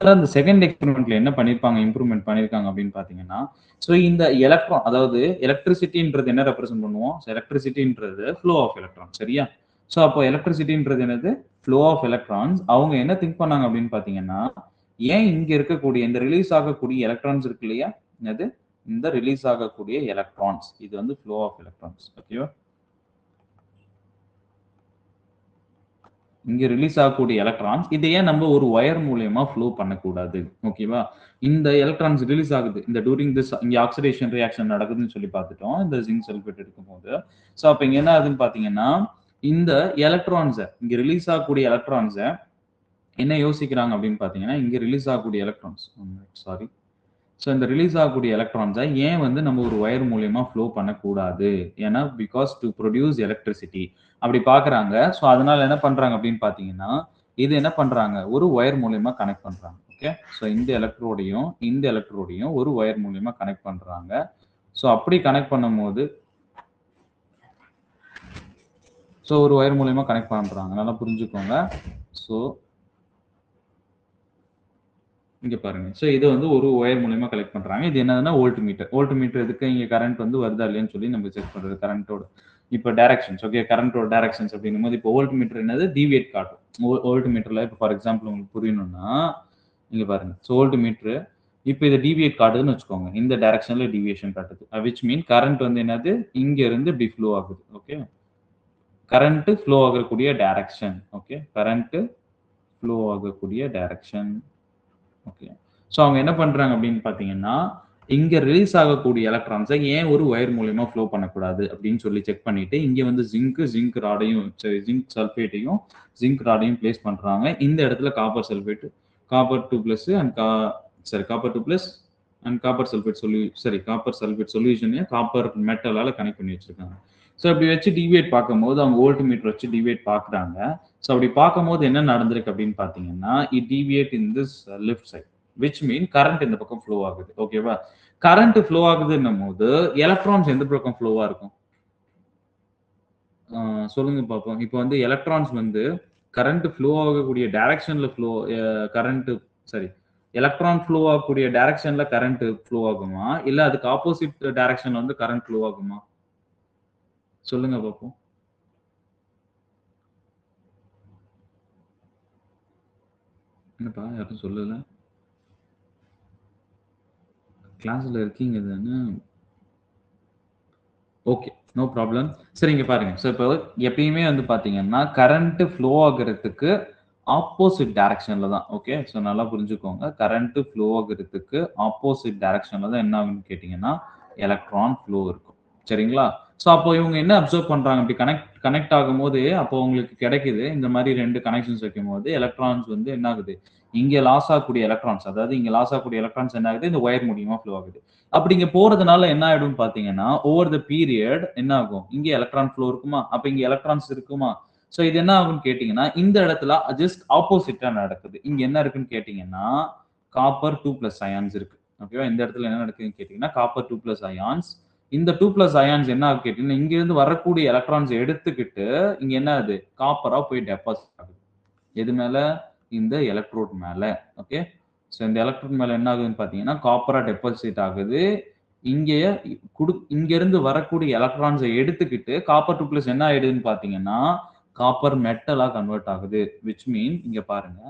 அந்த செகண்ட் எக்ஸ்பெரிமெண்ட்ல என்ன பண்ணிருப்பாங்க, இம்ப்ரூவ்மெண்ட் பண்ணிருக்காங்க அப்படின்னு பாத்தீங்கன்னா, ஸோ இந்த எலக்ட்ரான், அதாவது எலக்ட்ரிசிட்டின்றது என்ன ரெப்ரசென்ட் பண்ணுவோம்? எலக்ட்ரிசிட்டின்றது ஃப்ளோ ஆஃப் எலக்ட்ரான், சரியா? ஸோ அப்போ எலக்ட்ரிசிட்டின்றது என்னது? Flow of electrons. அவங்க என்ன திங்க் பண்ணாங்க அப்படின்னு பாத்தீங்கன்னா, ஏன் இங்க இருக்கக்கூடிய இந்த ரிலீஸ் ஆகக்கூடிய எலக்ட்ரான்ஸ் இருக்கு இல்லையா? என்னது? இந்த ரிலீஸ் ஆகக்கூடிய எலக்ட்ரான்ஸ், இது வந்து ஃப்ளோ ஆஃப் எலக்ட்ரான்ஸ், ஓகேவா? இங்க ரிலீஸ் ஆகக்கூடிய எலக்ட்ரான்ஸ், இதை ஏன் நம்ம ஒரு ஒயர் மூலியமா ஃப்ளோ பண்ணக்கூடாது? ஓகேவா? இந்த எலக்ட்ரான்ஸ் ரிலீஸ் ஆகுது. இந்த டூரிங் திஸ் இங்க ஆக்சிடேஷன் ரியாக்ஷன் நடக்குதுன்னு சொல்லி பார்த்துட்டோம். இந்த ஜிங்க் சல்பேட் எடுக்கும்போது. ஸோ அப்ப இங்க என்ன ஆகுதுன்னு பார்த்தீங்கன்னா, இந்த எலக்ட்ரான்ஸ இங்க ரிலீஸ் ஆகக்கூடிய எலக்ட்ரான்ஸ என்ன யோசிக்கிறாங்க அப்படின்னு பார்த்தீங்கன்னா, இங்க ரிலீஸ் ஆகக்கூடிய எலக்ட்ரான்ஸ், சாரி. ஸோ இந்த ரிலீஸ் ஆகக்கூடிய எலக்ட்ரான்ஸ ஏன் வந்து நம்ம ஒரு ஒயர் மூலியமா ஃப்ளோ பண்ணக்கூடாது? ஏன்னா, பிகாஸ் டூ புரொடியூஸ் எலக்ட்ரிசிட்டி அப்படி பார்க்குறாங்க. ஸோ அதனால என்ன பண்றாங்க அப்படின்னு பார்த்தீங்கன்னா, இது என்ன பண்றாங்க? ஒரு ஒயர் மூலியமா கனெக்ட் பண்றாங்க. ஓகே. ஸோ இந்த எலக்ட்ரோடையும், இந்த எலக்ட்ரோடையும் ஒரு ஒயர் மூலியமா கனெக்ட் பண்றாங்க. ஸோ அப்படி கனெக்ட் பண்ணும்போது ஒரு ஒயர் மூலியமா கனெக்ட் பண்றாங்க. நல்லா புரிஞ்சுக்கோங்க. ஸோ இங்க பாருங்க. ஸோ இது வந்து ஒரு ஒயர் மூலியமா கலெக்ட் பண்றாங்க. இது என்னதுன்னா வோல்ட் மீட்டர். வோல்ட் மீட்டர் எதுக்கு? இங்க கரண்ட் வந்து வருதா இல்லையான்னு சொல்லி நம்ம செக் பண்றது. கரண்டோட இப்ப டைரக்ஷன்ஸ், ஓகே. கரண்டோட டைரக்ஷன்ஸ் அப்படிங்கும்போது இப்போ வோல்ட் மீட்டர் என்னது? டீவியேட் காட்டும். வோல்ட் மீட்டர்ல இப்போ ஃபார் எக்ஸாம்பிள் உங்களுக்கு புரியணும்னா, இங்க பாருங்க. ஸோ வோல்ட் மீட்டர் இப்போ இத டீவியேட் காட்டுதுன்னு வச்சுக்கோங்க. இந்த டைரக்ஷன்ல டீவியேஷன் காட்டுது. விச் மீன் கரண்ட் வந்து என்னது? இங்க இருந்து இப்படி ஃப்ளோ ஆகுது. ஓகே. கரண்ட் ஃப்ளோ ஆகக்கூடிய டைரக்ஷன். ஓகே. கரண்ட் ஃப்ளோ ஆகக்கூடிய டைரக்ஷன். ஓகே. ஸோ அவங்க என்ன பண்றாங்க அப்படின்னு பார்த்தீங்கன்னா, இங்க ரிலீஸ் ஆகக்கூடிய எலக்ட்ரான்ஸ ஏன் ஒரு ஒயர் மூலியமா ஃப்ளோ பண்ணக்கூடாது அப்படின்னு சொல்லி செக் பண்ணிட்டு, இங்க வந்து ஜிங்க் ராடையும் ஜிங்க் சல்ஃபேட்டையும், ஜிங்க் ராடையும் பிளேஸ் பண்றாங்க. இந்த இடத்துல copper sulphate, copper 2+ and copper 2+ and copper sulphate copper sulphate சொல்யூஷனையும் காப்பர் மெட்டலால கனெக்ட் பண்ணி வச்சிருக்காங்க. ஸோ அப்படி வச்சு டிவியேட் பார்க்கும்போது அவங்க வோல்ட் மீட்டர் வச்சு டிவியேட் பார்க்குறாங்க. ஸோ அப்படி பார்க்கும்போது என்ன நடந்திருக்கு அப்படின்னு பார்த்தீங்கன்னா, it deviate in this left side, which mean current இந்த பக்கம் ஃப்ளோ ஆகுது. ஓகேவா? கரண்ட் ஃப்ளோ ஆகுதுன்னும் போது எலக்ட்ரான்ஸ் எந்த பக்கம் ஃப்ளோவா இருக்கும்? சொல்லுங்க பார்ப்போம். இப்போ வந்து எலக்ட்ரான்ஸ் வந்து கரண்ட் ஃப்ளோ ஆகக்கூடிய டைரக்ஷன்ல கரண்ட் சாரி எலக்ட்ரான் ஃப்ளோ ஆகக்கூடிய டைரக்ஷன்ல கரண்ட் ஃப்ளோ ஆகுமா? இல்ல அதுக்கு ஆப்போசிட் டைரக்ஷன்ல வந்து கரண்ட் ஃப்ளோ ஆகுமா? சொல்லுங்க பார்ப்போம். என்னப்பா யாரும் சொல்லல? கிளாஸ்ல இருக்கீங்க தானே? ஓகே. No problem. சரி இங்க பாருங்க. ஸோ இப்போ எப்பயுமே வந்து பார்த்தீங்கன்னா, கரண்ட் ஃப்ளோ ஆகுறதுக்கு ஆப்போசிட் டைரக்ஷன்ல தான். ஓகே. ஸோ நல்லா புரிஞ்சுக்கோங்க. கரண்ட் ஃப்ளோ ஆகுறதுக்கு ஆப்போசிட் டைரக்ஷன்ல தான் என்ன ஆகும்னு கேட்டீங்கன்னா, எலக்ட்ரான் ஃப்ளோ இருக்கும். சரிங்களா? ஸோ அப்போ இவங்க என்ன அப்சர்வ் பண்றாங்க? இப்படி கனெக்ட் கனெக்ட் ஆகும்போது, அப்போ உங்களுக்கு கிடைக்குது. இந்த மாரி 2 கனெக்ஷன்ஸ் வைக்கும்போது, எலக்ட்ரான்ஸ் வந்து என்ன ஆகுது? இங்க லாஸ் ஆகக்கூடிய எலக்ட்ரான்ஸ், அதாவது இங்க லாஸ் ஆகக்கூடிய எலக்ட்ரான்ஸ் என்ன ஆகுது? இந்த ஒயர் மூலியமா ஃப்ளோ ஆகுது. அப்படி இங்க போறதுனால என்ன ஆயிடும்னு பார்த்தீங்கன்னா, ஓவர் த பீரியட் என்ன ஆகும்? இங்க எலக்ட்ரான் ஃப்ளோ இருக்குமா? அப்ப இங்க எலக்ட்ரான்ஸ் இருக்குமா? சோ இது என்ன ஆகும்னு கேட்டீங்கன்னா, இந்த இடத்துல ஜஸ்ட் ஆப்போசிட்டா நடக்குது. இங்க என்ன இருக்குன்னு கேட்டீங்கன்னா, காப்பர் 2+ அயான்ஸ் இருக்கு. ஓகேவா? இந்த இடத்துல என்ன நடக்குதுன்னு கேட்டீங்கன்னா, காப்பர் 2+ அயான்ஸ். இந்த 2+ அயான்ஸ் என்ன ஆகும் கேட்டீங்கன்னா, இங்க இருந்து வரக்கூடிய எலக்ட்ரான்ஸ் எடுத்துக்கிட்டு, இங்க என்ன ஆகுது? காப்பரா போய் டெபாசிட் ஆகுது. எது மேல? இந்த எலக்ட்ரோட் மேல. ஓகே. ஸோ இந்த எலக்ட்ரோட் மேல என்ன ஆகுதுன்னு பார்த்தீங்கன்னா, காப்பரா டெபாசிட் ஆகுது. இங்கேயே இங்கேருந்து வரக்கூடிய எலக்ட்ரான்ஸ எடுத்துக்கிட்டு, காப்பர் 2+ என்ன ஆயிடுதுன்னு பார்த்தீங்கன்னா, காப்பர் மெட்டலா கன்வெர்ட் ஆகுது. விச் மீன் இங்க பாருங்க.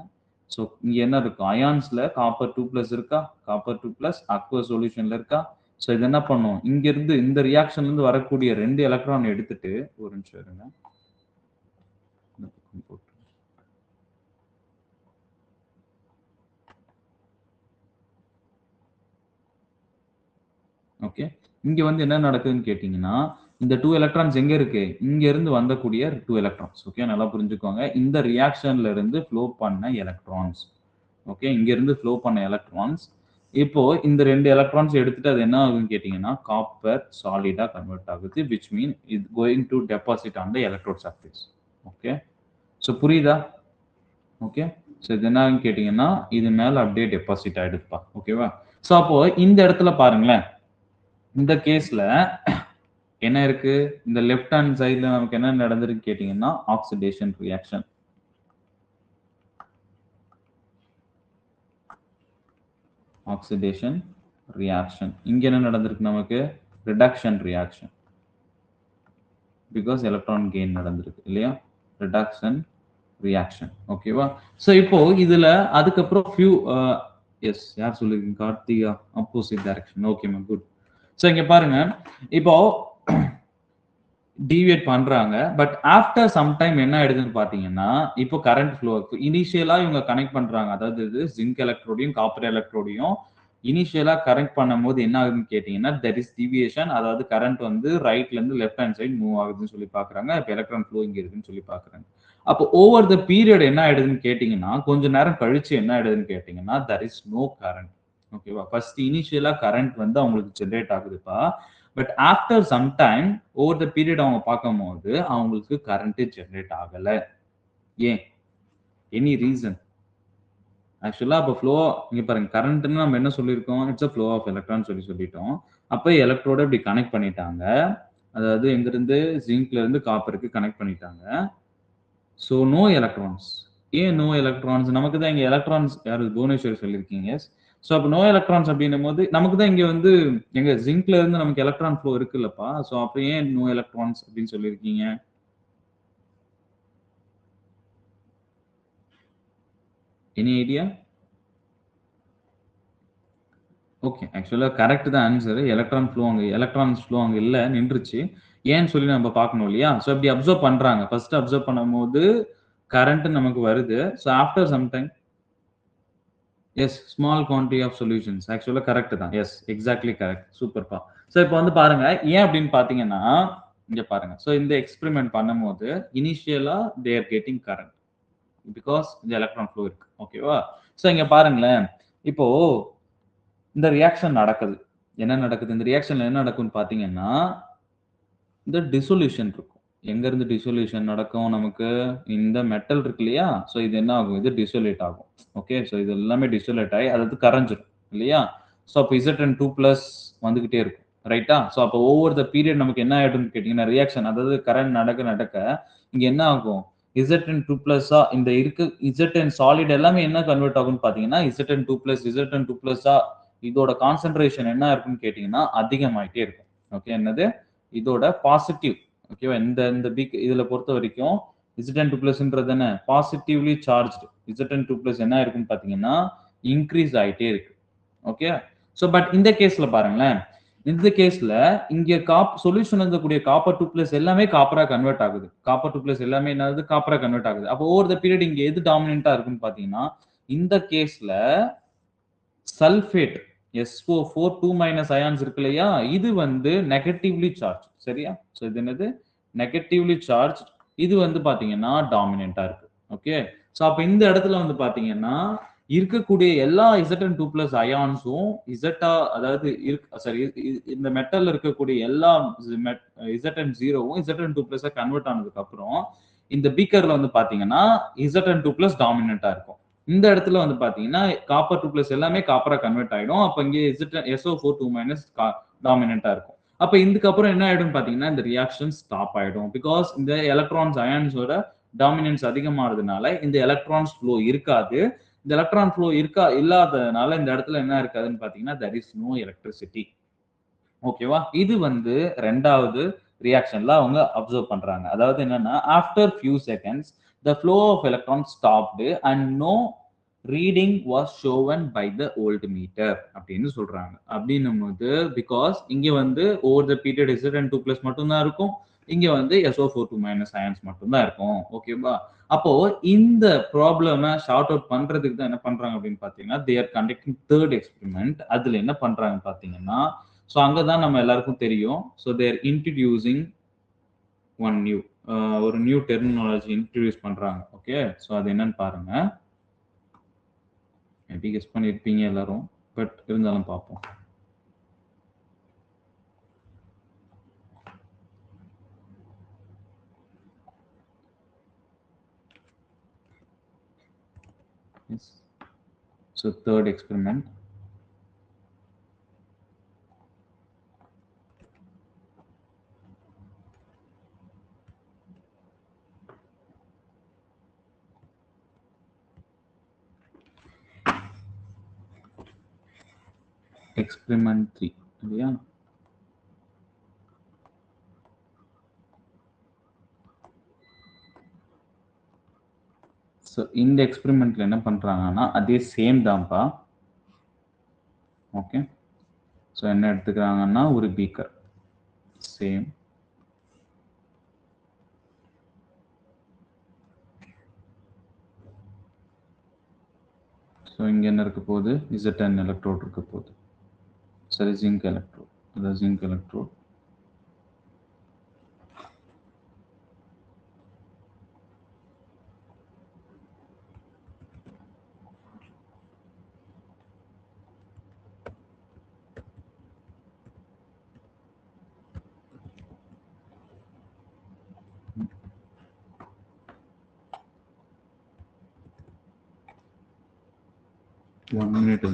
ஸோ இங்க என்ன இருக்கும்? அயான்ஸ்ல காப்பர் 2+ இருக்கா? காப்பர் 2+ அக்வஸ் சொல்யூஷன்ல இருக்கா? ஸோ இது என்ன பண்ணும்? இங்கிருந்து இந்த ரியாக்ஷன்லருந்து வரக்கூடிய 2 எலக்ட்ரான் எடுத்துட்டு ஒரு நிமிஷம் இருங்க. இந்த பக்கம் போட்டு ஓகே. இங்க வந்து என்ன நடக்குதுன்னு கேட்டீங்கன்னா, இந்த 2 எலக்ட்ரான்ஸ் எங்க இருக்கு? இங்க இருந்து வந்தக்கூடிய 2 எலக்ட்ரான்ஸ். ஓகே. நல்லா புரிஞ்சுக்கோங்க. இந்த ரியாக்ஷன்ல இருந்து ஃப்ளோ பண்ண எலக்ட்ரான்ஸ். ஓகே. இங்க இருந்து ஃப்ளோ பண்ண எலக்ட்ரான்ஸ். இப்போ இந்த 2 எலக்ட்ரான்ஸ் எடுத்துட்டு அது என்ன ஆகுதுன்னு கேட்டீங்கன்னா, காப்பர் சாலிடா கன்வெர்ட் ஆகுது. Which mean it going to deposit on the electrode surface. Okay. So புரியுதா? ஓகே. சோ இது என்ன ஆகுதுன்னு கேட்டீங்கன்னா, இது மேல அப்படியே டெபாசிட் ஆயிடுதுப்பா. ஓகேவா? சோ அப்போ இந்த இடத்துல பாருங்களேன். இந்த கேஸ்ல என்ன இருக்கு? இந்த லெஃப்ட் ஹேண்ட் சைடுல நமக்கு என்ன நடந்திருக்குன்னு கேட்டீங்கன்னா, ஆக்சிடேஷன் ரியாக்ஷன். Oxidation reaction. இங்க என்ன நடந்திருக்கு நமக்கு? Reduction reaction. Because electron gain நடந்திருக்கு இல்லையா? Reduction reaction. ஓகேவா? ஸோ இப்போ இதுல அதுக்கப்புறம் ஃபியூ எஸ் யார் சொல்லிருக்கீங்க? Karthika opposite direction. ஓகேமா குட். ஸோ இங்க பாருங்க, இப்போ டீவியேட் பண்றாங்க. பட் ஆஃப்டர் சம் டைம் என்ன ஆயிடுதுன்னு பாத்தீங்கன்னா, இப்போ கரண்ட் ஃப்ளோ இனிஷியலா இவங்க கனெக்ட் பண்றாங்க. அதாவது இது ஜிங்க் எலக்ட்ரோடையும் காப்பர் எலக்ட்ரோடையும் இனிஷியலா கனெக்ட் பண்ணும்போது என்ன ஆகுதுன்னு கேட்டீங்கன்னா, தெர் இஸ் டீவியேஷன். அதாவது கரண்ட் வந்து ரைட்ல இருந்து லெஃப்ட் ஹேண்ட் சைடு மூவ் ஆகுதுன்னு சொல்லி பாக்குறாங்க. இப்போ எலக்ட்ரான் ஃப்ளோ இங்க இருக்குன்னு சொல்லி பாக்குறாங்க. அப்போ ஓவர் த பீரியட் என்ன ஆயிடுதுன்னு கேட்டீங்கன்னா, கொஞ்ச நேரம் கழிச்சு என்ன ஆயிடுதுன்னு கேட்டீங்கன்னா, தெர் இஸ் நோ கரண்ட். ஓகேவா? ஃபர்ஸ்ட் இனிஷியலா கரண்ட் வந்து அவங்களுக்கு ஜெனரேட் ஆகுதுப்பா. But after some time over the period அவங்க பார்க்கும்போது அவங்களுக்கு கரண்ட் ஜெனரேட் ஆகல. ஏன்? Any reason? ஆக்சுவலா அப்ப ஃப்ளோ இங்க பாருங்க, கரண்ட்ன்னு நம்ம என்ன சொல்லியிருக்கோம்? It's a flow of electron சொல்லிட்டோம். அப்ப எலக்ட்ரோட இப்படி கனெக்ட் பண்ணிட்டாங்க. அதாவது எங்கிருந்து ஜிங்க்ல இருந்து காப்பருக்கு கனெக்ட் பண்ணிட்டாங்க. So no electrons. ஏன் நோ எலக்ட்ரான்ஸ்? நமக்கு தான் இங்க எலக்ட்ரான்ஸ் யாரு புவனேஸ்வரி சொல்லியிருக்கீங்க. சோ அப்ப நோ எலக்ட்ரான்ஸ் அப்படின்னும்போது நமக்கு தான் இங்க வந்து எங்க ஜிங்க்ல இருந்து நமக்கு எலக்ட்ரான் ஃப்ளோ இருக்குல்லப்பா. சோ அப்ப ஏன் நோ எலக்ட்ரான்ஸ் அப்படின்னு சொல்லியிருக்கீங்க? Any idea? ஓகே. ஆக்சுவலா கரெக்ட் தான் ஆன்சர். எலக்ட்ரான்ஸ் ஃப்ளோ அங்க இல்ல, நின்றுச்சு. ஏன்னு சொல்லி நம்ம பார்க்கணும் இல்லையா? சோ இப்படி அப்சர்வ் பண்றாங்க. ஃபர்ஸ்ட் அப்சர்வ் பண்ணும்போது கரண்ட் நமக்கு வருது. So after some time yes small quantity of solutions. ஆக்சுவலா கரெக்ட் தான். Yes exactly correct. சூப்பர்ப்பா. சோ இப்போ வந்து பாருங்க, ஏன் அப்படின்னு பார்த்தீங்கன்னா, இங்க பாருங்க. சோ இந்த எக்ஸ்பெரிமென்ட் பண்ணும்போது இனிஷியலா they are getting current. Because இந்த எலக்ட்ரான் ஃப்ளோ இருக்கு. ஓகேவா? சோ இங்க பாருங்களேன். இப்போ இந்த ரியாக்ஷன் நடக்குது. என்ன நடக்குது? இந்த ரியாக்ஷன்ல என்ன நடக்கும்னு பார்த்தீங்கன்னா, இந்த டிசொல்யூஷன் இருக்கும். எங்க இருந்து டிசொல்யூஷன் நடக்கும் நமக்கு? இந்த மெட்டல் இருக்கு இல்லையா? சோ இது என்ன ஆகும்? இது டிசொலேட் ஆகும். ஓகே. சோ இது எல்லாமே டிசொலேட் ஆயி அது கரைஞ்சிரும் இல்லையா? சோ அப்ப Zn2+ வந்துகிட்டே இருக்கும். ரைட்டா? சோ அப்ப ஓவர் த பீரியட் நமக்கு என்ன ஆயிடும்னு கேட்டீங்கன்னா, ரியாக்ஷன் அதாவது கரண்ட் நடக்க நடக்க இங்க என்ன ஆகும்? Zn2+ஆ இந்த இருக்க Zn சாலிட் எல்லாமே என்ன கன்வெர்ட் ஆகும்னு பார்த்தீங்கன்னா, Zn2+ஆ இதோட கான்சன்ட்ரேஷன் என்ன இருக்கும்னு கேட்டீங்கன்னா, அதிகமாயிட்டே இருக்கும். ஓகே. என்னது? இதோட பாசிட்டிவ் ஓகேவா? இந்த இந்த இதுல பொறுத்தவரைக்கும் Zn2+ன்றது என்ன? Positively charged. Zn2+ என்ன இருக்குன்னு பார்த்தீங்கன்னா, இன்கிரீஸ் ஆயிட்டே இருக்கு. ஓகே. சோ பட் இந்த கேஸ்ல பாருங்களேன். இந்த கேஸ்ல இங்க சொல்யூஷன்ல இருக்கக்கூடிய காப்பர் 2+ எல்லாமே காப்பரா கன்வெர்ட் ஆகுது. காப்பர் 2+ எல்லாமே என்னது? காப்பரா கன்வெர்ட் ஆகுது. அப்போ ஓவர் த பீரியட் இங்க எது டாமினன்ட்டா இருக்குன்னு பார்த்தீங்கன்னா, இந்த கேஸ்ல சல்ஃபேட் SO4 2- அயான்ஸ் இருக்கு இல்லையா? இது வந்து நெகட்டிவ்லி சார்ஜ். சரியா? சோ இது என்னது? Negatively charge. இது வந்து பாத்தீங்கன்னா டாமினன்ட்டா இருக்கு. ஓகே. சோ அப்ப இந்த இடத்துல வந்து பாத்தீங்கன்னா, இருக்கக்கூடிய எல்லா Zn2+ அயான்ஸும் அதாவது சாரி இந்த மெட்டல்ல இருக்கக்கூடிய எல்லா Zn0வும் Zn2+ கன்வெர்ட் ஆனதுக்கு அப்புறம் இந்த பீக்கர்ல வந்து பாத்தீங்கன்னா Zn2+ டாமினன்ட்டா இருக்கும். இந்த இடத்துல வந்து பாத்தீங்கன்னா காப்பர் 2+ எல்லாமே காப்பரா கன்வெர்ட் ஆயிடும். அப்ப இங்க SO4 2- டாமினன்ட்டா இருக்கும். அப்ப இதுக்கப்புறம் என்ன ஆயிடும்னு பாத்தீங்கன்னா, இந்த ரியாக்ஷன் ஸ்டாப் ஆயிடும். பிகாஸ் இந்த எலக்ட்ரான்ஸ் அயான்ஸோட டாமினன்ஸ் அதிகமாறதுனால இந்த எலக்ட்ரான்ஸ் ஃப்ளோ இருக்காது. இந்த எலக்ட்ரான் ஃப்ளோ இல்லாததுனால இந்த இடத்துல என்ன இருக்காதுன்னு பாத்தீங்கன்னா, தேர் இஸ் நோ எலக்ட்ரிசிட்டி. ஓகேவா? இது வந்து 2வது ரியாக்ஷன்ல அவங்க அப்சர்வ் பண்றாங்க. அதாவது என்னன்னா, after few seconds the flow of electron stopped and no reading was shown by the voltmeter அப்படின்னு சொல்றாங்க. அப்படின்னும்போது பிகாஸ் இங்க வந்து ஓவர் த பீரியட் Zn2+ மட்டும் தான் இருக்கும். இங்க வந்து SO4 2- அயான்ஸ் மட்டும் தான் இருக்கும். ஓகேவா? அப்போ இந்த ப்ராப்ளம சார்ட் அவுட் பண்றதுக்கு தான் என்ன பண்றாங்க அப்படின்னு பார்த்தீங்கன்னா, they are conducting 3rd experiment. அதுல என்ன பண்றாங்கன்னு பார்த்தீங்கன்னா, சோ அங்க தான் நம்ம எல்லாருக்கும் தெரியும். So they are introducing one new ஒரு நியூ டெர்மினாலஜி இன்ட்ரோடியூஸ் பண்றாங்க. ஓகே. சோ அது என்னன்னு பாருங்க. மேபி கெஸ் பண்ணியிருப்பீங்க எல்லாரும். பட் இருந்தாலும் பார்ப்போம். Yes. So 3rd experiment. experiment 3 இல்லையா? ஸோ இந்த எக்ஸ்பெரிமெண்ட்ல என்ன பண்றாங்கன்னா அதே சேம் தான்ப்பா. ஓகே, ஸோ என்ன எடுத்துக்கிறாங்கன்னா ஒரு பீக்கர் சேம். ஸோ இங்கே என்ன இருக்க போகுது? Z10 எலக்ட்ரோட் இருக்க போகுது. சரி, ஜிங்க் எலக்ட்ரோட். அதாவது zinc electrode. One minute.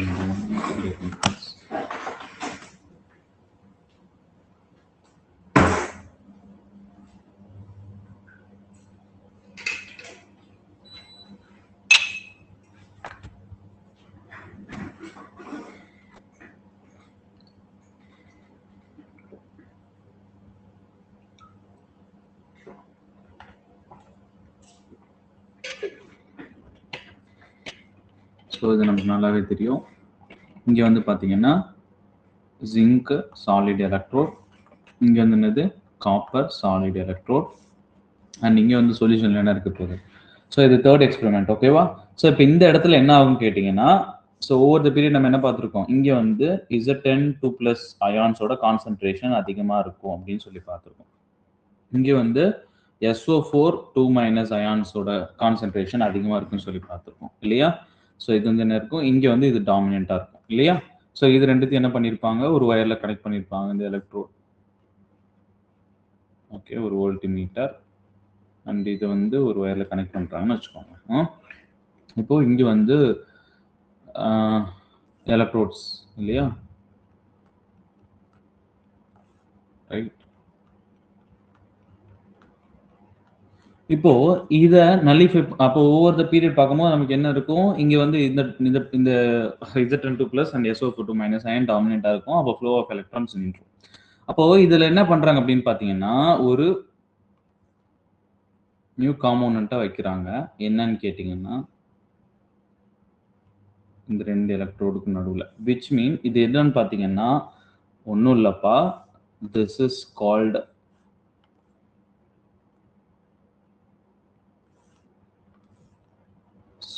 So இது நமக்கு நல்லாவே தெரியும். இங்கே வந்து பார்த்தீங்கன்னா ஜிங்க் சாலிட் எலக்ட்ரோட், இங்கே வந்து என்னது காப்பர் சாலிட் எலக்ட்ரோட், அண்ட் இங்கே வந்து சொல்யூஷன் என்ன இருக்க போகுது. ஸோ இது தேர்ட் எக்ஸ்பெரிமெண்ட். ஓகேவா? ஸோ இப்போ இந்த இடத்துல என்ன ஆகும்னு கேட்டிங்கன்னா, ஸோ ஓவர் த பீரியட் நம்ம என்ன பார்த்துருக்கோம், இங்கே வந்து Z10 2+ அயான்ஸோட கான்சன்ட்ரேஷன் அதிகமாக இருக்கும் அப்படின்னு சொல்லி பார்த்துருக்கோம். இங்கே வந்து SO4 2- அயான்ஸோட கான்சன்ட்ரேஷன் அதிகமாக இருக்குன்னு சொல்லி பார்த்துருக்கோம் இல்லையா? ஸோ இது வந்து என்ன இருக்கும், இங்கே வந்து இது டாமினண்ட்டாக இருக்கும் இல்லையா? ஸோ இது ரெண்டுத்தையும் என்ன பண்ணியிருப்பாங்க, ஒரு ஒயரில் கனெக்ட் பண்ணியிருப்பாங்க இந்த எலக்ட்ரோட். ஓகே, ஒரு வோல்ட்மீட்டர் அண்ட் இது வந்து ஒரு ஒயரில் கனெக்ட் பண்ணுறாங்கன்னு வச்சுக்கோங்க. இப்போ இங்கே வந்து எலக்ட்ரோட்ஸ் இல்லையா? ரைட். இப்போ இதை நல்லிஃபை, அப்போ ஓவர் த பீரியட் பார்க்கும்போது நமக்கு என்ன இருக்கும், இங்கே வந்து இந்த இந்த Z10 2+ அண்ட் SO4 2- அயன் டாமினண்ட்டாக இருக்கும். அப்போ ஃப்ளோ ஆஃப் எலக்ட்ரான்ஸ் நின்றும். அப்போ இதில் என்ன பண்ணுறாங்க அப்படின்னு பார்த்தீங்கன்னா, ஒரு நியூ காம்போனண்ட்டை வைக்கிறாங்க. என்னன்னு கேட்டிங்கன்னா, இந்த ரெண்டு எலக்ட்ரோடுக்கு நடுவில், விச் மீன் இது என்னன்னு பார்த்தீங்கன்னா ஒன்றும் இல்லைப்பா, this is called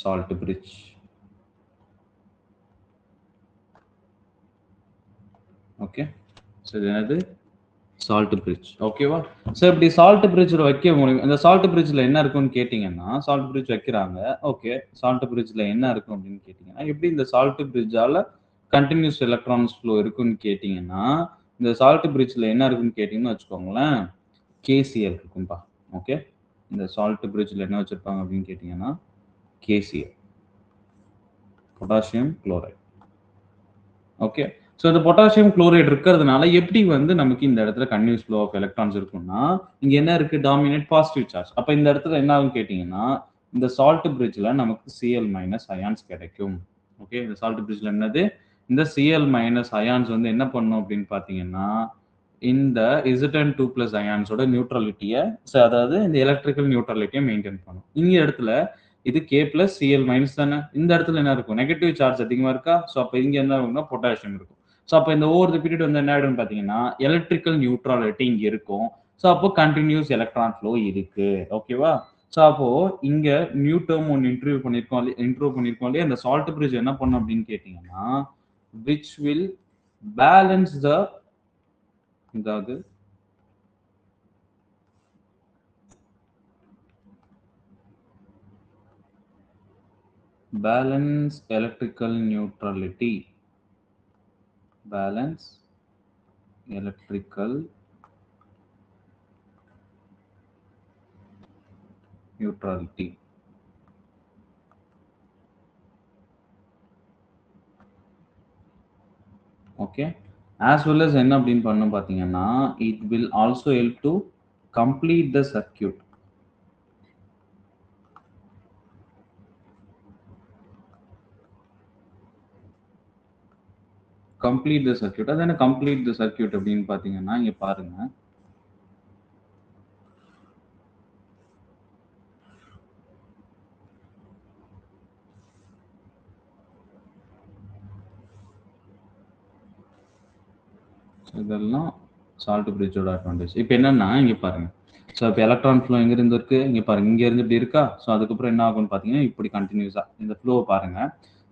salt bridge. Okay, so இது என்னது சால்ட் பிரிட்ஜ். ஓகேவா? ஸோ இப்படி சால்ட் பிரிட்ஜில் வைக்க முடியும். இந்த சால்ட் பிரிட்ஜில் என்ன இருக்குன்னு கேட்டிங்கன்னா, சால்ட் பிரிட்ஜ் வைக்கிறாங்க. ஓகே, சால்ட் பிரிட்ஜில் என்ன இருக்கும் அப்படின்னு கேட்டிங்கன்னா, எப்படி இந்த சால்ட் பிரிட்ஜால் கண்டினியூஸ் எலக்ட்ரான்ஸ் ஃப்ளோ இருக்குன்னு கேட்டிங்கன்னா, இந்த சால்ட் பிரிட்ஜில் என்ன இருக்குன்னு கேட்டிங்கன்னு வச்சுக்கோங்களேன், KCl இருக்கும்பா. ஓகே, இந்த சால்ட் பிரிட்ஜில் என்ன வச்சுருப்பாங்க அப்படின்னு கேட்டிங்கன்னா KCl, potassium chloride. Okay, so இந்த பொட்டாசியம் குளோரைடு இருக்கிறதுனால எப்படி வந்து நமக்கு இந்த இடத்துல கன்டினியூஸ் ஃப்ளோ ஆஃப் எலக்ட்ரான்ஸ் இருக்கும்னா, இங்க என்ன இருக்கு, டாமினேட் பாசிட்டிவ் சார்ஜ். அப்ப இந்த இடத்துல என்ன ஆகும் கேட்டீங்கன்னா, இந்த சால்ட் பிரிட்ஜ்ல நமக்கு Cl- அயான்ஸ் கிடைக்கும். ஓகே, இந்த சால்ட் பிரிட்ஜ்ல என்னது, இந்த Cl- அயான்ஸ் வந்து என்ன பண்ணும் அப்படின்னு பாத்தீங்கன்னா, இந்த Z10 2+ அயான்ஸோட நியூட்ரலிட்டியை, அதாவது இந்த எலக்ட்ரிக்கல் நியூட்ரலிட்டியை மெயின்டைன் பண்ணும். இந்த இடத்துல இது K+ Cl- தானே. இந்த இடத்துல என்ன இருக்கும், நெகட்டிவ் சார்ஜ் அதிகமா இருக்கா? ஸோ அப்போ இங்க என்ன இருக்கும்னா பொட்டாசியம் இருக்கும். ஸோ அப்போ இந்த ஓவர் தி பீரியட் வந்து என்ன ஆயிடும்னு பார்த்தீங்கன்னா, எலக்ட்ரிக்கல் நியூட்ரலிட்டி இங்க இருக்கும். ஸோ அப்போ கண்டினியூஸ் எலக்ட்ரான் ஃப்ளோ இருக்கு. ஓகேவா? ஸோ அப்போ இங்க நியூ டேர்ம் ஒன்று இன்ட்ரோ பண்ணியிருக்கோம் இல்லையா, இந்த சால்ட் பிரிட்ஜ் என்ன பண்ணும் அப்படின்னு கேட்டீங்கன்னா, which will balance the, அதாவது balance electrical neutrality, balance electrical neutrality. Okay, as well as என்ன அப்படின்னு பண்ணணும் பார்த்தீங்கன்னா, it will also help to complete the circuit. Complete the circuit. அது என்ன கம்ப்ளீட் த சர்க்யூட் அப்படின்னு பார்த்தீங்கன்னா, இங்க பாருங்க. இதெல்லாம் சால்ட் பிரிட்ஜோட அட்வான்டேஜ். இப்போ என்னன்னா, இங்க பாருங்க. ஸோ இப்போ எலக்ட்ரான் ஃப்ளோ எங்கேருந்து இருக்கு? இங்க பாருங்க. இங்கேருந்து இப்படி இருக்கா? ஸோ அதுக்கப்புறம் என்ன ஆகும்னு பார்த்தீங்கன்னா, இப்படி கன்டினியூஸா இந்த ஃப்ளோவ பாருங்க.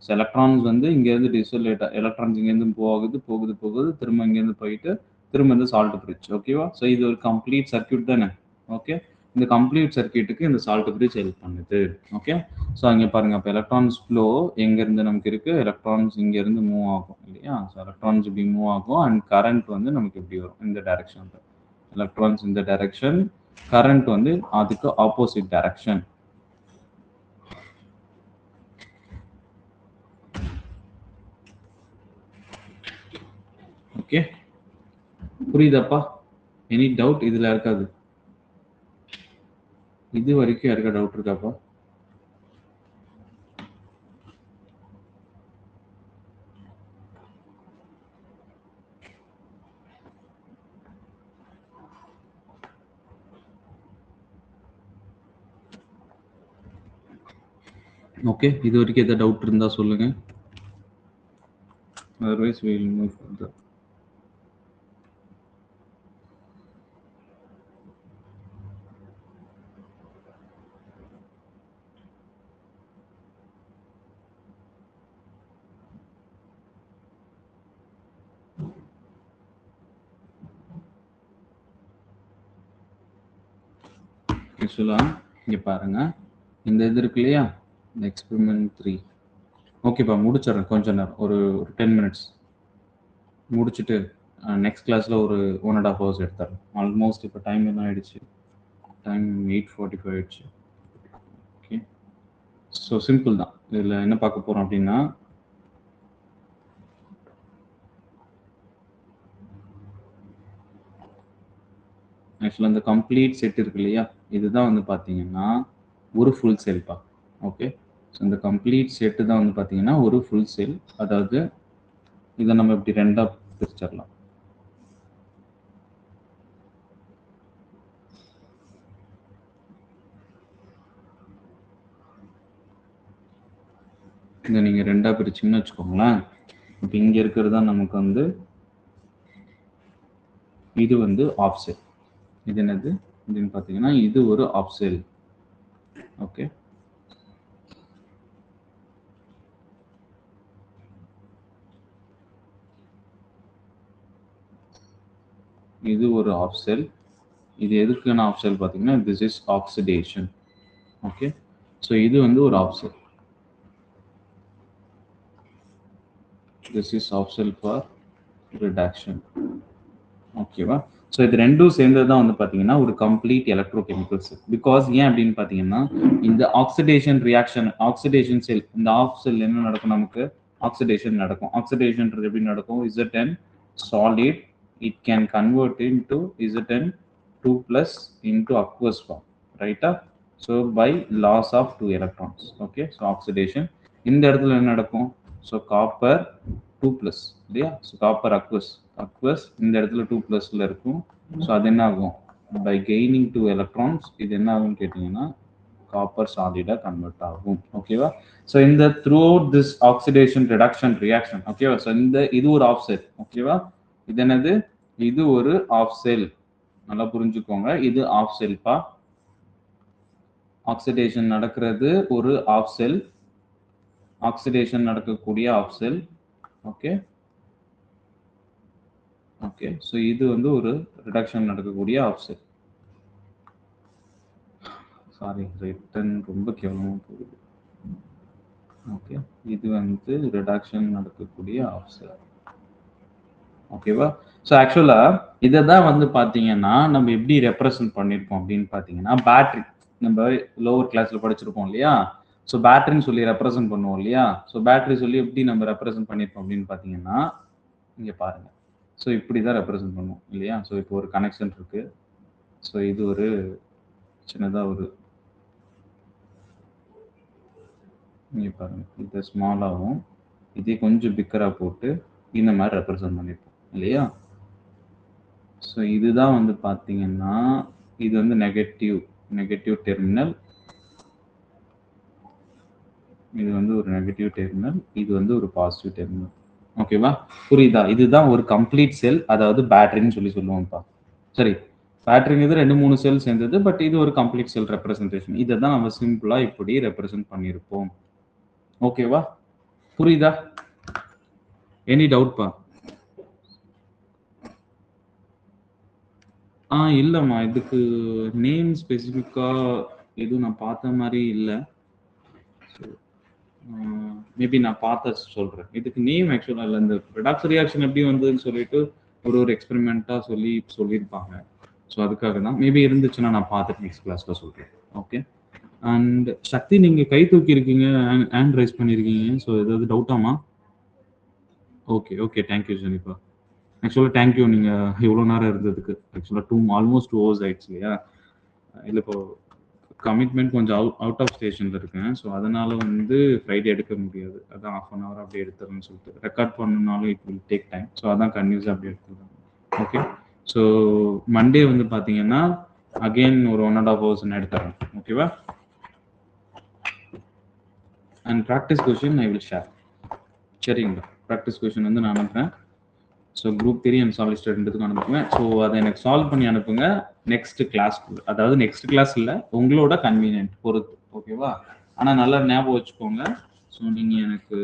ஸோ எலக்ட்ரான்ஸ் வந்து இங்கேருந்து டிசோலேட் எலக்ட்ரான்ஸ் இங்கேருந்து போகுது, போகுது, போகுது. திரும்ப இங்கேருந்து போயிட்டு, திரும்ப இந்த சால்ட் பிரிட்ஜ். ஓகேவா? ஸோ இது ஒரு கம்ப்ளீட் சர்க்யூட் தானே? ஓகே. இந்த கம்ப்ளீட் சர்க்யூட்டுக்கு இந்த சால்ட் பிரிட்ஜ் ஹெல்ப் பண்ணுது. ஓகே. ஸோ அங்கே பாருங்க. அப்போ எலக்ட்ரான்ஸ் ஃப்ளோ எங்கேருந்து நமக்கு இருக்கு? எலக்ட்ரான்ஸ் இங்கேருந்து மூவ் ஆகும் இல்லையா? ஸோ எலக்ட்ரான்ஸ் இப்படி மூவ் ஆகும் அண்ட் கரண்ட் வந்து நமக்கு இப்படி வரும் இந்த டைரக்ஷன்ல. எலக்ட்ரான்ஸ் இந்த டைரக்ஷன், கரண்ட் வந்து அதுக்கு ஆப்போசிட் டைரக்ஷன். ஓகே, புரியுதாப்பா? எனி டவுட் இதுல இருக்காது? இது வரைக்கும் யாருக்கா டவுட் இருக்காப்பா? ஓகே, இது வரைக்கும் எதாவது டவுட் இருந்தா சொல்லுங்க. Otherwise we will move further. ஆக்சுவலா இங்க பாருங்க, இந்த இது இருக்கு இல்லையா? இந்த எக்ஸ்பெரிமெண்ட் 3. ஓகேப்பா, முடிச்சிடுறேன் கொஞ்ச நேரம், ஒரு 10 மினிட்ஸ் முடிச்சுட்டு நெக்ஸ்ட் கிளாஸ்ல ஒரு 1.5 ஹவர்ஸ் எடுத்துறேன். ஆல்மோஸ்ட் இப்போ டைம் என்ன ஆயிடுச்சு? டைம் 8:45 ஆயிடுச்சு. ஓகே, ஸோ சிம்பிள் தான். இதில் என்ன பார்க்க போகிறோம் அப்படின்னா, ஆக்சுவலாக இந்த கம்ப்ளீட் செட் இருக்கு இல்லையா? இதுதான் வந்து பார்த்தீங்கன்னா ஒரு ஃபுல் செல்ப்பா. ஓகே, ஸோ இந்த கம்ப்ளீட் செட்டு தான் வந்து பார்த்தீங்கன்னா ஒரு ஃபுல் செல். அதாவது இதை நம்ம இப்படி ரெண்டாக பிரிச்சிடலாம். இதை நீங்கள் ரெண்டாக பிரிச்சிங்கன்னு வச்சுக்கோங்களேன். இப்போ இங்கே இருக்கிறது தான் நமக்கு வந்து இது வந்து ஆஃப் செல். இது என்னது அப்படின்னு பார்த்தீங்கன்னா இது ஒரு ஆஃப் செல். ஓகே, இது ஒரு ஆஃப் செல். இது எதுக்கான ஆஃப் செல் பார்த்தீங்கன்னா this is oxidation. Okay, so இது வந்து ஒரு half cell. This is half cell for reduction. ஓகேவா? ஸோ இது ரெண்டும் சேர்ந்தது தான் வந்து பார்த்தீங்கன்னா ஒரு கம்ப்ளீட் எலக்ட்ரோகெமிக்கல் செல். பிகாஸ் ஏன் அப்படின்னு பார்த்தீங்கன்னா இந்த ஆக்சிடேஷன் ரியாக்ஷன், ஆக்சிடேஷன் செல், இந்த ஆஃப் செல் என்ன நடக்கும்? நமக்கு ஆக்சிடேஷன் நடக்கும். ஆக்சிடேஷன்ன்றது எப்படி நடக்கும்? Zn solid, it can convert into Zn2+ into aqueous form, right? So by loss of 2 electrons. Okay, so oxidation. இந்த இடத்துல என்ன நடக்கும்? ஸோ காப்பர் 2+ இல்லையா? ஸோ காப்பர் அக்வஸ் இந்த இடத்துல 2+ல இருக்கும். ஸோ அது என்ன ஆகும்? பை கெய்னிங் 2 எலக்ட்ரான்ஸ் இது என்ன ஆகும்னு கேட்டிங்கன்னா காப்பர் சாலிடா கன்வெர்ட் ஆகும். ஓகேவா? ஸோ இந்த through out this oxidation reduction reaction. ஓகேவா? ஸோ இந்த இது ஒரு ஆஃப் செல். ஓகேவா? இது என்னது? இது ஒரு ஆஃப் செல். நல்லா புரிஞ்சுக்கோங்க, இது ஆஃப் செல்பா. ஆக்சிடேஷன் நடக்கிறது ஒரு ஆஃப் செல். ஆக்சிடேஷன் நடக்கக்கூடிய half cell. Okay, okay, so இது வந்து ஒரு ரிடக்ஷன் நடக்கக்கூடிய ஆஃப் செல். சாரி, ரிட்டன் ரொம்ப கேவலமாக போகுது. ஓகே, இது வந்து ரிடக்ஷன் நடக்கக்கூடிய ஆஃப் செல். ஓகேவா? ஸோ ஆக்சுவலாக இதை தான் வந்து பார்த்தீங்கன்னா நம்ம எப்படி ரெப்ரசன்ட் பண்ணியிருக்கோம் அப்படின்னு பார்த்தீங்கன்னா பேட்டரி. நம்ம லோவர் கிளாஸில் படிச்சிருப்போம் இல்லையா? ஸோ பேட்டரின்னு சொல்லி ரெப்ரசன்ட் பண்ணுவோம் இல்லையா? ஸோ பேட்டரி சொல்லி எப்படி நம்ம ரெப்ரசன்ட் பண்ணியிருக்கோம் அப்படின்னு பார்த்தீங்கன்னா இங்கே பாருங்க. ஸோ இப்படி தான் ரெப்ரசன்ட் பண்ணுவோம் இல்லையா? ஸோ இப்போ ஒரு கனெக்ஷன் இருக்கு. ஸோ இது ஒரு சின்னதாக ஒரு இங்கே பாருங்க, இது ஸ்மாலாகவும் இதே கொஞ்சம் பிக்கராக போட்டு இந்த மாதிரி ரெப்ரசென்ட் பண்ணியிருப்போம் இல்லையா? ஸோ இதுதான் வந்து பார்த்தீங்கன்னா இது வந்து நெகட்டிவ் டெர்மினல், இது வந்து ஒரு நெகட்டிவ் டெர்மினல், இது வந்து ஒரு பாசிட்டிவ் டெர்மினல். ஓகேவா? புரியுதா? இதுதான் ஒரு கம்ப்ளீட் செல், அதாவது பேட்டரின்னு சொல்லுவோம்ப்பா. சரி, பேட்டரிங்கிறது 2, 3 செல் சேர்ந்தது. பட் இது ஒரு கம்ப்ளீட் செல் ரெப்ரசன்டேஷன். இதை தான் நம்ம சிம்பிளா இப்படி ரெப்ரசென்ட் பண்ணியிருப்போம். ஓகேவா? புரியுதா? எனி டவுட் பா? இல்லம்மா, இதுக்கு நேம் ஸ்பெசிஃபிக்கா எதுவும் நான் பார்த்த மாதிரி இல்லை. மேபி நான் பார்த்த சொல்றேன். இதுக்கு நேம் ஆக்சுவலா இல்லை. இந்த ரெடாக்ஸ் ரியாக்ஷன் எப்படி வந்ததுன்னு சொல்லிட்டு ஒரு எக்ஸ்பெரிமெண்ட்டா சொல்லியிருப்பாங்க. ஸோ அதுக்காக தான். மேபி இருந்துச்சுன்னா நான் பார்த்துட்டு நெக்ஸ்ட் கிளாஸ்ல சொல்றேன். ஓகே. அண்ட் சக்தி, நீங்க கை தூக்கி இருக்கீங்க, ஹேண்ட் ரைஸ் பண்ணிருக்கீங்க. ஸோ ஏதாவது டவுட்டாமா? ஓகே. தேங்க்யூ ஜெனிஃபா. ஆக்சுவலா தேங்க்யூ, நீங்க இவ்வளோ நேரம் இருந்ததுக்கு. ஆக்சுவலா ஆல்மோஸ்ட் 2 hours ஆயிடுச்சு இல்லையா? இல்லை, இப்போ கமிட்மெண்ட் கொஞ்சம் அவுட் ஆஃப் ஸ்டேஷன்ல இருக்கேன். ஸோ அதனால வந்து ஃப்ரைடே எடுக்க முடியாது. அதான் ½ hour அப்படியே எடுத்துறேன்னு சொல்லிட்டு. ரெக்கார்ட் பண்ணணும்னாலும் it will take time. So அதான் கன்யூஸாக அப்படியே எடுத்துக்கிறேன். ஓகே. ஸோ மண்டே வந்து பார்த்தீங்கன்னா அகெயின் ஒரு 1½ hours நான் எடுத்துறேன். ஓகேவா? And practice question I will share. சரிங்களா? ப்ராக்டிஸ் கொஸ்டின் வந்து நான் அனுப்புறேன். ஸோ குரூப் 3 அண்ட் சாலிட் ரெண்டுத்துக்கும் அனுப்புவேன். ஸோ அதை எனக்கு சால்வ் பண்ணி அனுப்புங்க நெக்ஸ்ட் கிளாஸ். அதாவது நெக்ஸ்ட் கிளாஸ் இல்லை, உங்களோட கன்வீனியன்ட் பொறுத்து. ஓகேவா? ஆனால் நல்லா ஞாபகம் வச்சுக்கோங்க. ஸோ நீங்கள் எனக்கு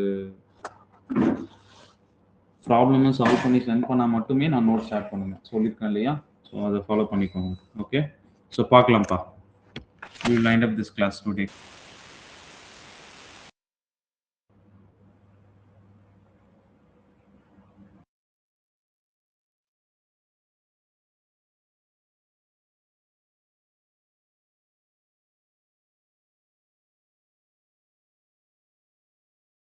ப்ராப்ளமை சால்வ் பண்ணி சென்ட் பண்ணால் மட்டுமே நான் நோட் ஷேர் பண்ணுங்க சொல்லியிருக்கேன் இல்லையா? ஸோ அதை ஃபாலோ பண்ணிக்கோங்க. ஓகே. ஸோ பார்க்கலாம்ப்பா. We will wind up this class today.